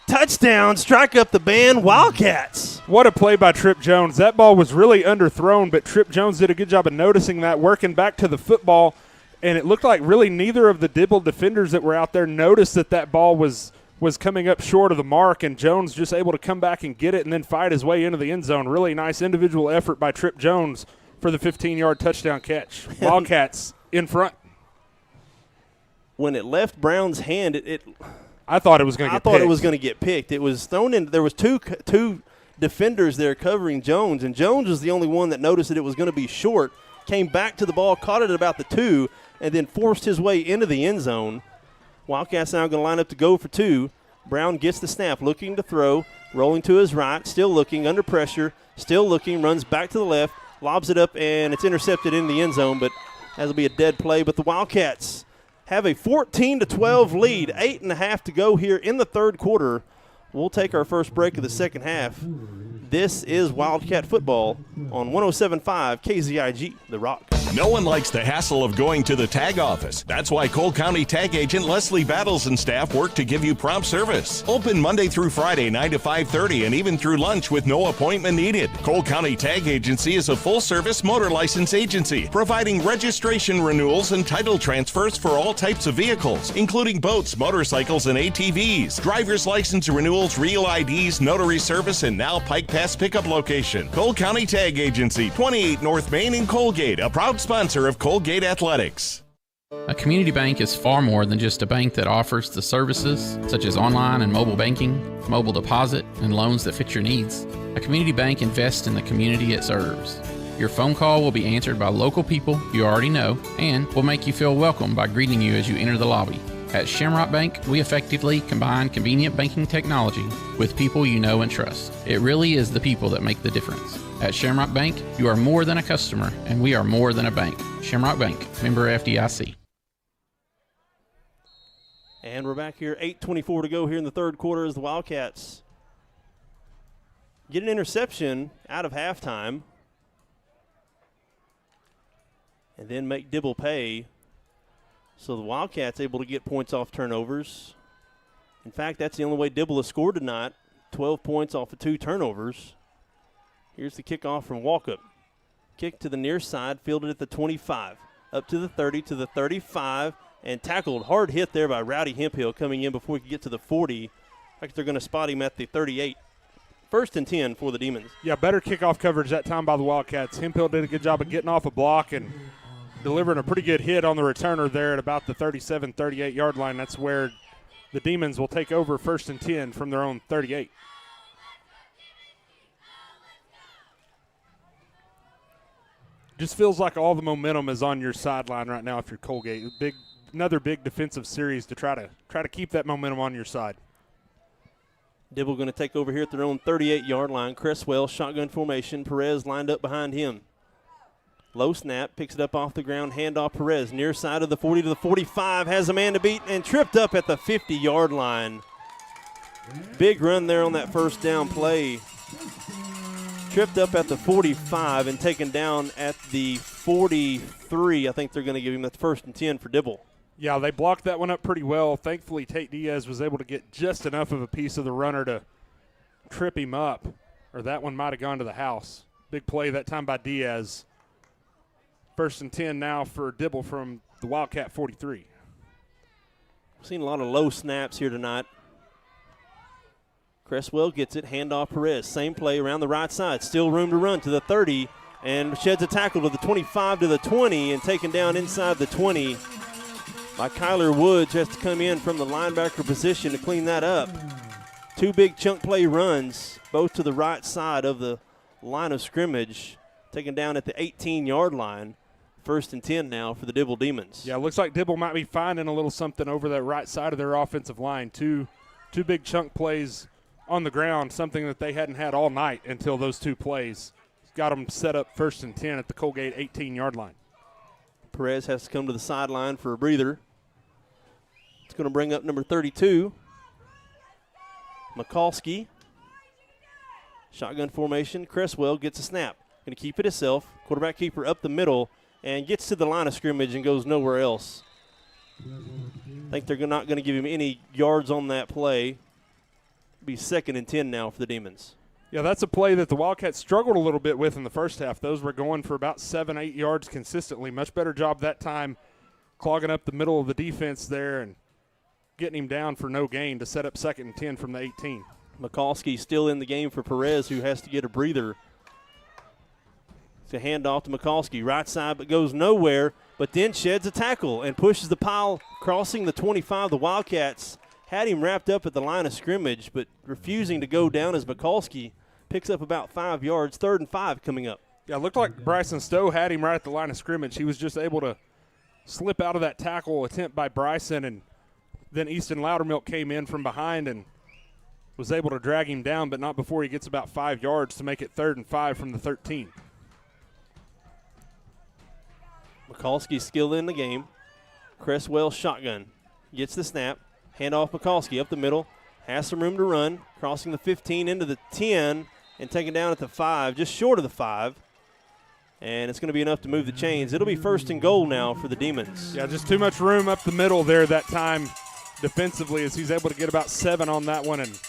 Touchdown, strike up the band, Wildcats.
What a play by Trip Jones. That ball was really underthrown, but Trip Jones did a good job of noticing that, working back to the football, and it looked like really neither of the Dibble defenders that were out there noticed that ball was coming up short of the mark, and Jones just able to come back and get it and then fight his way into the end zone. Really nice individual effort by Trip Jones for the 15-yard touchdown catch. Wildcats in front.
When it left Brown's hand,
I thought it was going to get picked.
I thought it was going to get picked. It was thrown in. There was two defenders there covering Jones, and Jones was the only one that noticed that it was going to be short, came back to the ball, caught it at about the 2, and then forced his way into the end zone. Wildcats now going to line up to go for 2. Brown gets the snap, looking to throw, rolling to his right, still looking, under pressure, still looking, runs back to the left, lobs it up, and it's intercepted in the end zone, but that'll be a dead play. But the Wildcats have a 14-12 lead, 8.5 to go here in the 3rd quarter. We'll take our first break of the 2nd half. This is Wildcat football on 107.5 KZIG, The Rock.
No one likes the hassle of going to the tag office. That's why Cole County Tag Agent Leslie Battles and staff work to give you prompt service. Open Monday through Friday, 9 to 5:30, and even through lunch with no appointment needed. Cole County Tag Agency is a full-service motor license agency, providing registration renewals and title transfers for all types of vehicles, including boats, motorcycles, and ATVs. Driver's license renewals, real IDs, notary service, and now Pike Pass pickup location. Cole County Tag Agency, 28 North Main in Coalgate, a proud sponsor of Coalgate Athletics.
A community bank is far more than just a bank that offers the services such as online and mobile banking, mobile deposit, and loans that fit your needs. A community bank invests in the community it serves. Your phone call will be answered by local people you already know and will make you feel welcome by greeting you as you enter the lobby. At Shamrock Bank, we effectively combine convenient banking technology with people you know and trust. It really is the people that make the difference. At Shamrock Bank, you are more than a customer, and we are more than a bank. Shamrock Bank, member FDIC.
And we're back here, 8:24 to go here in the third quarter as the Wildcats get an interception out of halftime and then make Dibble pay. So the Wildcats able to get points off turnovers. In fact, that's the only way Dibble has scored tonight, 12 points off of 2 turnovers. Here's the kickoff from Walkup. Kick to the near side, fielded at the 25. Up to the 30, to the 35, and tackled. Hard hit there by Rowdy Hemphill coming in before he could get to the 40. In fact, they're going to spot him at the 38. First and 10 for the Demons.
Yeah, better kickoff coverage that time by the Wildcats. Hemphill did a good job of getting off a block and delivering a pretty good hit on the returner there at about the 37, 38-yard line. That's where the Demons will take over first and 10 from their own 38. Just feels like all the momentum is on your sideline right now if you're Coalgate. Another big defensive series to try to keep that momentum on your side.
Dibble going to take over here at their own 38-yard line. Cresswell, shotgun formation. Perez lined up behind him. Low snap, picks it up off the ground, handoff Perez. Near side of the 40 to the 45, has a man to beat and tripped up at the 50-yard line. Big run there on that first down play. Tripped up at the 45 and taken down at the 43. I think they're going to give him the first and 10 for Dibble.
Yeah, they blocked that one up pretty well. Thankfully, Tate Diaz was able to get just enough of a piece of the runner to trip him up, or that one might have gone to the house. Big play that time by Diaz. First and 10 now for Dibble from the Wildcat 43.
We've seen a lot of low snaps here tonight. Cresswell gets it, handoff Perez. Same play around the right side. Still room to run to the 30 and sheds a tackle to the 25 to the 20 and taken down inside the 20 by Kyler Woods. Has to come in from the linebacker position to clean that up. 2 big chunk play runs, both to the right side of the line of scrimmage, taken down at the 18-yard line. First and 10 now for the Dibble Demons.
Yeah, looks like Dibble might be finding a little something over that right side of their offensive line. Two big chunk plays on the ground, something that they hadn't had all night until those 2 plays. Got them set up first and 10 at the Coalgate 18-yard line.
Perez has to come to the sideline for a breather. It's going to bring up number 32, Mikulski. Shotgun formation. Cresswell gets a snap. Going to keep it himself. Quarterback keeper up the middle and gets to the line of scrimmage and goes nowhere else. I think they're not going to give him any yards on that play. Be second and 10 now for the Demons.
Yeah, that's a play that the Wildcats struggled a little bit with in the first half. Those were going for about 7-8 yards consistently. Much better job that time clogging up the middle of the defense there and getting him down for no gain to set up second and 10 from the 18.
Mikulski still in the game for Perez, who has to get a breather. It's a handoff to Mikulski. Right side, but goes nowhere, but then sheds a tackle and pushes the pile crossing the 25. The Wildcats had him wrapped up at the line of scrimmage, but refusing to go down as Mikulski picks up about 5 yards. 3rd and 5 coming up.
Yeah, it looked like Bryson Stowe had him right at the line of scrimmage. He was just able to slip out of that tackle attempt by Bryson, and then Easton Loudermilk came in from behind and was able to drag him down, but not before he gets about 5 yards to make it 3rd and 5 from the 13.
Mikulski still in the game. Cresswell shotgun. Gets the snap. Handoff Mikulski up the middle. Has some room to run. Crossing the 15 into the 10 and taken down at the 5, just short of the 5. And it's going to be enough to move the chains. It'll be 1st and goal now for the Demons.
Yeah, just too much room up the middle there that time defensively, as he's able to get about 7 on that one and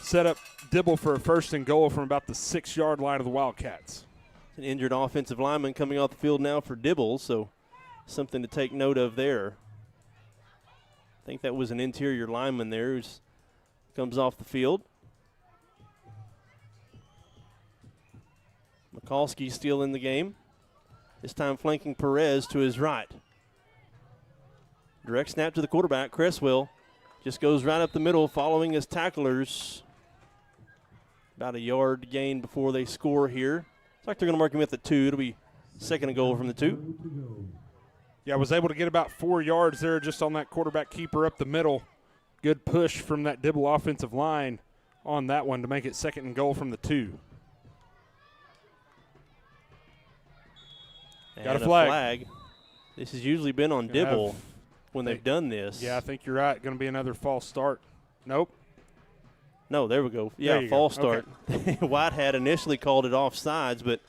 set up Dibble for a 1st and goal from about the 6-yard line of the Wildcats.
An injured offensive lineman coming off the field now for Dibble, so something to take note of there. I think that was an interior lineman there who comes off the field. Mikulski still in the game. This time flanking Perez to his right. Direct snap to the quarterback. Cresswell just goes right up the middle following his tacklers. About a yard gain before they score here. It's like they're going to mark him at the 2. It'll be 2nd and goal from the 2.
Yeah, was able to get about 4 yards there just on that quarterback keeper up the middle. Good push from that Dibble offensive line on that one to make it 2nd and goal from the 2. Got a flag.
This has usually been on Dibble when they've done this.
Yeah, I think you're right. Going to be another false start. Nope.
No, there we go. Yeah, false start. Okay. White had initially called it offsides, but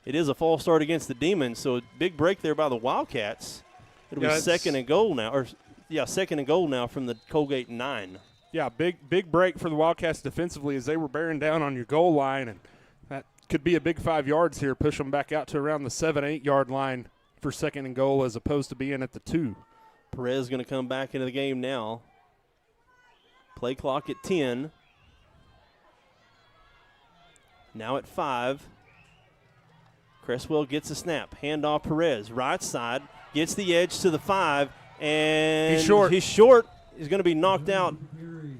it is a false start against the Demons, so a big break there by the Wildcats. It'll be 2nd and goal now, 2nd and goal now from the Coalgate 9.
Yeah, big break for the Wildcats defensively as they were bearing down on your goal line, and that could be a big 5 yards here, push them back out to around the 7-8 yard line for 2nd and goal as opposed to being at the 2.
Perez is going to come back into the game now. Play clock at 10. Now at 5. Cresswell gets a snap. Handoff Perez. Right side. Gets the edge to the 5. And
he's short.
He's short. He's going to be knocked out.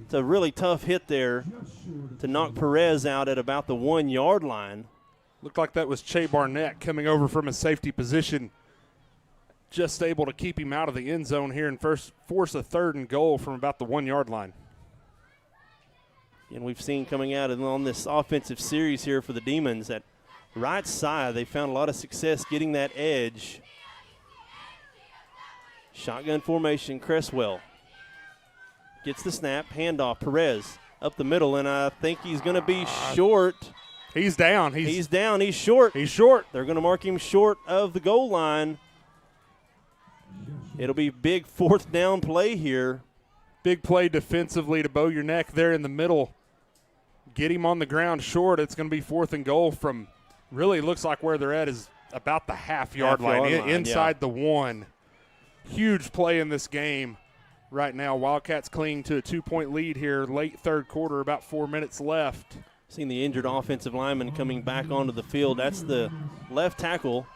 It's a really tough hit there to knock Perez out at about the 1 yard line.
Looked like that was Che Barnett coming over from a safety position. Just able to keep him out of the end zone here and force a 3rd and goal from about the 1 yard line.
And we've seen coming out on this offensive series here for the Demons that right side, they found a lot of success getting that edge. Shotgun formation, Cresswell gets the snap, handoff, Perez up the middle, and I think he's going to be short.
He's down.
He's down. He's short.
He's short.
They're going to mark him short of the goal line. It'll be big 4th down play here.
Big play defensively to bow your neck there in the middle. Get him on the ground short. It's going to be 4th and goal from really looks like where they're at is about the half-yard line, inside the 1. Huge play in this game right now. Wildcats clinging to a 2-point lead here, late 3rd quarter, about 4 minutes left.
Seeing the injured offensive lineman coming back onto the field. That's the left tackle.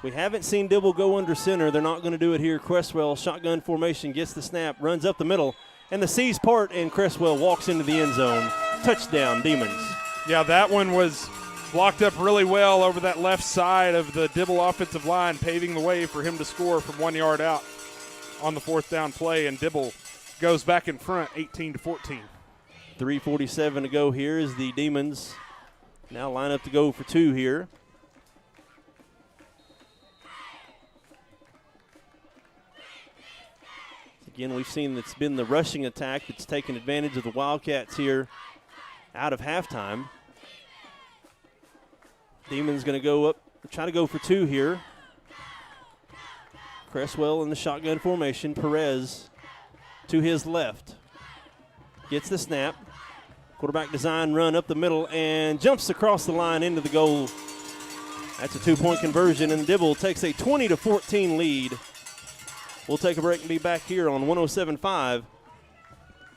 We haven't seen Dibble go under center. They're not going to do it here. Cresswell, shotgun formation, gets the snap, runs up the middle, and the C's part, and Cresswell walks into the end zone. Touchdown, Demons.
Yeah, that one was blocked up really well over that left side of the Dibble offensive line, paving the way for him to score from 1 yard out on the 4th down play, and Dibble goes back in front, 18-14.
3:47 to go here as the Demons now line up to go for 2 here. Again, we've seen it's been the rushing attack that's taken advantage of the Wildcats here out of halftime. Demons going to go up, try to go for 2 here. Cresswell in the shotgun formation. Perez to his left. Gets the snap. Quarterback design run up the middle and jumps across the line into the goal. That's a 2-point conversion, and Dibble takes a 20-14 lead. We'll take a break and be back here on 107.5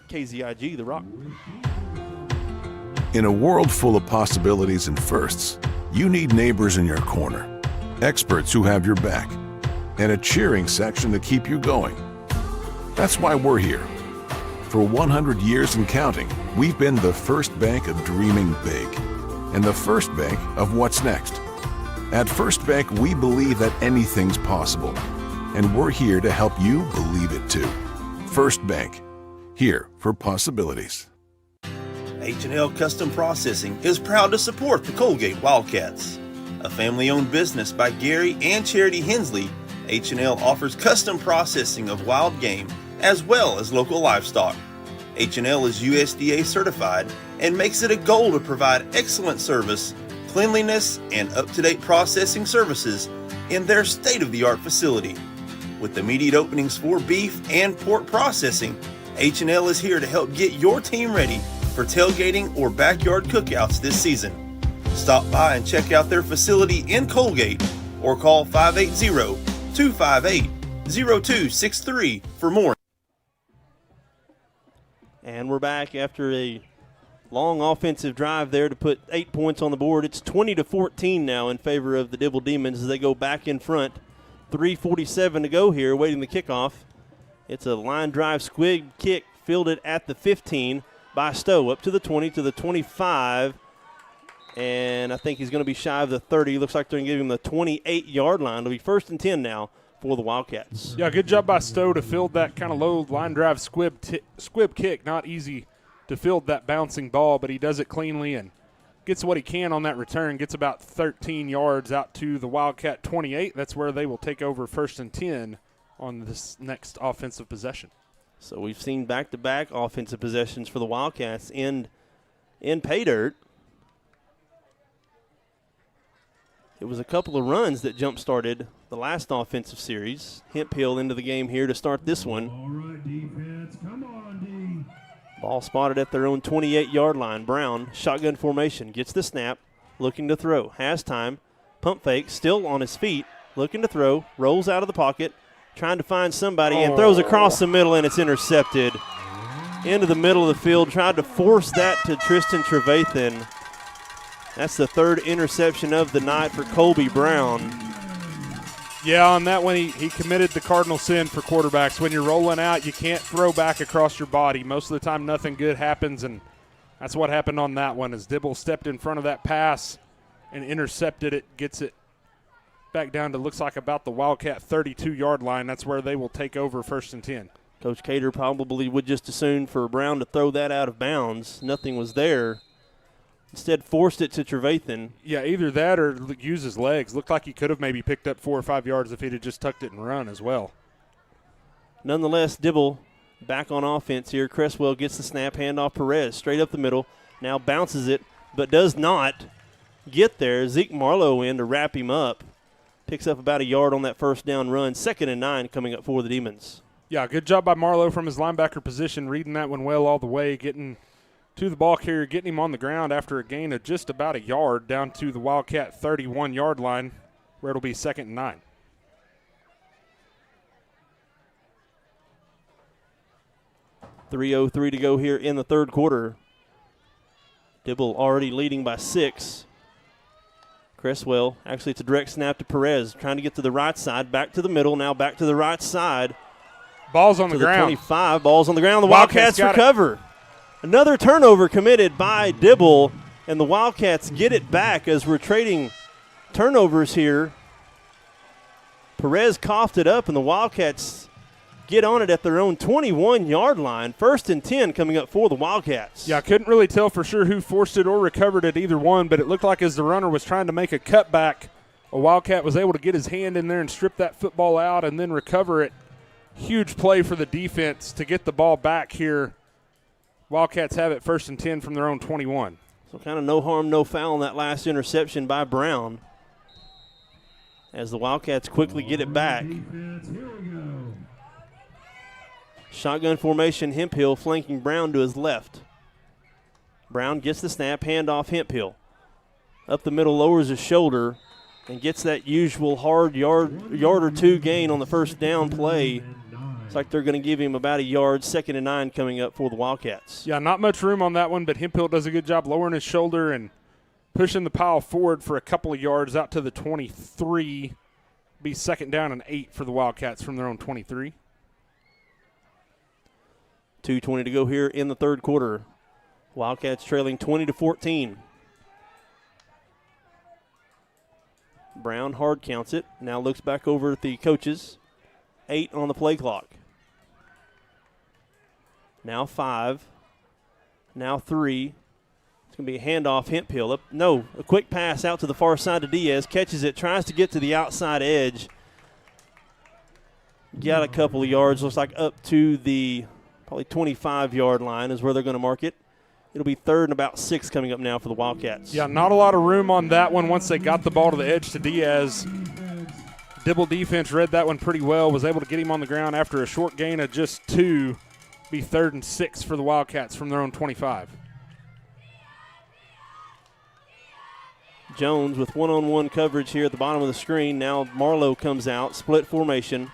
KZIG, The Rock.
In a world full of possibilities and firsts, you need neighbors in your corner, experts who have your back, and a cheering section to keep you going. That's why we're here. For 100 years and counting, we've been the first bank of dreaming big and the first bank of what's next. At First Bank, we believe that anything's possible, and we're here to help you believe it too. First Bank, here for possibilities.
H&L Custom Processing is proud to support the Coalgate Wildcats. A family-owned business by Gary and Charity Hensley, H&L offers custom processing of wild game as well as local livestock. H&L is USDA certified and makes it a goal to provide excellent service, cleanliness, and up-to-date processing services in their state-of-the-art facility. With immediate openings for beef and pork processing, H&L is here to help get your team ready for tailgating or backyard cookouts this season. Stop by and check out their facility in Coalgate or call 580-258-0263 for more.
And we're back after a long offensive drive there to put 8 points on the board. It's 20-14 now in favor of the Dibble Demons as they go back in front. 3:47 to go here, waiting the kickoff. It's a line drive squib kick fielded at the 15 by Stowe, up to the 20, to the 25, and I think he's going to be shy of the 30. Looks like they're going to give him the 28-yard line. It'll be 1st and 10 now for the Wildcats.
Yeah, good job by Stowe to field that kind of low line drive squib kick. Not easy to field that bouncing ball, but he does it cleanly and gets what he can on that return, gets about 13 yards out to the Wildcat 28. That's where they will take over 1st and 10 on this next offensive possession.
So we've seen back-to-back offensive possessions for the Wildcats in pay dirt. It was a couple of runs that jump-started the last offensive series. Hemphill into the game here to start this one.
All right, defense, come on, D.
Ball spotted at their own 28-yard line. Brown, shotgun formation, gets the snap, looking to throw. Has time, pump fake, still on his feet, looking to throw, rolls out of the pocket, trying to find somebody, and throws across the middle, and it's intercepted. Into the middle of the field, tried to force that to Tristan Trevathan. That's the 3rd interception of the night for Colby Brown.
Yeah, on that one, he committed the cardinal sin for quarterbacks. When you're rolling out, you can't throw back across your body. Most of the time, nothing good happens, and that's what happened on that one as Dibble stepped in front of that pass and intercepted it, gets it back down to looks like about the Wildcat 32-yard line. That's where they will take over 1st and 10.
Coach Cater probably would just as soon for Brown to throw that out of bounds. Nothing was there. Instead forced it to Trevathan.
Yeah, either that or use his legs. Looked like he could have maybe picked up 4 or 5 yards if he'd have just tucked it and run as well.
Nonetheless, Dibble back on offense here. Cresswell gets the snap, handoff Perez, straight up the middle. Now bounces it, but does not get there. Zeke Marlowe in to wrap him up. Picks up about a yard on that 1st down run. 2nd and 9 coming up for the Demons.
Yeah, good job by Marlowe from his linebacker position, reading that one well all the way, getting to the ball carrier, getting him on the ground after a gain of just about a yard down to the Wildcat 31-yard line, where it'll be 2nd and 9.
.303 to go here in the 3rd quarter. Dibble already leading by 6. Cresswell, actually it's a direct snap to Perez, trying to get to the right side, back to the middle, now back to the right side.
Ball's on the ground.
25, ball's on the ground. The Wildcats recover. Another turnover committed by Dibble, and the Wildcats get it back as we're trading turnovers here. Perez coughed it up, and the Wildcats get on it at their own 21-yard line. 1st and 10 coming up for the Wildcats.
Yeah, I couldn't really tell for sure who forced it or recovered it, either one, but it looked like as the runner was trying to make a cutback, a Wildcat was able to get his hand in there and strip that football out and then recover it. Huge play for the defense to get the ball back here. Wildcats have it 1st and 10 from their own 21.
So kind of no harm, no foul on that last interception by Brown as the Wildcats quickly get it back. Shotgun formation, Hemphill flanking Brown to his left. Brown gets the snap, handoff Hemphill. Up the middle, lowers his shoulder, and gets that usual hard yard or two gain on the 1st down play. It's like they're going to give him about a yard. 2nd and 9 coming up for the Wildcats.
Yeah, not much room on that one, but Hemphill does a good job lowering his shoulder and pushing the pile forward for a couple of yards out to the 23. Be 2nd down and 8 for the Wildcats from their own 23.
2:20 to go here in the 3rd quarter. Wildcats trailing 20-14. Brown hard counts it. Now looks back over at the coaches. 8 on the play clock. Now 5. Now 3. It's going to be a handoff Hemphill. A quick pass out to the far side to Diaz. Catches it, tries to get to the outside edge. Got a couple of yards. Looks like up to the probably 25-yard line is where they're going to mark it. It'll be 3rd and about 6 coming up now for the Wildcats.
Yeah, not a lot of room on that one once they got the ball to the edge to Diaz. Dibble defense read that one pretty well, was able to get him on the ground after a short gain of just 2. Be 3rd and 6 for the Wildcats from their own 25.
Jones with one-on-one coverage here at the bottom of the screen. Now Marlowe comes out, split formation.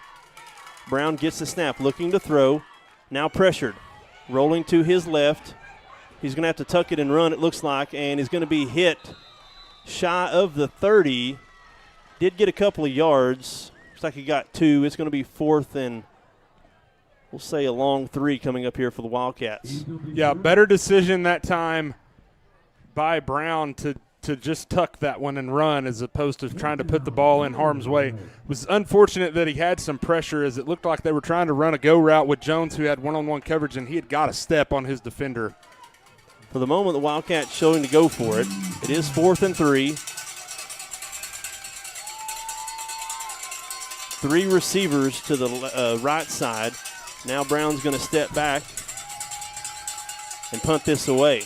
Brown gets the snap, looking to throw. Now pressured, rolling to his left. He's going to have to tuck it and run, it looks like, and he's going to be hit shy of the 30. Did get a couple of yards. Looks like he got 2. It's going to be 4th and we'll say a long 3 coming up here for the Wildcats.
Yeah, better decision that time by Brown to just tuck that one and run as opposed to trying to put the ball in harm's way. It was unfortunate that he had some pressure as it looked like they were trying to run a go route with Jones, who had one-on-one coverage, and he had got a step on his defender.
For the moment, the Wildcats showing to go for it. It is 4th and 3. 3 receivers to the right side. Now Brown's going to step back and punt this away.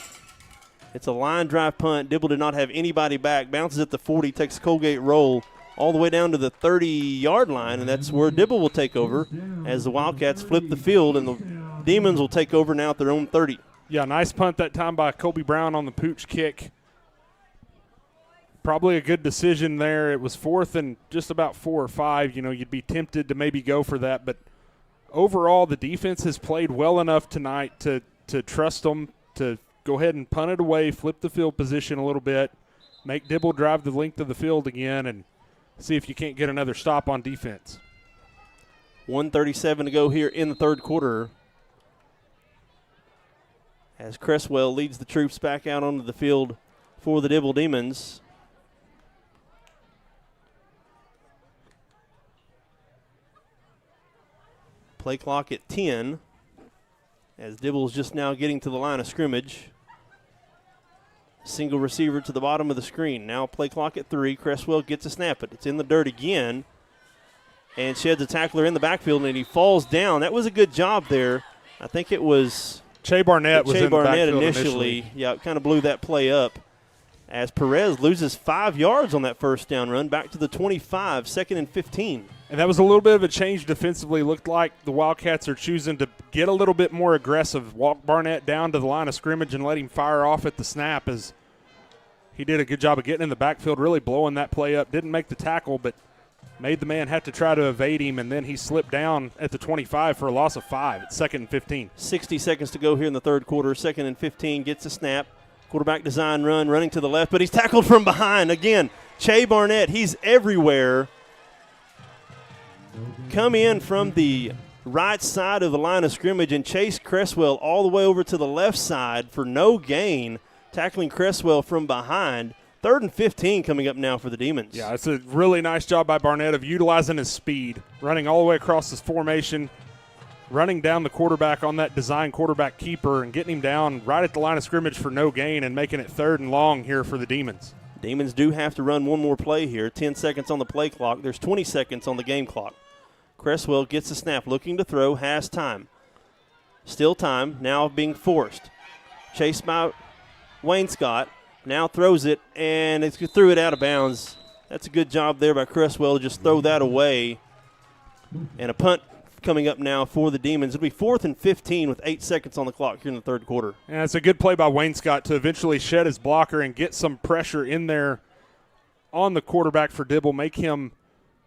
It's a line drive punt. Dibble did not have anybody back. Bounces at the 40, takes a Coalgate roll all the way down to the 30-yard line, and that's where Dibble will take over as the Wildcats flip the field, and the Demons will take over now at their own 30.
Yeah, nice punt that time by Colby Brown on the pooch kick. Probably a good decision there. It was 4th and just about 4 or 5. You know, you'd be tempted to maybe go for that, but overall the defense has played well enough tonight to trust them to go ahead and punt it away, flip the field position a little bit, make Dibble drive the length of the field again, and see if you can't get another stop on defense.
1:37 to go here in the third quarter as Cresswell leads the troops back out onto the field for the Dibble Demons. Play clock at 10 as Dibble's just now getting to the line of scrimmage. Single receiver to the bottom of the screen. Now play clock at 3. Cresswell gets a snap. It's in the dirt again and sheds a tackler in the backfield, and he falls down. That was a good job there. I think it was
Che Barnett was in the backfield
initially. Yeah, it kind of blew that play up as Perez loses 5 yards on that first down run back to the 25, 2nd and 15.
And that was a little bit of a change defensively. Looked like the Wildcats are choosing to get a little bit more aggressive, walk Barnett down to the line of scrimmage and let him fire off at the snap, as he did a good job of getting in the backfield, really blowing that play up. Didn't make the tackle, but made the man have to try to evade him, and then he slipped down at the 25 for a loss of 5. It's 2nd and 15.
60 seconds to go here in the third quarter. 2nd and 15, gets a snap. Quarterback design run, running to the left, but he's tackled from behind. Again, Che Barnett, he's everywhere. Come in from the right side of the line of scrimmage and chase Cresswell all the way over to the left side for no gain, tackling Cresswell from behind. 3rd and 15 coming up now for the Demons.
Yeah, it's a really nice job by Barnett of utilizing his speed, running all the way across this formation, running down the quarterback on that design quarterback keeper and getting him down right at the line of scrimmage for no gain and making it 3rd and long here for the Demons.
Demons do have to run one more play here. 10 seconds on the play clock. There's 20 seconds on the game clock. Cresswell gets the snap, looking to throw, has time. Still time, now being forced. Chased by Wayne Scott, now throws it, and it threw it out of bounds. That's a good job there by Cresswell to just throw that away. And a punt coming up now for the Demons. It'll be 4th and 15 with 8 seconds on the clock here in the third quarter.
And it's a good play by Wayne Scott to eventually shed his blocker and get some pressure in there on the quarterback for Dibble, make him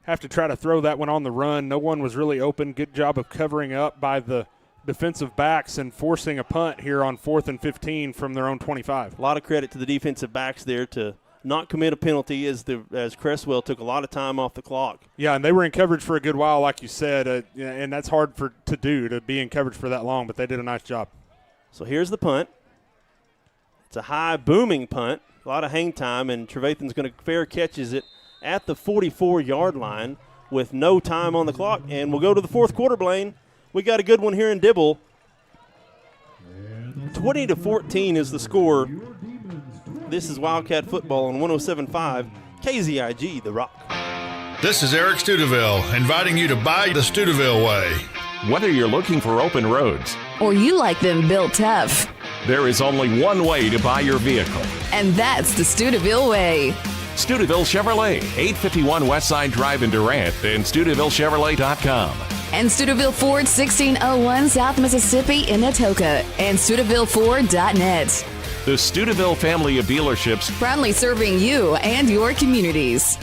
have to try to throw that one on the run. No one was really open. Good job of covering up by the defensive backs and forcing a punt here on 4th and 15 from their own 25.
A lot of credit to the defensive backs there to not commit a penalty as Cresswell took a lot of time off the clock.
Yeah, and they were in coverage for a good while, like you said, and that's hard to do, to be in coverage for that long, but they did a nice job.
So here's the punt. It's a high, booming punt, a lot of hang time, and Trevathan's going to fair catches it at the 44-yard line with no time on the clock. And we'll go to the fourth quarter, Blaine. We got a good one here in Dibble. 20-14 is the score. This is Wildcat football on 107.5 KZIG, The Rock.
This is Eric Studeville inviting you to buy the Studeville way.
Whether you're looking for open roads
or you like them built tough,
there is only one way to buy your vehicle.
And that's the Studeville way.
Studeville Chevrolet, 851 Westside Drive in Durant, and StudevilleChevrolet.com.
And Studeville Ford, 1601 South Mississippi in Atoka, and StudevilleFord.net.
The Studeville family of dealerships,
proudly serving you and your communities.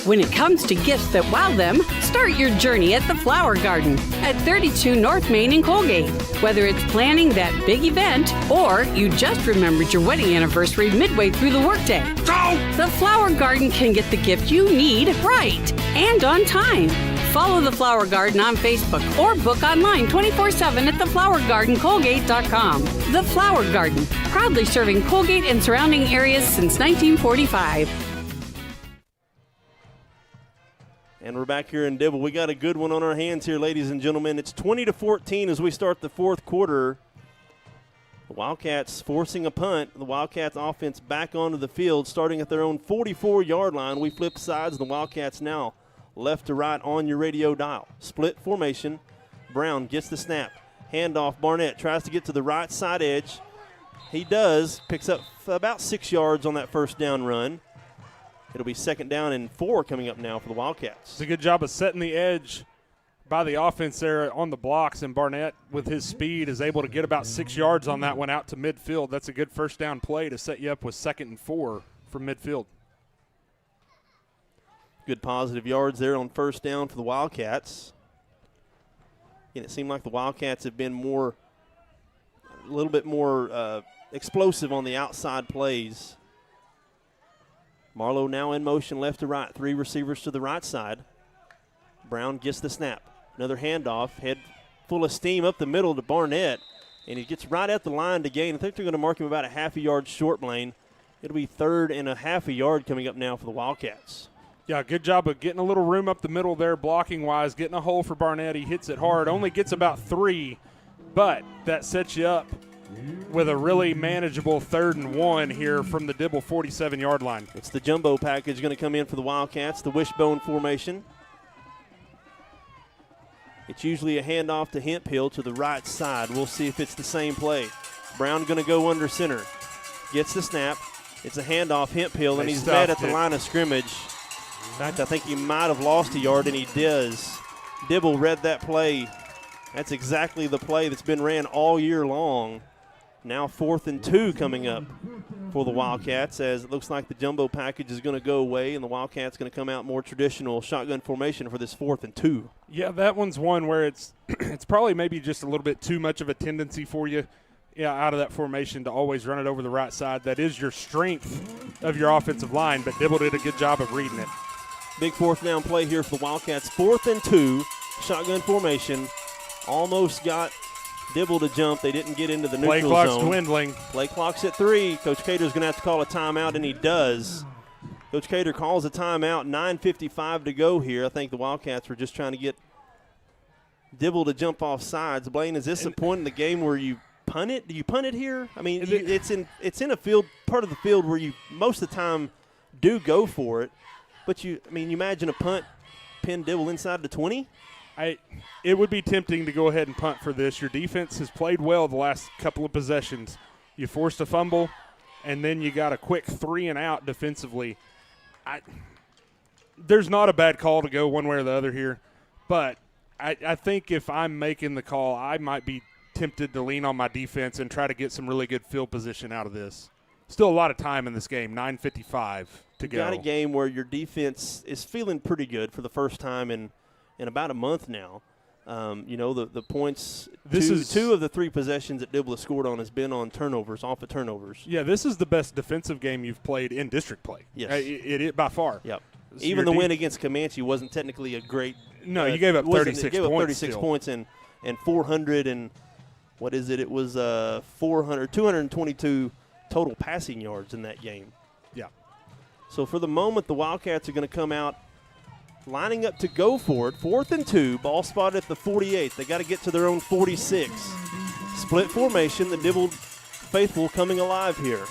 When it comes to gifts that wow them, start your journey at the Flower Garden at 32 North Main in Coalgate. Whether it's planning that big event or you just remembered your wedding anniversary midway through the workday, the Flower Garden can get the gift you need right and on time. Follow The Flower Garden on Facebook or book online 24/7 at theflowergardencolgate.com. The Flower Garden, proudly serving Coalgate and surrounding areas since 1945.
And we're back here in Dibble. We got a good one on our hands here, ladies and gentlemen. It's 20-14 as we start the fourth quarter. The Wildcats forcing a punt. The Wildcats offense back onto the field, starting at their own 44-yard line. We flip sides. The Wildcats now left to right on your radio dial. Split formation. Brown gets the snap. Handoff. Barnett tries to get to the right side edge. He does. Picks up about 6 yards on that first down run. It'll be 2nd down and 4 coming up now for the Wildcats.
It's a good job of setting the edge by the offense there on the blocks, and Barnett, with his speed, is able to get about 6 yards on that one out to midfield. That's a good first down play to set you up with 2nd and 4 from midfield.
Good positive yards there on first down for the Wildcats. And it seemed like the Wildcats have been a little bit more explosive on the outside plays. Marlowe now in motion left to right. 3 receivers to the right side. Brown gets the snap. Another handoff. Head full of steam up the middle to Barnett. And he gets right at the line to gain. I think they're going to mark him about a half a yard short, Blaine. It'll be 3rd and a half a yard coming up now for the Wildcats.
Yeah, good job of getting a little room up the middle there blocking-wise, getting a hole for Barnett. He hits it hard. Only gets about 3, but that sets you up with a really manageable 3rd and 1 here from the Dibble 47-yard line.
It's the jumbo package going to come in for the Wildcats, the wishbone formation. It's usually a handoff to Hemphill to the right side. We'll see if it's the same play. Brown going to go under center. Gets the snap. It's a handoff, Hemphill, and he's met at the line of scrimmage. In fact, I think he might have lost a yard, and he does. Dibble read that play. That's exactly the play that's been ran all year long. Now 4th and 2 coming up for the Wildcats, as it looks like the jumbo package is going to go away and the Wildcats going to come out more traditional shotgun formation for this 4th and 2.
Yeah, that one's one where it's probably maybe just a little bit too much of a tendency for you out of that formation to always run it over the right side. That is your strength of your offensive line, but Dibble did a good job of reading it.
Big 4th down play here for the Wildcats. 4th and 2, shotgun formation. Almost got Dibble to jump. They didn't get into the neutral zone.
Play clock's dwindling.
Play clock's at 3. Coach Cater's going to have to call a timeout, and he does. Coach Cater calls a timeout. 9:55 to go here. I think the Wildcats were just trying to get Dibble to jump off sides. Blaine, is this a point in the game where you punt it? Do you punt it here? I mean, it's in a field, part of the field where you most of the time do go for it. But you imagine a punt, pin Dibble inside the 20?
It would be tempting to go ahead and punt for this. Your defense has played well the last couple of possessions. You forced a fumble, and then you got a quick 3 and out defensively. There's not a bad call to go one way or the other here, but I think if I'm making the call, I might be tempted to lean on my defense and try to get some really good field position out of this. Still a lot of time in this game, 9:55 to go.
You got a game where your defense is feeling pretty good for the first time in about a month now. The points, two of the 3 possessions that Dibble has scored on has been on turnovers, off of turnovers.
Yeah, this is the best defensive game you've played in district play.
Yes.
It by far.
Yep. Even the win against Comanche wasn't technically a great.
No, you gave up 36 points.
You gave up 36 points and 400 and what is it? It was 222 total passing yards in that game.
Yeah.
So for the moment, the Wildcats are going to come out lining up to go for it. 4th and 2, ball spot at the 48. They got to get to their own 46. Split formation, the Dibble faithful coming alive here.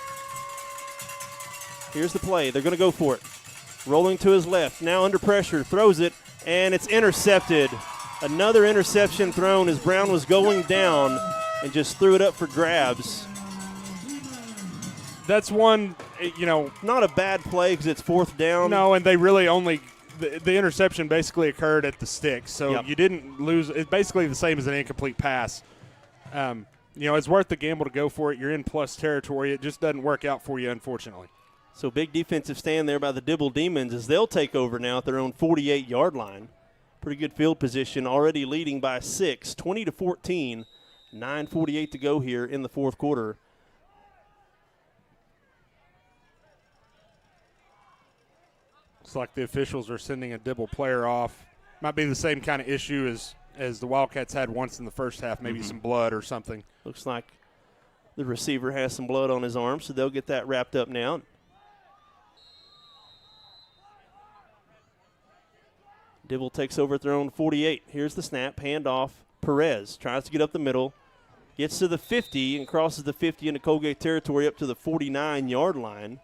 Here's the play. They're going to go for it. Rolling to his left, now under pressure, throws it, and it's intercepted. Another interception thrown as Brown was going down and just threw it up for grabs.
That's one,
not a bad play because it's 4th down.
No, and they really only the interception basically occurred at the stick, so you didn't lose. It's basically the same as an incomplete pass. It's worth the gamble to go for it. You're in plus territory. It just doesn't work out for you, unfortunately.
So big defensive stand there by the Dibble Demons as they'll take over now at their own 48-yard line. Pretty good field position, already leading by 6, 20-14, 9:48 to go here in the 4th quarter.
Looks like the officials are sending a Dibble player off. Might be the same kind of issue as the Wildcats had once in the first half, maybe some blood or something.
Looks like the receiver has some blood on his arm, so they'll get that wrapped up now. Dibble takes over at their own 48. Here's the snap, handoff. Perez tries to get up the middle, gets to the 50 and crosses the 50 into Coalgate territory up to the 49-yard line.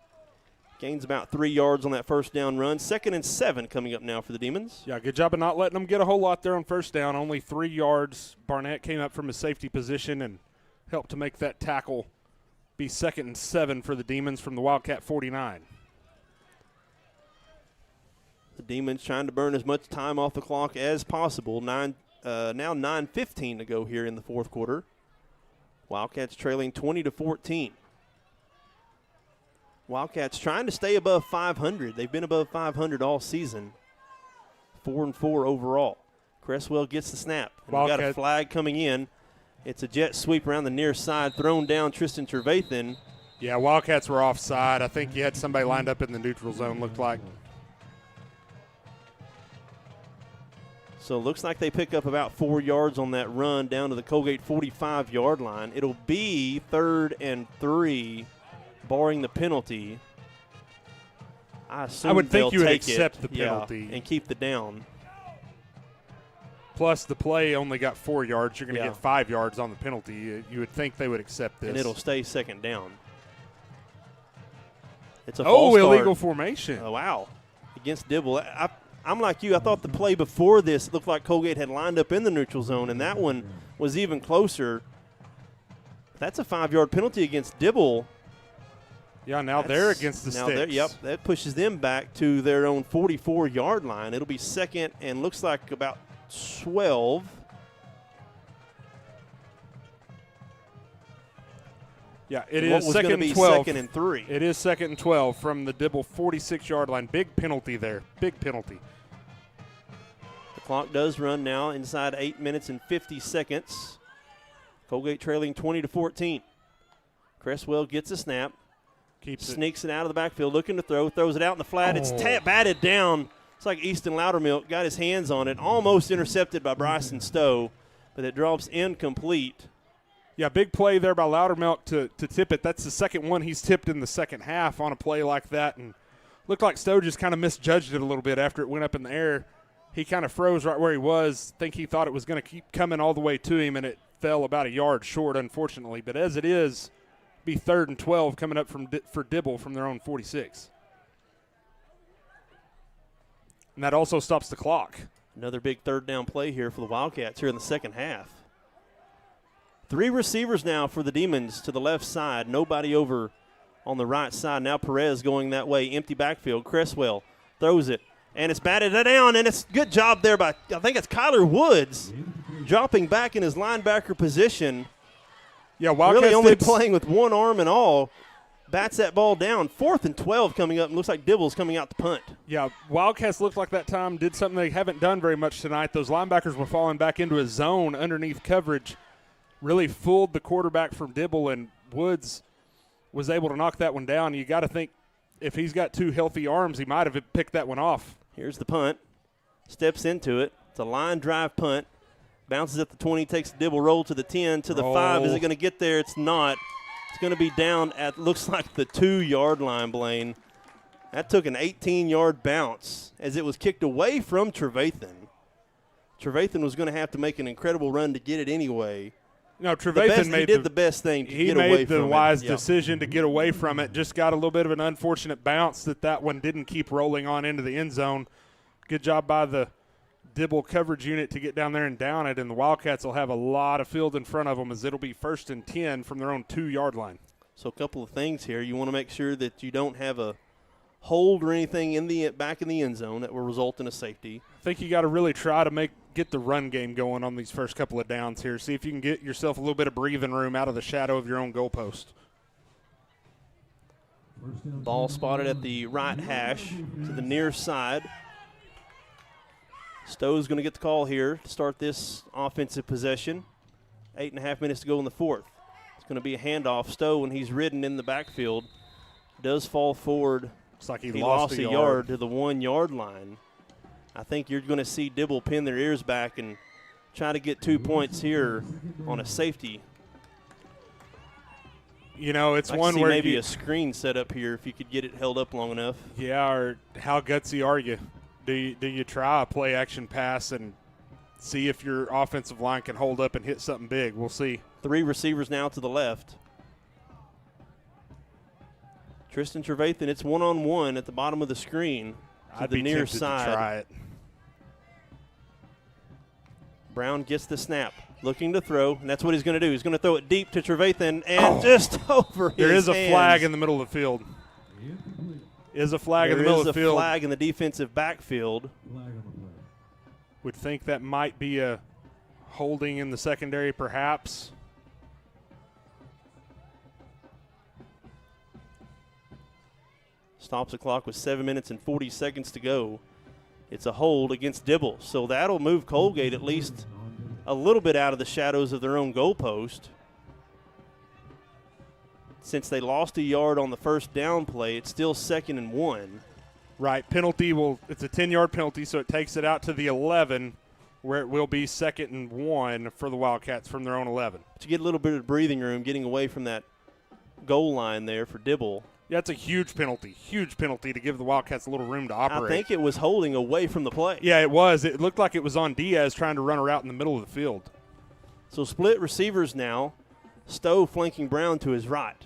Gains about 3 yards on that first down run. 2nd and 7 coming up now for the Demons.
Yeah, good job of not letting them get a whole lot there on first down. Only 3 yards. Barnett came up from his safety position and helped to make that tackle be 2nd and 7 for the Demons from the Wildcat 49.
The Demons trying to burn as much time off the clock as possible. Now 9:15 to go here in the fourth quarter. Wildcats trailing 20-14. Wildcats trying to stay above 500. They've been above 500 all season. 4-4 overall. Cresswell gets the snap. And we got a flag coming in. It's a jet sweep around the near side, thrown down Tristan Trevathan.
Yeah, Wildcats were offside. I think you had somebody lined up in the neutral zone, looked like.
So it looks like they pick up about 4 yards on that run down to the Coalgate 45-yard line. It'll be 3rd and 3, barring the penalty. I
would think you would accept the penalty.
And keep the down.
Plus, the play only got 4 yards. You're going to get 5 yards on the penalty. You would think they would accept this.
And it'll stay 2nd down. It's a false start.
Illegal formation.
Oh, wow. Against Dibble. I'm like you. I thought the play before this looked like Coalgate had lined up in the neutral zone, and that one was even closer. That's a 5-yard penalty against Dibble.
Yeah, now they're against the sticks.
Yep, that pushes them back to their own 44-yard line. It'll be 2nd and looks like about 12.
Yeah, it is 2nd and 12. 2nd and 3. It is 2nd and 12 from the Dibble 46-yard line. Big penalty there. Big penalty.
The clock does run now inside 8 minutes and 50 seconds. Coalgate trailing 20-14. Cresswell gets a snap. Sneaks it out of the backfield, looking to throw. Throws it out in the flat. It's batted down. It's like Easton Loudermilk got his hands on it. Almost intercepted by Bryson Stowe, but it drops incomplete.
Yeah, big play there by Loudermilk to tip it. That's the second one he's tipped in the second half on a play like that. And looked like Stowe just kind of misjudged it a little bit after it went up in the air. He kind of froze right where he was. I think he thought it was going to keep coming all the way to him, and it fell about a yard short, unfortunately. But as it is, be 3rd and 12 coming up for Dibble from their own 46. And that also stops the clock.
Another big 3rd down play here for the Wildcats here in the second half. 3 receivers now for the Demons to the left side. Nobody over on the right side. Now Perez going that way. Empty backfield. Cresswell throws it, and it's batted down, and it's good job there by, I think it's Kyler Woods, dropping back in his linebacker position.
Yeah, Wildcats
really only playing with one arm and all. Bats that ball down. 4th and 12 coming up, and looks like Dibble's coming out to punt.
Yeah, Wildcats looked like that time did something they haven't done very much tonight. Those linebackers were falling back into a zone underneath coverage. Really fooled the quarterback from Dibble, and Woods was able to knock that one down. You got to think if he's got 2 healthy arms, he might have picked that one off.
Here's the punt. Steps into it. It's a line drive punt. Bounces at the 20, takes the Dibble roll to the 10, to the 5. Is it going to get there? It's not. It's going to be down at, looks like, the 2-yard line, Blaine. That took an 18-yard bounce as it was kicked away from Trevathan. Trevathan was going to have to make an incredible run to get it anyway.
No, Trevathan
did the best thing to get away from it.
He made the wise decision to get away from it. Just got a little bit of an unfortunate bounce that one didn't keep rolling on into the end zone. Good job by the Dibble coverage unit to get down there and down it, and the Wildcats will have a lot of field in front of them as it'll be 1st and 10 from their own 2-yard line.
So a couple of things here. You want to make sure that you don't have a hold or anything back in the end zone that will result in a safety.
I think you got to really try to get the run game going on these first couple of downs here. See if you can get yourself a little bit of breathing room out of the shadow of your own goalpost.
Ball spotted at the right hash to the near side. Stowe's going to get the call here to start this offensive possession. 8.5 minutes to go in the 4th. It's going to be a handoff. Stowe, when he's ridden in the backfield, does fall forward.
Looks like he
lost a yard to the 1-yard line. I think you're going to see Dibble pin their ears back and try to get 2 points here on a safety.
You know, it's
I
one
see
where
maybe a screen set up here if you could get it held up long enough.
Yeah, or how gutsy are you? Do you try a play action pass and see if your offensive line can hold up and hit something big? We'll see.
3 receivers now to the left. Tristan Trevathan, it's one-on-one at the bottom of the screen to the near side.
To try it.
Brown gets the snap, looking to throw, and that's what he's going to do. He's going to throw it deep to Trevathan and just over his
There is a
hands.
flag in the middle of the field. Is a flag in the middle of the field.
There is a flag in the defensive backfield.
Would think that might be a holding in the secondary, perhaps.
Stops the clock with 7 minutes and 40 seconds to go. It's a hold against Dibble, so that'll move Coalgate at least a little bit out of the shadows of their own goalpost. Since they lost a yard on the first down play, it's still 2nd and 1.
Right, penalty it's a 10-yard penalty, so it takes it out to the 11, where it will be 2nd and 1 for the Wildcats from their own 11.
To get a little bit of breathing room, getting away from that goal line there for Dibble.
Yeah, it's a huge penalty to give the Wildcats a little room to operate.
I think it was holding away from the play.
Yeah, it was. It looked like it was on Diaz trying to run a route in the middle of the field.
So split receivers now. Stowe flanking Brown to his right.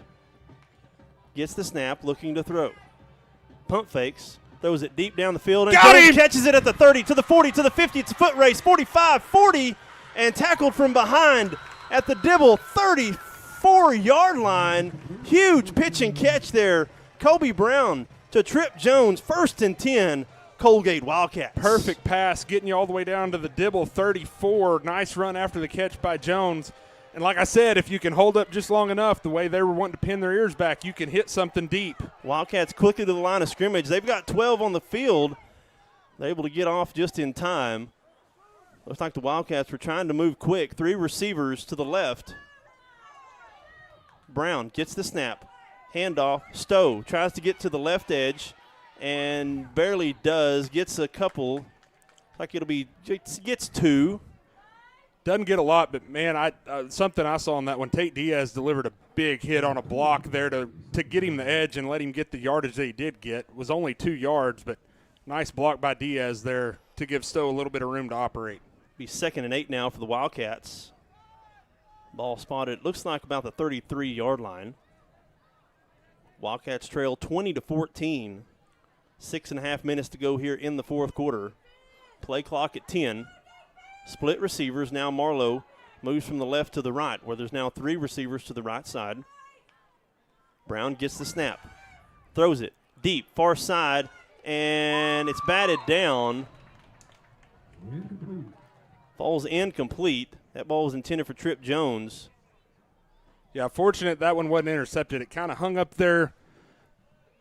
Gets the snap, looking to throw. Pump fakes, throws it deep down the field, and catches it at the 30, to the 40, to the 50. It's a foot race, 45, 40, and tackled from behind at the Dibble 34-yard line. Huge pitch and catch there. Kobe Brown to Trip Jones, 1st and 10, Coalgate Wildcats.
Perfect pass, getting you all the way down to the Dibble 34. Nice run after the catch by Jones. And like I said, if you can hold up just long enough, the way they were wanting to pin their ears back, you can hit something deep.
Wildcats quickly to the line of scrimmage. They've got 12 on the field. They're able to get off just in time. Looks like the Wildcats were trying to move quick. 3 receivers to the left. Brown gets the snap. Handoff. Stowe tries to get to the left edge and barely does. Gets a couple. Like gets 2.
Doesn't get a lot, but, man, something I saw on that one, Tate Diaz delivered a big hit on a block there to get him the edge and let him get the yardage that he did get. It was only 2 yards, but nice block by Diaz there to give Stowe a little bit of room to operate.
Be 2nd and 8 now for the Wildcats. Ball spotted, looks like about the 33-yard line. Wildcats trail 20-14. 6.5 minutes to go here in the 4th quarter. Play clock at 10. Split receivers. Now Marlowe moves from the left to the right, where there's now 3 receivers to the right side. Brown gets the snap. Throws it deep, far side, and it's batted down. Falls incomplete. That ball was intended for Trip Jones.
Yeah, fortunate that one wasn't intercepted. It kind of hung up there,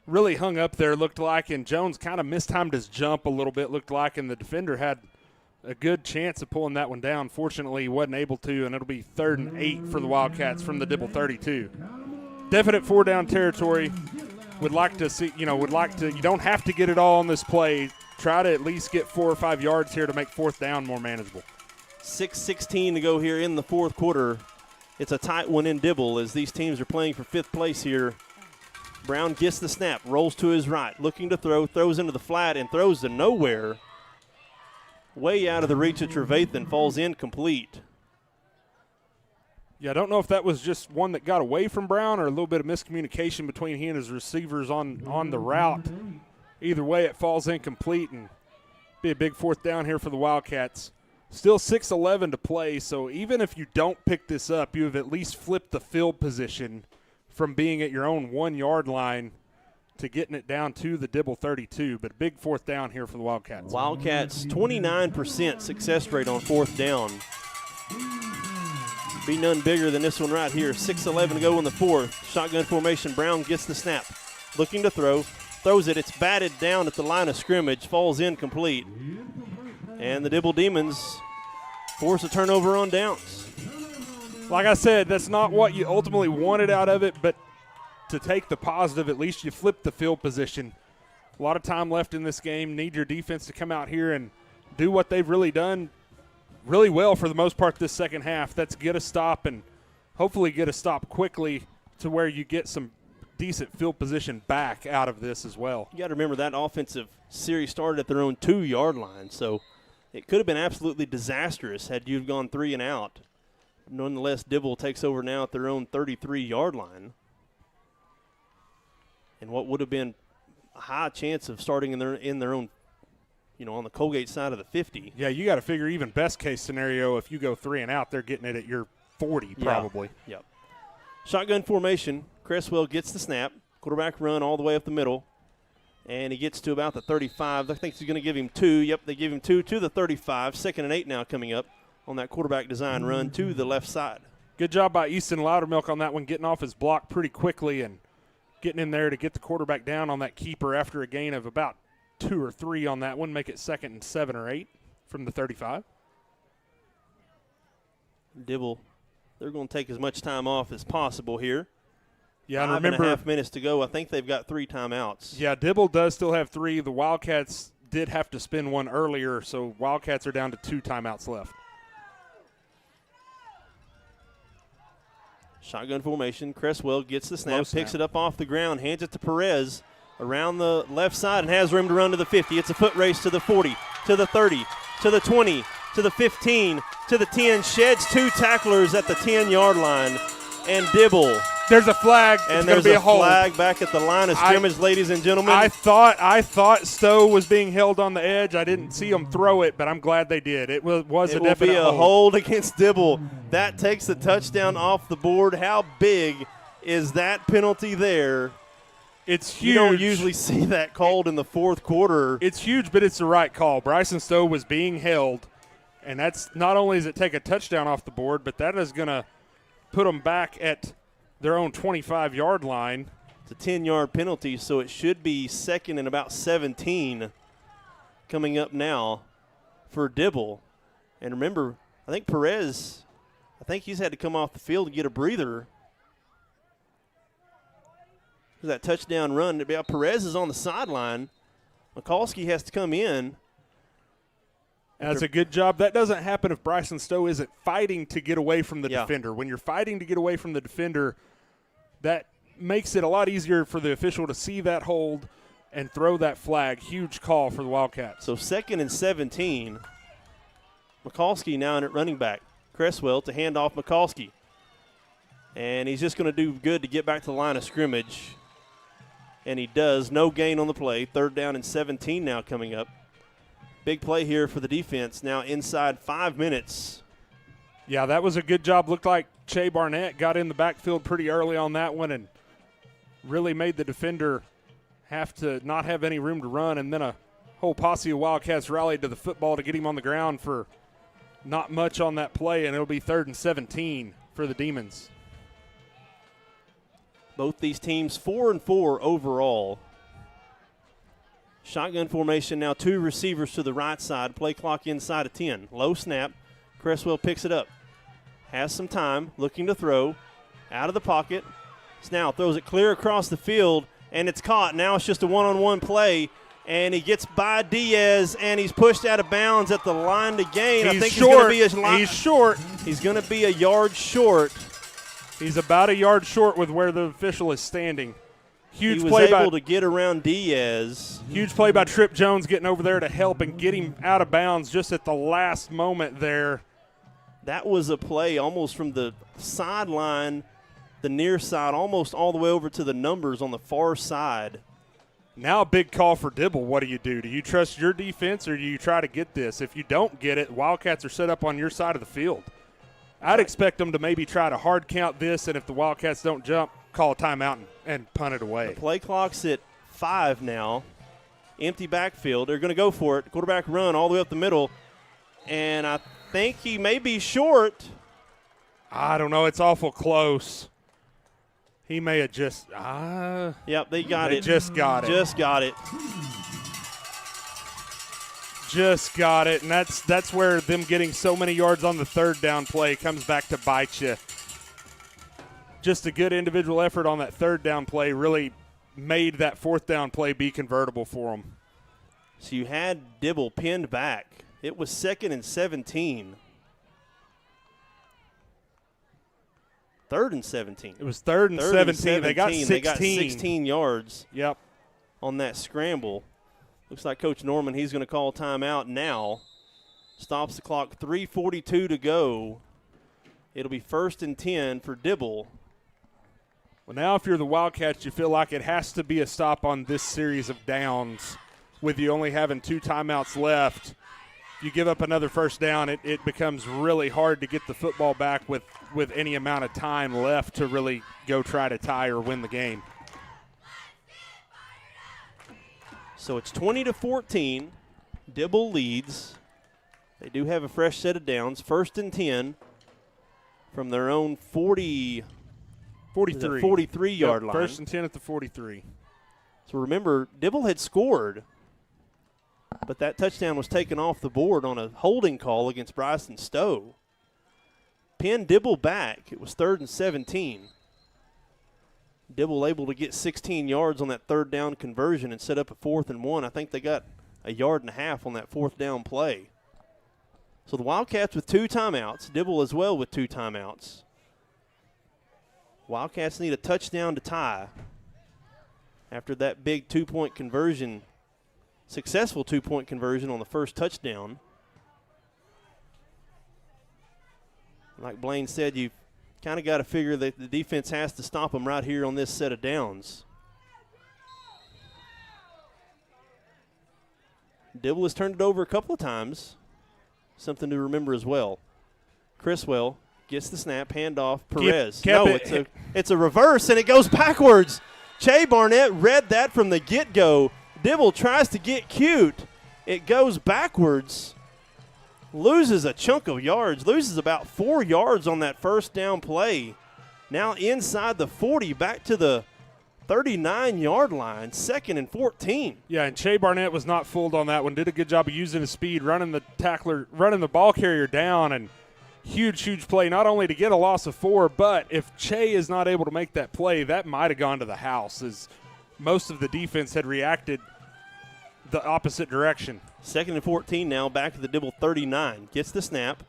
really hung up there, looked like, and Jones kind of mistimed his jump a little bit, looked like, and the defender had a good chance of pulling that one down. Fortunately, he wasn't able to, and it'll be 3rd and 8 for the Wildcats from the Dibble 32. Definite 4-down territory. Would like to see, you don't have to get it all on this play. Try to at least get 4 or 5 yards here to make 4th down more manageable.
6:16 to go here in the 4th quarter. It's a tight one in Dibble as these teams are playing for 5th place here. Brown gets the snap, rolls to his right, looking to throw, throws into the flat, and throws to nowhere. Way out of the reach of Trevathan, falls incomplete.
Yeah, I don't know if that was just one that got away from Brown or a little bit of miscommunication between he and his receivers on the route. Either way, it falls incomplete and be a big 4th down here for the Wildcats. Still 6:11 to play, so even if you don't pick this up, you have at least flipped the field position from being at your own 1-yard line to getting it down to the Dibble 32, but a big 4th down here for the Wildcats.
Wildcats, 29% success rate on 4th down. Be none bigger than this one right here. 6:11 to go in the 4th. Shotgun formation, Brown gets the snap. Looking to throw, throws it. It's batted down at the line of scrimmage, falls incomplete. And the Dibble Demons force a turnover on downs.
Like I said, that's not what you ultimately wanted out of it, but to take the positive, at least you flip the field position. A lot of time left in this game. Need your defense to come out here and do what they've really done really well for the most part this second half. That's get a stop and hopefully get a stop quickly to where you get some decent field position back out of this as well.
You got to remember that offensive series started at their own 2-yard line, so it could have been absolutely disastrous had you gone 3 and out. Nonetheless, Dibble takes over now at their own 33-yard line. And what would have been a high chance of starting in their own, on the Coalgate side of the 50.
Yeah, you got to figure even best case scenario, if you go 3 and out, they're getting it at your 40 probably.
Yep. Shotgun formation. Cresswell gets the snap. Quarterback run all the way up the middle. And he gets to about the 35. I think he's going to give him 2. Yep, they give him 2 to the 35. 2nd and 8 now coming up on that quarterback design run to the left side.
Good job by Easton Loudermilk on that one, getting off his block pretty quickly and getting in there to get the quarterback down on that keeper after a gain of about 2 or 3 on that one, make it 2nd and 7 or 8 from the 35.
Dibble, they're going to take as much time off as possible here.
Yeah, and
5.5 minutes to go. I think they've got 3 timeouts.
Yeah, Dibble does still have 3. The Wildcats did have to spend one earlier, so Wildcats are down to 2 timeouts left.
Shotgun formation. Cresswell gets the snap, picks it up off the ground, hands it to Perez around the left side and has room to run to the 50. It's a foot race to the 40, to the 30, to the 20, to the 15, to the 10. Sheds 2 tacklers at the 10-yard line. And Dibble.
There's a flag.
And there's a flag back at the line of scrimmage, ladies and gentlemen.
I thought Stowe was being held on the edge. I didn't see him throw it, but I'm glad they did. It was a definite hold.
It will be a hold against Dibble. That takes the touchdown off the board. How big is that penalty there?
It's huge.
You don't usually see that called in the fourth quarter.
It's huge, but it's the right call. Bryson Stowe was being held, and that's not only does it take a touchdown off the board, but that is going to put them back at their own 25-yard line.
It's a 10-yard penalty, so it should be 2nd and about 17 coming up now for Dibble. And remember, I think Perez, he's had to come off the field to get a breather. That touchdown run, Perez is on the sideline. Mikulski has to come in.
That's a good job. That doesn't happen if Bryson Stowe isn't fighting to get away from the defender. When you're fighting to get away from the defender, that makes it a lot easier for the official to see that hold and throw that flag. Huge call for the Wildcats.
So 2nd and 17. Mikulski now in at running back. Cresswell to hand off Mikulski. And he's just going to do good to get back to the line of scrimmage. And he does. No gain on the play. 3rd down and 17 now coming up. Big play here for the defense. Now inside 5 minutes.
Yeah, that was a good job. Looked like Che Barnett got in the backfield pretty early on that one and really made the defender have to not have any room to run. And then a whole posse of Wildcats rallied to the football to get him on the ground for not much on that play, and it'll be 3rd and 17 for the Demons.
Both these teams 4-4 overall. Shotgun formation now, 2 receivers to the right side. Play clock inside of 10. Low snap. Cresswell picks it up. Has some time. Looking to throw. Out of the pocket. Snell throws it clear across the field, and it's caught. Now it's just a one-on-one play, and he gets by Diaz, and he's pushed out of bounds at the line to gain.
He's
I think
short.
He's short. He's going to be a yard short.
He's about a yard short with where the official is standing. Huge
he was
play
able to get around Diaz.
Huge play by Trip Jones getting over there to help and get him out of bounds just at the last moment there.
That was a play almost from the sideline, the near side, almost all the way over to the numbers on the far side.
Now a big call for Dibble. What do? Do you trust your defense or do you try to get this? If you don't get it, Wildcats are set up on your side of the field. I'd expect them to maybe try to hard count this, and if the Wildcats don't jump, call a timeout and punt it away.
The play clock's at 5 now. Empty backfield. They're going to go for it. Quarterback run all the way up the middle. And I think he may be short.
I don't know. It's awful close. He may have just
Yep, they got it.
Just got it.
Just got it.
Just got it. And that's where them getting so many yards on the 3rd down play comes back to bite you. Just a good individual effort on that 3rd down play really made that 4th down play be convertible for them.
So you had Dibble pinned back. It was 2nd and 17. 3rd and 17.
It was 3rd and 17. They got 16.
They got 16 yards.
Yep.
On that scramble. Looks like Coach Norman, he's going to call timeout now. Stops the clock, 3:42 to go. It'll be 1st and 10 for Dibble.
Well, now if you're the Wildcats, you feel like it has to be a stop on this series of downs. With you only having 2 timeouts left, if you give up another first down, it becomes really hard to get the football back with any amount of time left to really go try to tie or win the game.
So it's 20-14. Dibble leads. They do have a fresh set of downs. 1st and 10 from their own 43-yard line.
1st and 10 at the 43.
So remember, Dibble had scored, but that touchdown was taken off the board on a holding call against Bryson Stowe. Pin Dibble back. It was 3rd and 17. Dibble able to get 16 yards on that 3rd down conversion and set up a 4th and 1. I think they got a yard and a half on that 4th down play. So the Wildcats with 2 timeouts. Dibble as well with 2 timeouts. Wildcats need a touchdown to tie after that big 2-point conversion, successful 2-point conversion on the first touchdown. Like Blaine said, you've kind of got to figure that the defense has to stop them right here on this set of downs. Dibble has turned it over a couple of times. Something to remember as well. Criswell gets the snap, handoff, Perez. It's a reverse, and it goes backwards. Che Barnett read that from the get-go. Dibble tries to get cute. It goes backwards. Loses a chunk of yards. Loses about 4 yards on that first down play. Now inside the 40, back to the 39-yard line, 2nd and 14.
Yeah, and Che Barnett was not fooled on that one. Did a good job of using his speed, running the ball carrier down, and huge play, not only to get a loss of 4, but if Che is not able to make that play, that might have gone to the house, as most of the defense had reacted the opposite direction.
2nd and 14 now, back at the Dibble 39. Gets the snap.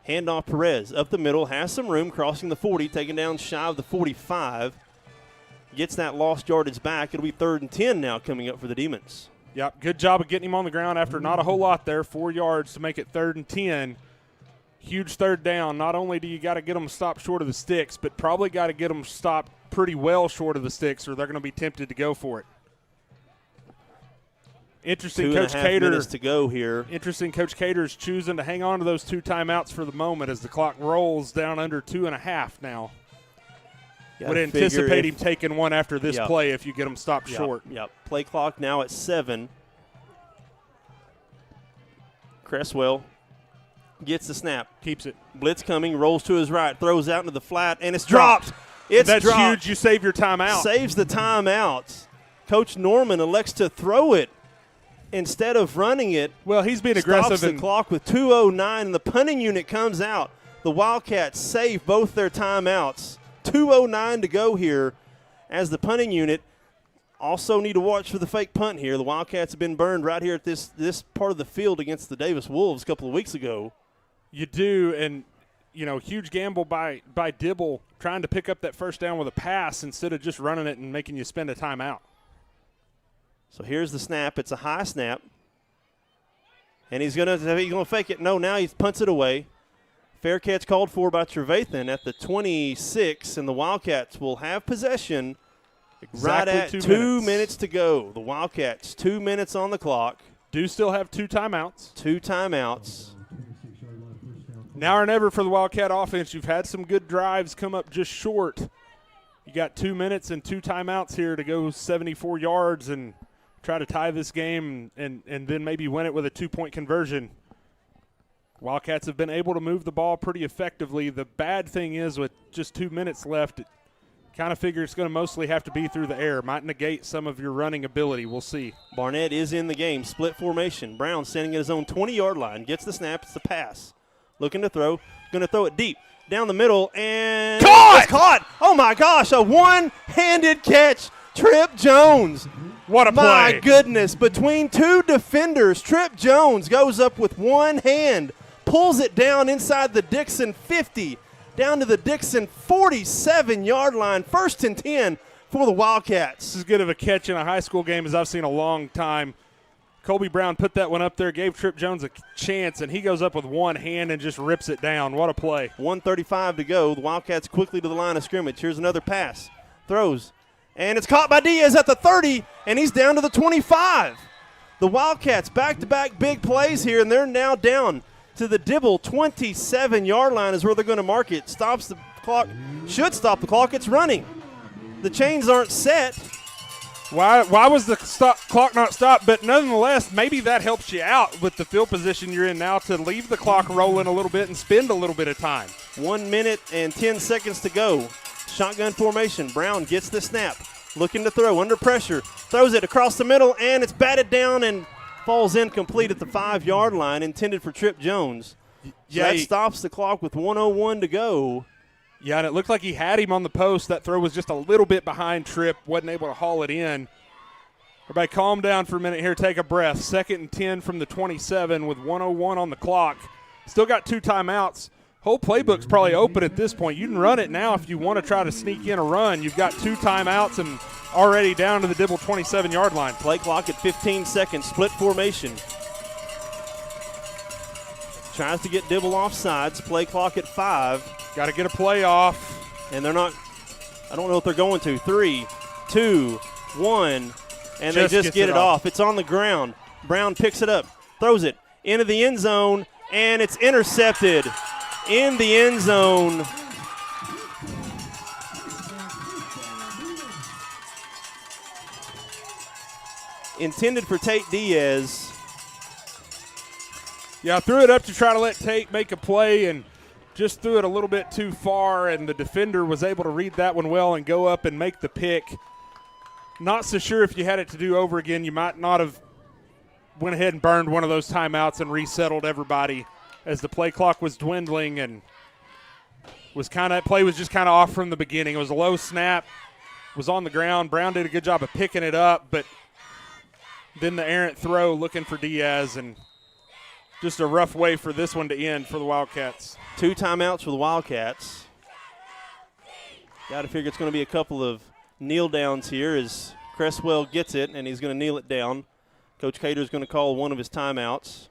Handoff Perez up the middle, has some room, crossing the 40, taken down shy of the 45. Gets that lost yardage back. It'll be 3rd and 10 now coming up for the Demons.
Yep, good job of getting him on the ground after not a whole lot there. 4 yards to make it 3rd and 10. Huge 3rd down. Not only do you got to get them stopped short of the sticks, but probably got to get them stopped pretty well short of the sticks, or they're going to be tempted to go for it. Interesting, Coach Cater.
2.5 minutes to go here.
Interesting, Coach Cater is choosing to hang on to those 2 timeouts for the moment as the clock rolls down under 2.5 now. Would anticipate him taking one after this play if you get him stopped short.
Yep. Play clock now at 7. Cresswell gets the snap.
Keeps it.
Blitz coming, rolls to his right, throws out into the flat, and it's dropped.
That's huge. You save your timeout.
Saves the timeout. Coach Norman elects to throw it instead of running it.
Well, he's being aggressive.
Stops the clock with 2:09, and the punting unit comes out. The Wildcats save both their timeouts. 2:09 to go here as the punting unit also need to watch for the fake punt here. The Wildcats have been burned right here at this part of the field against the Davis Wolves a couple of weeks ago.
You do, and, huge gamble by Dibble trying to pick up that first down with a pass instead of just running it and making you spend a timeout.
So here's the snap. It's a high snap. And he's going to fake it. No, now he punts it away. Fair catch called for by Trevathan at the 26, and the Wildcats will have possession right at 2 minutes to go. The Wildcats, 2 minutes on the clock.
Do still have 2 timeouts.
2 timeouts.
Now or never for the Wildcat offense. You've had some good drives come up just short. You got 2 minutes and 2 timeouts here to go 74 yards and try to tie this game and then maybe win it with a 2-point conversion. Wildcats have been able to move the ball pretty effectively. The bad thing is with just 2 minutes left, it kind of figure it's going to mostly have to be through the air. Might negate some of your running ability. We'll see.
Barnett is in the game. Split formation. Brown standing at his own 20-yard line. Gets the snap. It's the pass. Looking to throw. Going to throw it deep. Down the middle. And
caught!
It's caught! Oh, my gosh. A one-handed catch. Trip Jones.
What a play.
My goodness. Between two defenders, Trip Jones goes up with one hand, pulls it down inside the Dixon 50, down to the Dixon 47-yard line. 1st and 10 for the Wildcats.
This is as good of a catch in a high school game as I've seen a long time. Colby Brown put that one up there, gave Trip Jones a chance, and he goes up with one hand and just rips it down. What a play.
1:35 to go. The Wildcats quickly to the line of scrimmage. Here's another pass. Throws. And it's caught by Diaz at the 30, and he's down to the 25. The Wildcats back-to-back big plays here, and they're now down to the Dibble 27-yard line is where they're going to mark it. Stops the clock. Should stop the clock. It's running. The chains aren't set.
Why was the clock not stopped? But nonetheless, maybe that helps you out with the field position you're in now to leave the clock rolling a little bit and spend a little bit of time.
1 minute and 10 seconds to go. Shotgun formation. Brown gets the snap. Looking to throw under pressure. Throws it across the middle, and it's batted down and falls incomplete at the 5-yard line, intended for Trip Jones. So that stops the clock with 1:01 to go.
Yeah, and it looked like he had him on the post. That throw was just a little bit behind Tripp. Wasn't able to haul it in. Everybody calm down for a minute here. Take a breath. 2nd and 10 from the 27 with 1:01 on the clock. Still got 2 timeouts. Whole playbook's probably open at this point. You can run it now if you want to try to sneak in a run. You've got 2 timeouts and already down to the Dibble 27-yard line.
Play clock at 15 seconds. Split formation. Tries to get Dibble off sides. Play clock at 5.
Got to get a play off.
And they're not – I don't know if they're going to. 3, 2, 1. And they just get it off. It's on the ground. Brown picks it up. Throws it into the end zone. And it's intercepted in the end zone. Intended for Tate Diaz.
Yeah, threw it up to try to let Tate make a play and just threw it a little bit too far, and the defender was able to read that one well and go up and make the pick. Not so sure if you had it to do over again, you might not have went ahead and burned one of those timeouts and resettled everybody as the play clock was dwindling, and play was just kind of off from the beginning. It was a low snap, was on the ground. Brown did a good job of picking it up, but then the errant throw looking for Diaz, and just a rough way for this one to end for the Wildcats.
2 timeouts for the Wildcats. Got to figure it's going to be a couple of kneel downs here as Cresswell gets it, and he's going to kneel it down. Coach Cater is going to call one of his timeouts.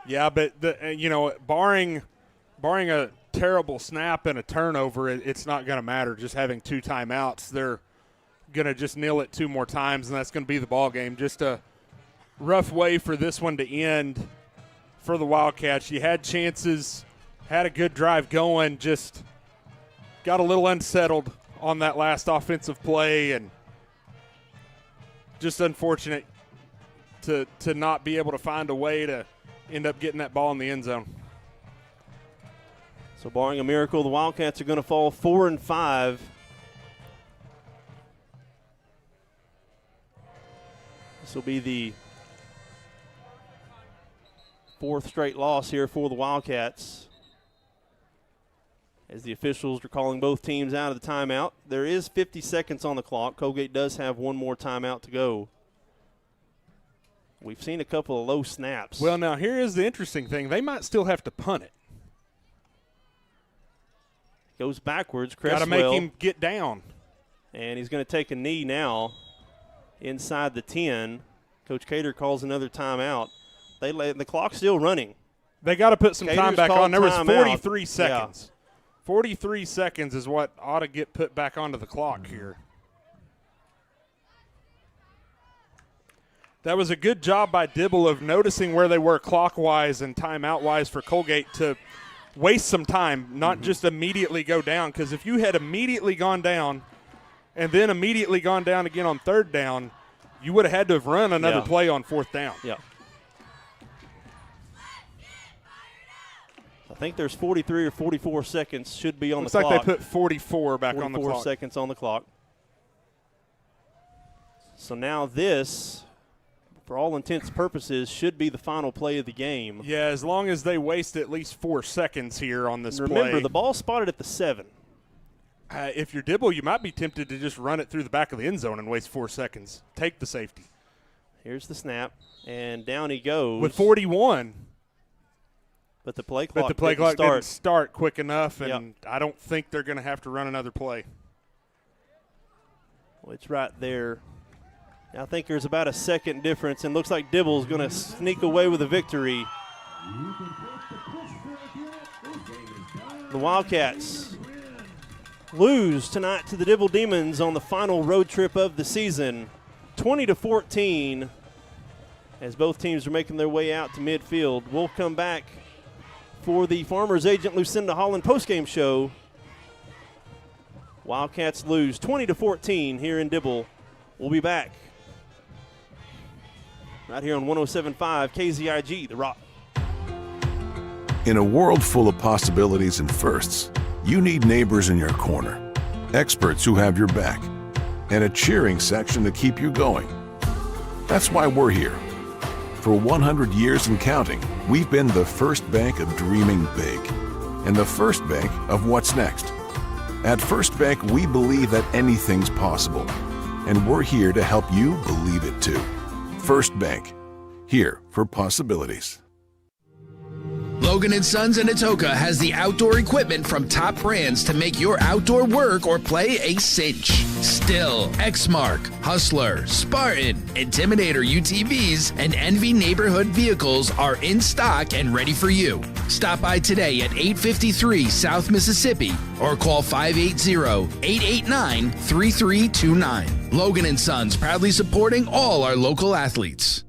Yeah, but barring a terrible snap and a turnover, it's not going to matter. Just having 2 timeouts, they're going to just kneel it 2 more times, and that's going to be the ball game. Just a rough way for this one to end for the Wildcats. You had chances, had a good drive going, just got a little unsettled on that last offensive play, and just unfortunate to not be able to find a way to end up getting that ball in the end zone.
So barring a miracle, the Wildcats are going to fall 4-5. This will be the 4th straight loss here for the Wildcats. As the officials are calling both teams out of the timeout. There is 50 seconds on the clock. Coalgate does have 1 more timeout to go. We've seen a couple of low snaps.
Well, now here is the interesting thing. They might still have to punt it.
Goes backwards. Cresswell.
Got to make him get down.
And he's going to take a knee now inside the 10. Coach Cater calls another timeout. The clock's still running.
They got to put some time back on. There was 43
out.
seconds.
Yeah.
43 seconds is what ought to get put back onto the clock here. That was a good job by Dibble of noticing where they were clockwise and timeout-wise for Coalgate to waste some time, not just immediately go down. Because if you had immediately gone down and then immediately gone down again on 3rd down, you would have had to have run another play on 4th down.
Yeah. I think there's 43 or 44 seconds should be on the clock.
Looks like they put 44 back on the clock.
44 seconds on the clock. So now this, for all intents and purposes, should be the final play of the game.
Yeah, as long as they waste at least 4 seconds here on this play.
Remember, the ball's spotted at the 7.
If you're Dibble, you might be tempted to just run it through the back of the end zone and waste 4 seconds. Take the safety.
Here's the snap, and down he goes.
With 41.
But the play clock,
didn't start quick enough, and I don't think they're going to have to run another play.
Well, it's right there. I think there's about a second difference, and looks like Dibble's going to sneak away with a victory. The Wildcats lose tonight to the Dibble Demons on the final road trip of the season, 20-14, as both teams are making their way out to midfield. We'll come back for the Farmers Agent Lucinda Holland postgame show. Wildcats lose 20-14 here in Dibble. We'll be back right here on 107.5 KZIG, The Rock.
In a world full of possibilities and firsts, you need neighbors in your corner, experts who have your back, and a cheering section to keep you going. That's why we're here. For 100 years and counting, we've been the first bank of dreaming big and the first bank of what's next. At First Bank, we believe that anything's possible, and we're here to help you believe it too. First Bank, here for possibilities.
Logan & Sons in Atoka has the outdoor equipment from top brands to make your outdoor work or play a cinch. Still, Exmark, Hustler, Spartan, Intimidator UTVs, and Envy neighborhood vehicles are in stock and ready for you. Stop by today at 853 South Mississippi or call 580-889-3329. Logan & Sons proudly supporting all our local athletes.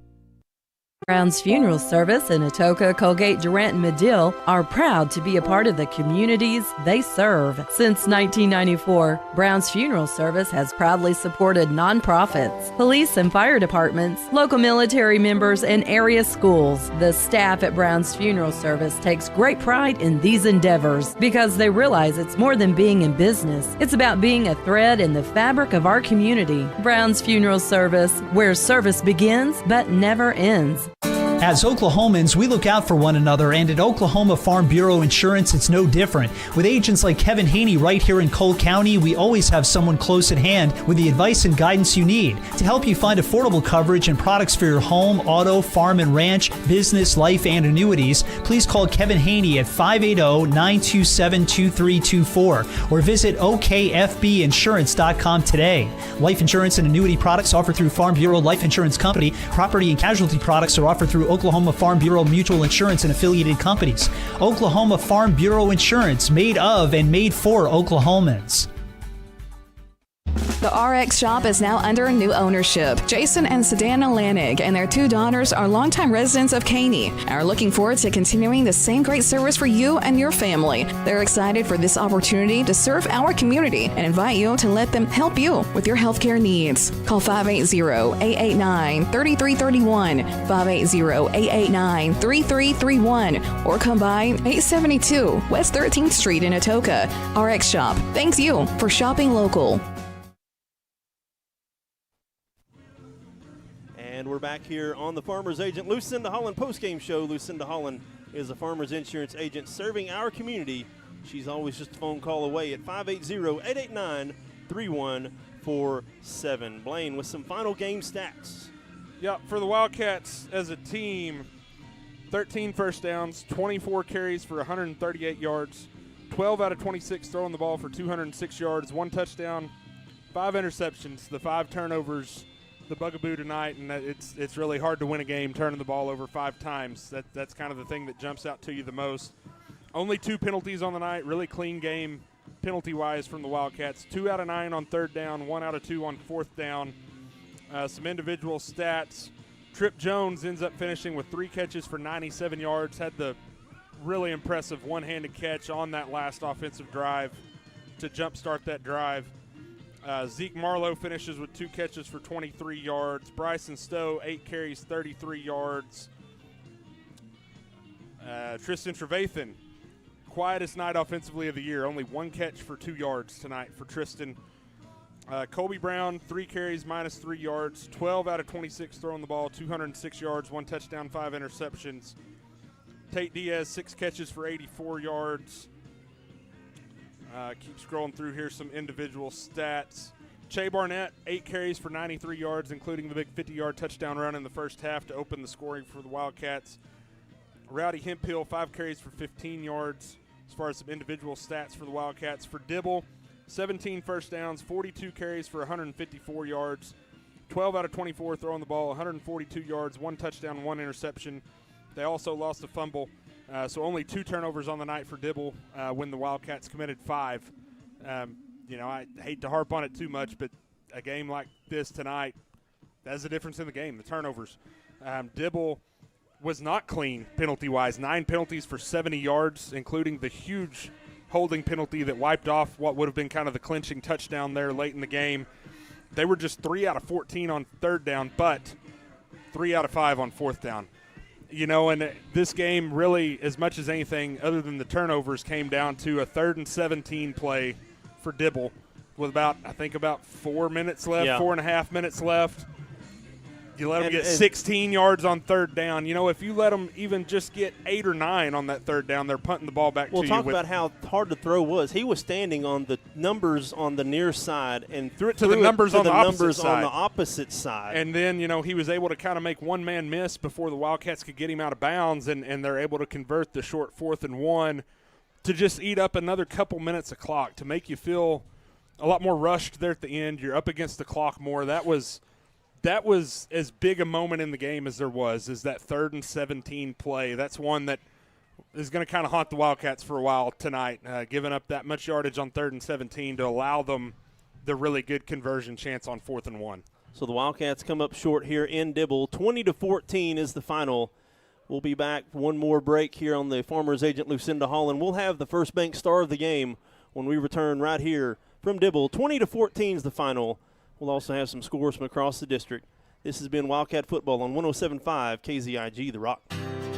Brown's Funeral Service in Atoka, Coalgate, Durant, and Medill are proud to be a part of the communities they serve. Since 1994, Brown's Funeral Service has proudly supported nonprofits, police and fire departments, local military members, and area schools. The staff at Brown's Funeral Service takes great pride in these endeavors because they realize it's more than being in business. It's about being a thread in the fabric of our community. Brown's Funeral Service, where service begins but never ends.
As Oklahomans, we look out for one another, and at Oklahoma Farm Bureau Insurance, it's no different. With agents like Kevin Haney right here in Cole County, we always have someone close at hand with the advice and guidance you need to help you find affordable coverage and products for your home, auto, farm and ranch, business, life, and annuities. Please call Kevin Haney at 580-927-2324 or visit okfbinsurance.com today. Life insurance and annuity products offered through Farm Bureau Life Insurance Company. Property and casualty products are offered through Oklahoma Farm Bureau Mutual Insurance and affiliated companies. Oklahoma Farm Bureau Insurance, made of and made for Oklahomans.
The RX shop is now under new ownership. Jason and Sedana Lanig and their 2 daughters are longtime residents of Caney and are looking forward to continuing the same great service for you and your family. They're excited for this opportunity to serve our community and invite you to let them help you with your healthcare needs. Call 580-889-3331, 580-889-3331, or come by 872 West 13th Street in Atoka. RX Shop thanks you for shopping local.
And we're back here on the Farmers Agent Lucinda Holland postgame show. Lucinda Holland is a Farmers Insurance agent serving our community. She's always just a phone call away at 580-889-3147. Blaine with some final game stats.
Yeah, for the Wildcats as a team, 13 first downs, 24 carries for 138 yards, 12 out of 26 throwing the ball for 206 yards, 1 touchdown, 5 interceptions, the 5 turnovers. The bugaboo tonight, and it's really hard to win a game turning the ball over 5 times. That's kind of the thing that jumps out to you the most. Only 2 penalties on the night, really clean game penalty-wise from the Wildcats. 2 out of 9 on 3rd down, 1 out of 2 on 4th down. Some individual stats. Trip Jones ends up finishing with 3 catches for 97 yards, had the really impressive one-handed catch on that last offensive drive to jumpstart that drive. Zeke Marlowe finishes with 2 catches for 23 yards. Bryson Stowe, 8 carries, 33 yards. Tristan Trevathan, quietest night offensively of the year. Only 1 catch for 2 yards tonight for Tristan. Colby Brown, 3 carries, minus 3 yards. 12 out of 26 throwing the ball, 206 yards, 1 touchdown, 5 interceptions. Tate Diaz, 6 catches for 84 yards. Keep scrolling through here, some individual stats. Che Barnett, 8 carries for 93 yards, including the big 50-yard touchdown run in the first half to open the scoring for the Wildcats. Rowdy Hemphill, 5 carries for 15 yards as far as some individual stats for the Wildcats. For Dibble, 17 first downs, 42 carries for 154 yards, 12 out of 24 throwing the ball, 142 yards, 1 touchdown, 1 interception. They also lost a fumble, so only 2 turnovers on the night for Dibble when the Wildcats committed 5. I hate to harp on it too much, but a game like this tonight, that's the difference in the game, the turnovers. Dibble was not clean penalty-wise. 9 penalties for 70 yards, including the huge holding penalty that wiped off what would have been kind of the clinching touchdown there late in the game. They were just 3 out of 14 on 3rd down, but 3 out of 5 on 4th down. And this game really, as much as anything other than the turnovers, came down to a 3rd and 17 play for Dibble with about 4 minutes left, 4.5 minutes left. You let them get 16 yards on 3rd down. If you let them even just get 8 or 9 on that 3rd down, they're punting the ball back to you.
We'll talk about how hard the throw was. He was standing on the numbers on the near side and
threw it to the numbers on the
opposite side.
And then, he was able to kind of make one man miss before the Wildcats could get him out of bounds, and they're able to convert the short 4th and 1 to just eat up another couple minutes of clock to make you feel a lot more rushed there at the end. You're up against the clock more. That was as big a moment in the game as there was, is that 3rd and 17 play. That's one that is going to kind of haunt the Wildcats for a while tonight, giving up that much yardage on 3rd and 17 to allow them the really good conversion chance on 4th and 1.
So the Wildcats come up short here in Dibble. 20-14 is the final. We'll be back for one more break here on the Farmers Agent Lucinda Holland. We'll have the First Bank star of the game when we return right here from Dibble. 20-14 is the final. We'll also have some scores from across the district. This has been Wildcat Football on 107.5 KZIG, The Rock.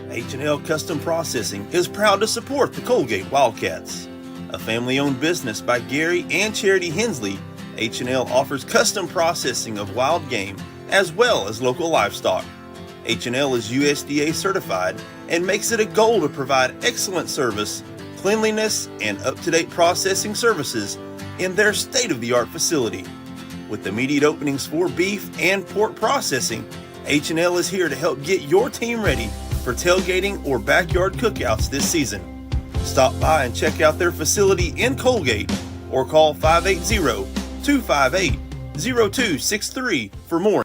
H&L Custom Processing is proud to support the Coalgate Wildcats. A family-owned business by Gary and Charity Hensley, H&L offers custom processing of wild game as well as local livestock. H&L is USDA certified and makes it a goal to provide excellent service, cleanliness, and up-to-date processing services in their state-of-the-art facility. With immediate openings for beef and pork processing, H&L is here to help get your team ready for tailgating or backyard cookouts this season. Stop by and check out their facility in Coalgate or call 580-258-0263 for more.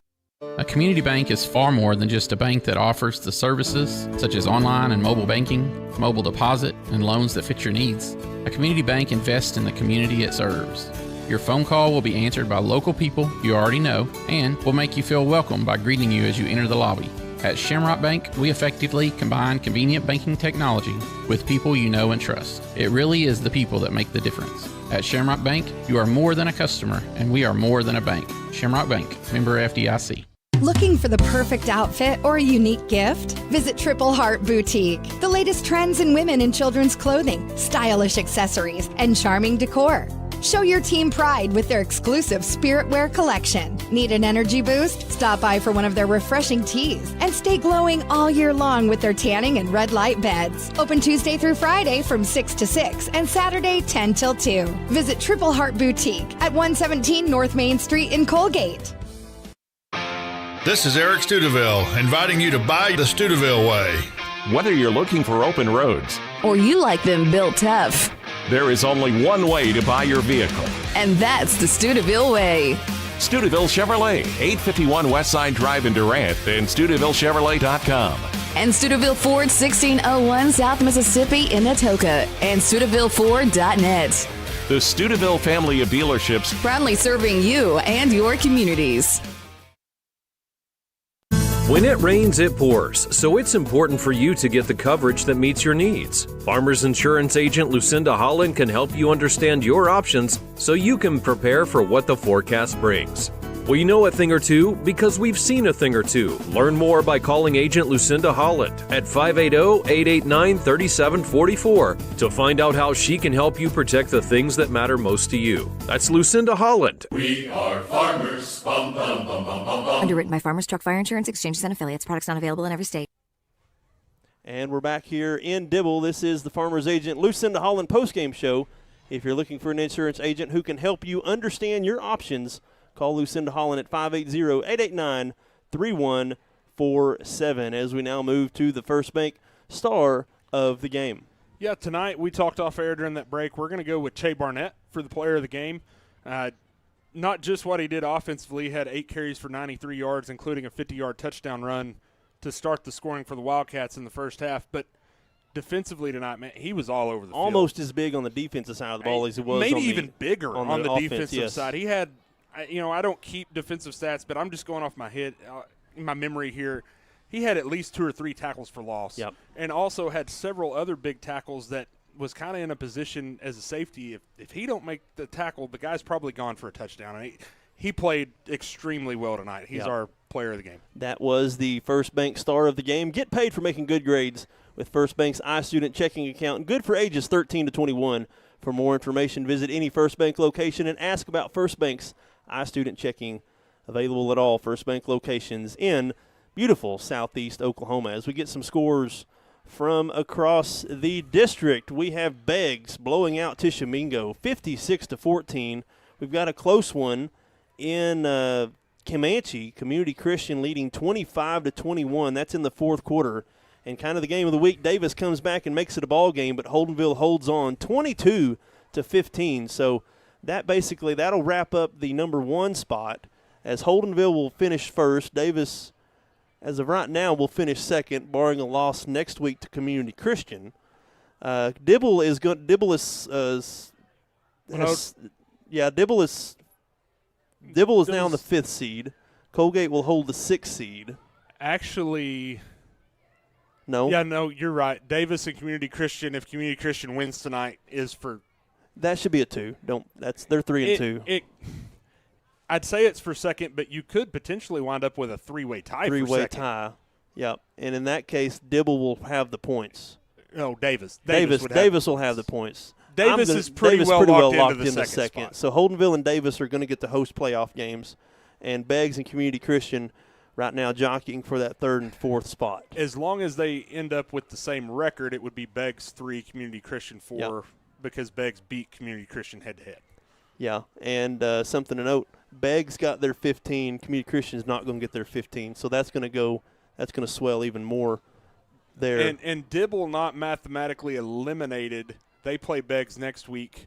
A community bank is far more than just a bank that offers the services such as online and mobile banking, mobile deposit, and loans that fit your needs. A community bank invests in the community it serves. Your phone call will be answered by local people you already know and will make you feel welcome by greeting you as you enter the lobby. At Shamrock Bank, we effectively combine convenient banking technology with people you know and trust. It really is the people that make the difference. At Shamrock Bank, you are more than a customer, and we are more than a bank. Shamrock Bank, member FDIC.
Looking for the perfect outfit or a unique gift? Visit Triple Heart Boutique. The latest trends in women and children's clothing, stylish accessories, and charming decor. Show your team pride with their exclusive Spirit Wear collection. Need an energy boost? Stop by for one of their refreshing teas and stay glowing all year long with their tanning and red light beds. Open Tuesday through Friday from 6 to 6 and Saturday 10 till 2. Visit Triple Heart Boutique at 117 North Main Street in Coalgate.
This is Eric Studeville, inviting you to buy the Studeville way.
Whether you're looking for open roads
or you like them built tough,
there is only one way to buy your vehicle.
And that's the Studeville way.
Studeville Chevrolet, 851 Westside Drive in Durant, and StudevilleChevrolet.com.
And Studeville Ford, 1601 South Mississippi in Atoka, and StudevilleFord.net.
The Studeville family of dealerships,
proudly serving you and your communities.
When it rains, it pours, so it's important for you to get the coverage that meets your needs. Farmers Insurance Agent Lucinda Holland can help you understand your options so you can prepare for what the forecast brings. We know a thing or two because we've seen a thing or two. Learn more by calling Agent Lucinda Holland at 580-889-3744 to find out how she can help you protect the things that matter most to you. That's Lucinda Holland.
We are farmers. Bum, bum, bum, bum, bum, bum.
Underwritten by Farmers Truck Fire Insurance Exchanges and Affiliates. Products not available in every state.
And we're back here in Dibble. This is the Farmers Agent Lucinda Holland postgame show If you're looking for an insurance agent who can help you understand your options, call Lucinda Holland at 580-889-3147 as we now move to the First Bank star of the game.
Yeah, tonight we talked off air during that break. We're going to go with Che Barnett for the player of the game. Not just what he did offensively. He had 8 carries for 93 yards, including a 50-yard touchdown run to start the scoring for the Wildcats in the first half. But defensively tonight, man, he was all over the field.
Almost as big on the defensive side of the ball as he was
maybe
on the
even bigger on the
offense,
defensive side. He had, I don't keep defensive stats, but I'm just going off my head, my memory here. He had at least 2 or 3 tackles for loss, and also had several other big tackles that was kind of in a position as a safety. If he don't make the tackle, the guy's probably gone for a touchdown. And he played extremely well tonight. He's our player of the game.
That was the First Bank star of the game. Get paid for making good grades with First Bank's iStudent checking account, good for ages 13 to 21. For more information, visit any First Bank location and ask about First Bank's iStudent checking, available at all First Bank locations in beautiful southeast Oklahoma. As we get some scores from across the district, we have Beggs blowing out Tishomingo 56-14. We've got a close one in Comanche, Community Christian leading 25-21. That's in the fourth quarter. And kind of the game of the week, Davis comes back and makes it a ball game, but Holdenville holds on 22-15. So that'll wrap up the number 1 spot, as Holdenville will finish first. Davis, as of right now, will finish second, barring a loss next week to Community Christian. Dibble is now in the 5th seed. Coalgate will hold the 6th seed.
Actually,
no.
Yeah, no, you're right. Davis and Community Christian, if Community Christian wins tonight, is for.
That should be a 2. They're 3 and 2.
I'd say it's for second, but you could potentially wind up with a 3-way tie.
Three-way tie. Yep. And in that case, Dibble will have the points.
No, Davis.
Davis will have the points.
Davis is pretty well locked into the second spot.
So Holdenville and Davis are going to get to host playoff games, and Beggs and Community Christian right now jockeying for that 3rd and 4th spot.
As long as they end up with the same record, it would be Beggs 3, Community Christian 4, because Beggs beat Community Christian head-to-head.
Yeah, and something to note, Beggs got their 15. Community Christian is not going to get their 15, so that's going to swell even more there.
And Dibble not mathematically eliminated. They play Beggs next week.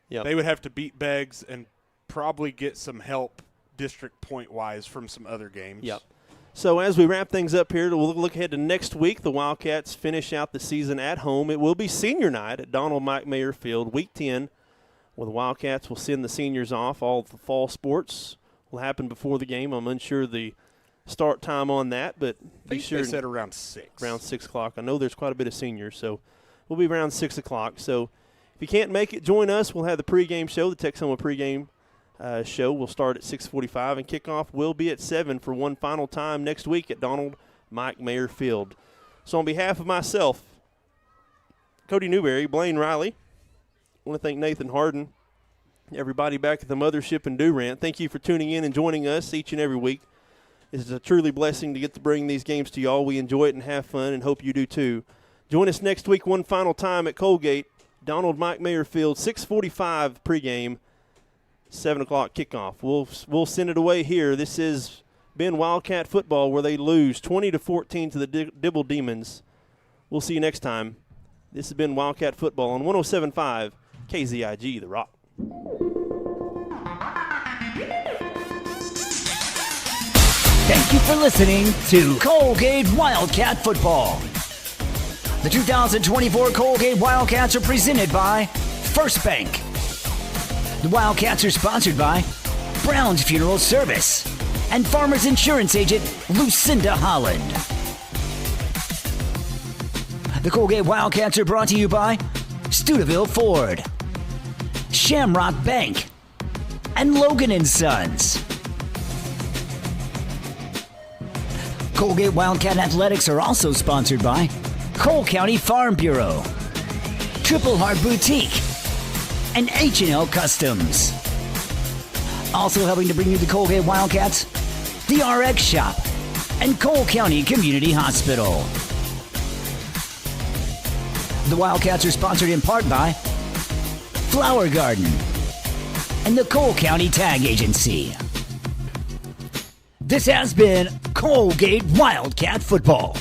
Yep.
They would have to beat Beggs and probably get some help district point-wise from some other games.
Yep. So as we wrap things up here, we'll look ahead to next week. The Wildcats finish out the season at home. It will be senior night at Donald Mike Mayer Field, Week 10. Well, the Wildcats will send the seniors off. All the fall sports will happen before the game. I'm unsure the start time on that, but
be sure. They said around 6.
Around 6 o'clock. I know there's quite a bit of seniors, so we'll be around 6 o'clock. So if you can't make it, join us. We'll have the pregame show, the Texoma pregame show. Will start at 6:45, and kickoff will be at 7 for one final time next week at Donald Mike Mayer Field. So on behalf of myself, Cody Newberry, Blaine Riley, I want to thank Nathan Harden, everybody back at the mothership in Durant. Thank you for tuning in and joining us each and every week. It's a truly blessing to get to bring these games to y'all. We enjoy it and have fun, and hope you do too. Join us next week one final time at Coalgate, Donald Mike Mayer Field, 6:45 pregame, 7 o'clock kickoff. We'll send it away here. This has been Wildcat football, where they lose 20-14 to the Dibble Demons. We'll see you next time. This has been Wildcat football on 107.5 KZIG, The Rock.
Thank you for listening to Coalgate Wildcat Football. The 2024 Coalgate Wildcats are presented by First Bank. The Wildcats are sponsored by Brown's Funeral Service and Farmers Insurance Agent Lucinda Holland. The Coalgate Wildcats are brought to you by Studeville Ford, Shamrock Bank, and Logan & Sons. Coalgate Wildcat Athletics are also sponsored by Cole County Farm Bureau, Triple Heart Boutique, and H&L Customs. Also helping to bring you the Coalgate Wildcats, the RX Shop, and Cole County Community Hospital. The Wildcats are sponsored in part by Flower Garden, and the Cole County Tag Agency. This has been Coalgate Wildcat Football.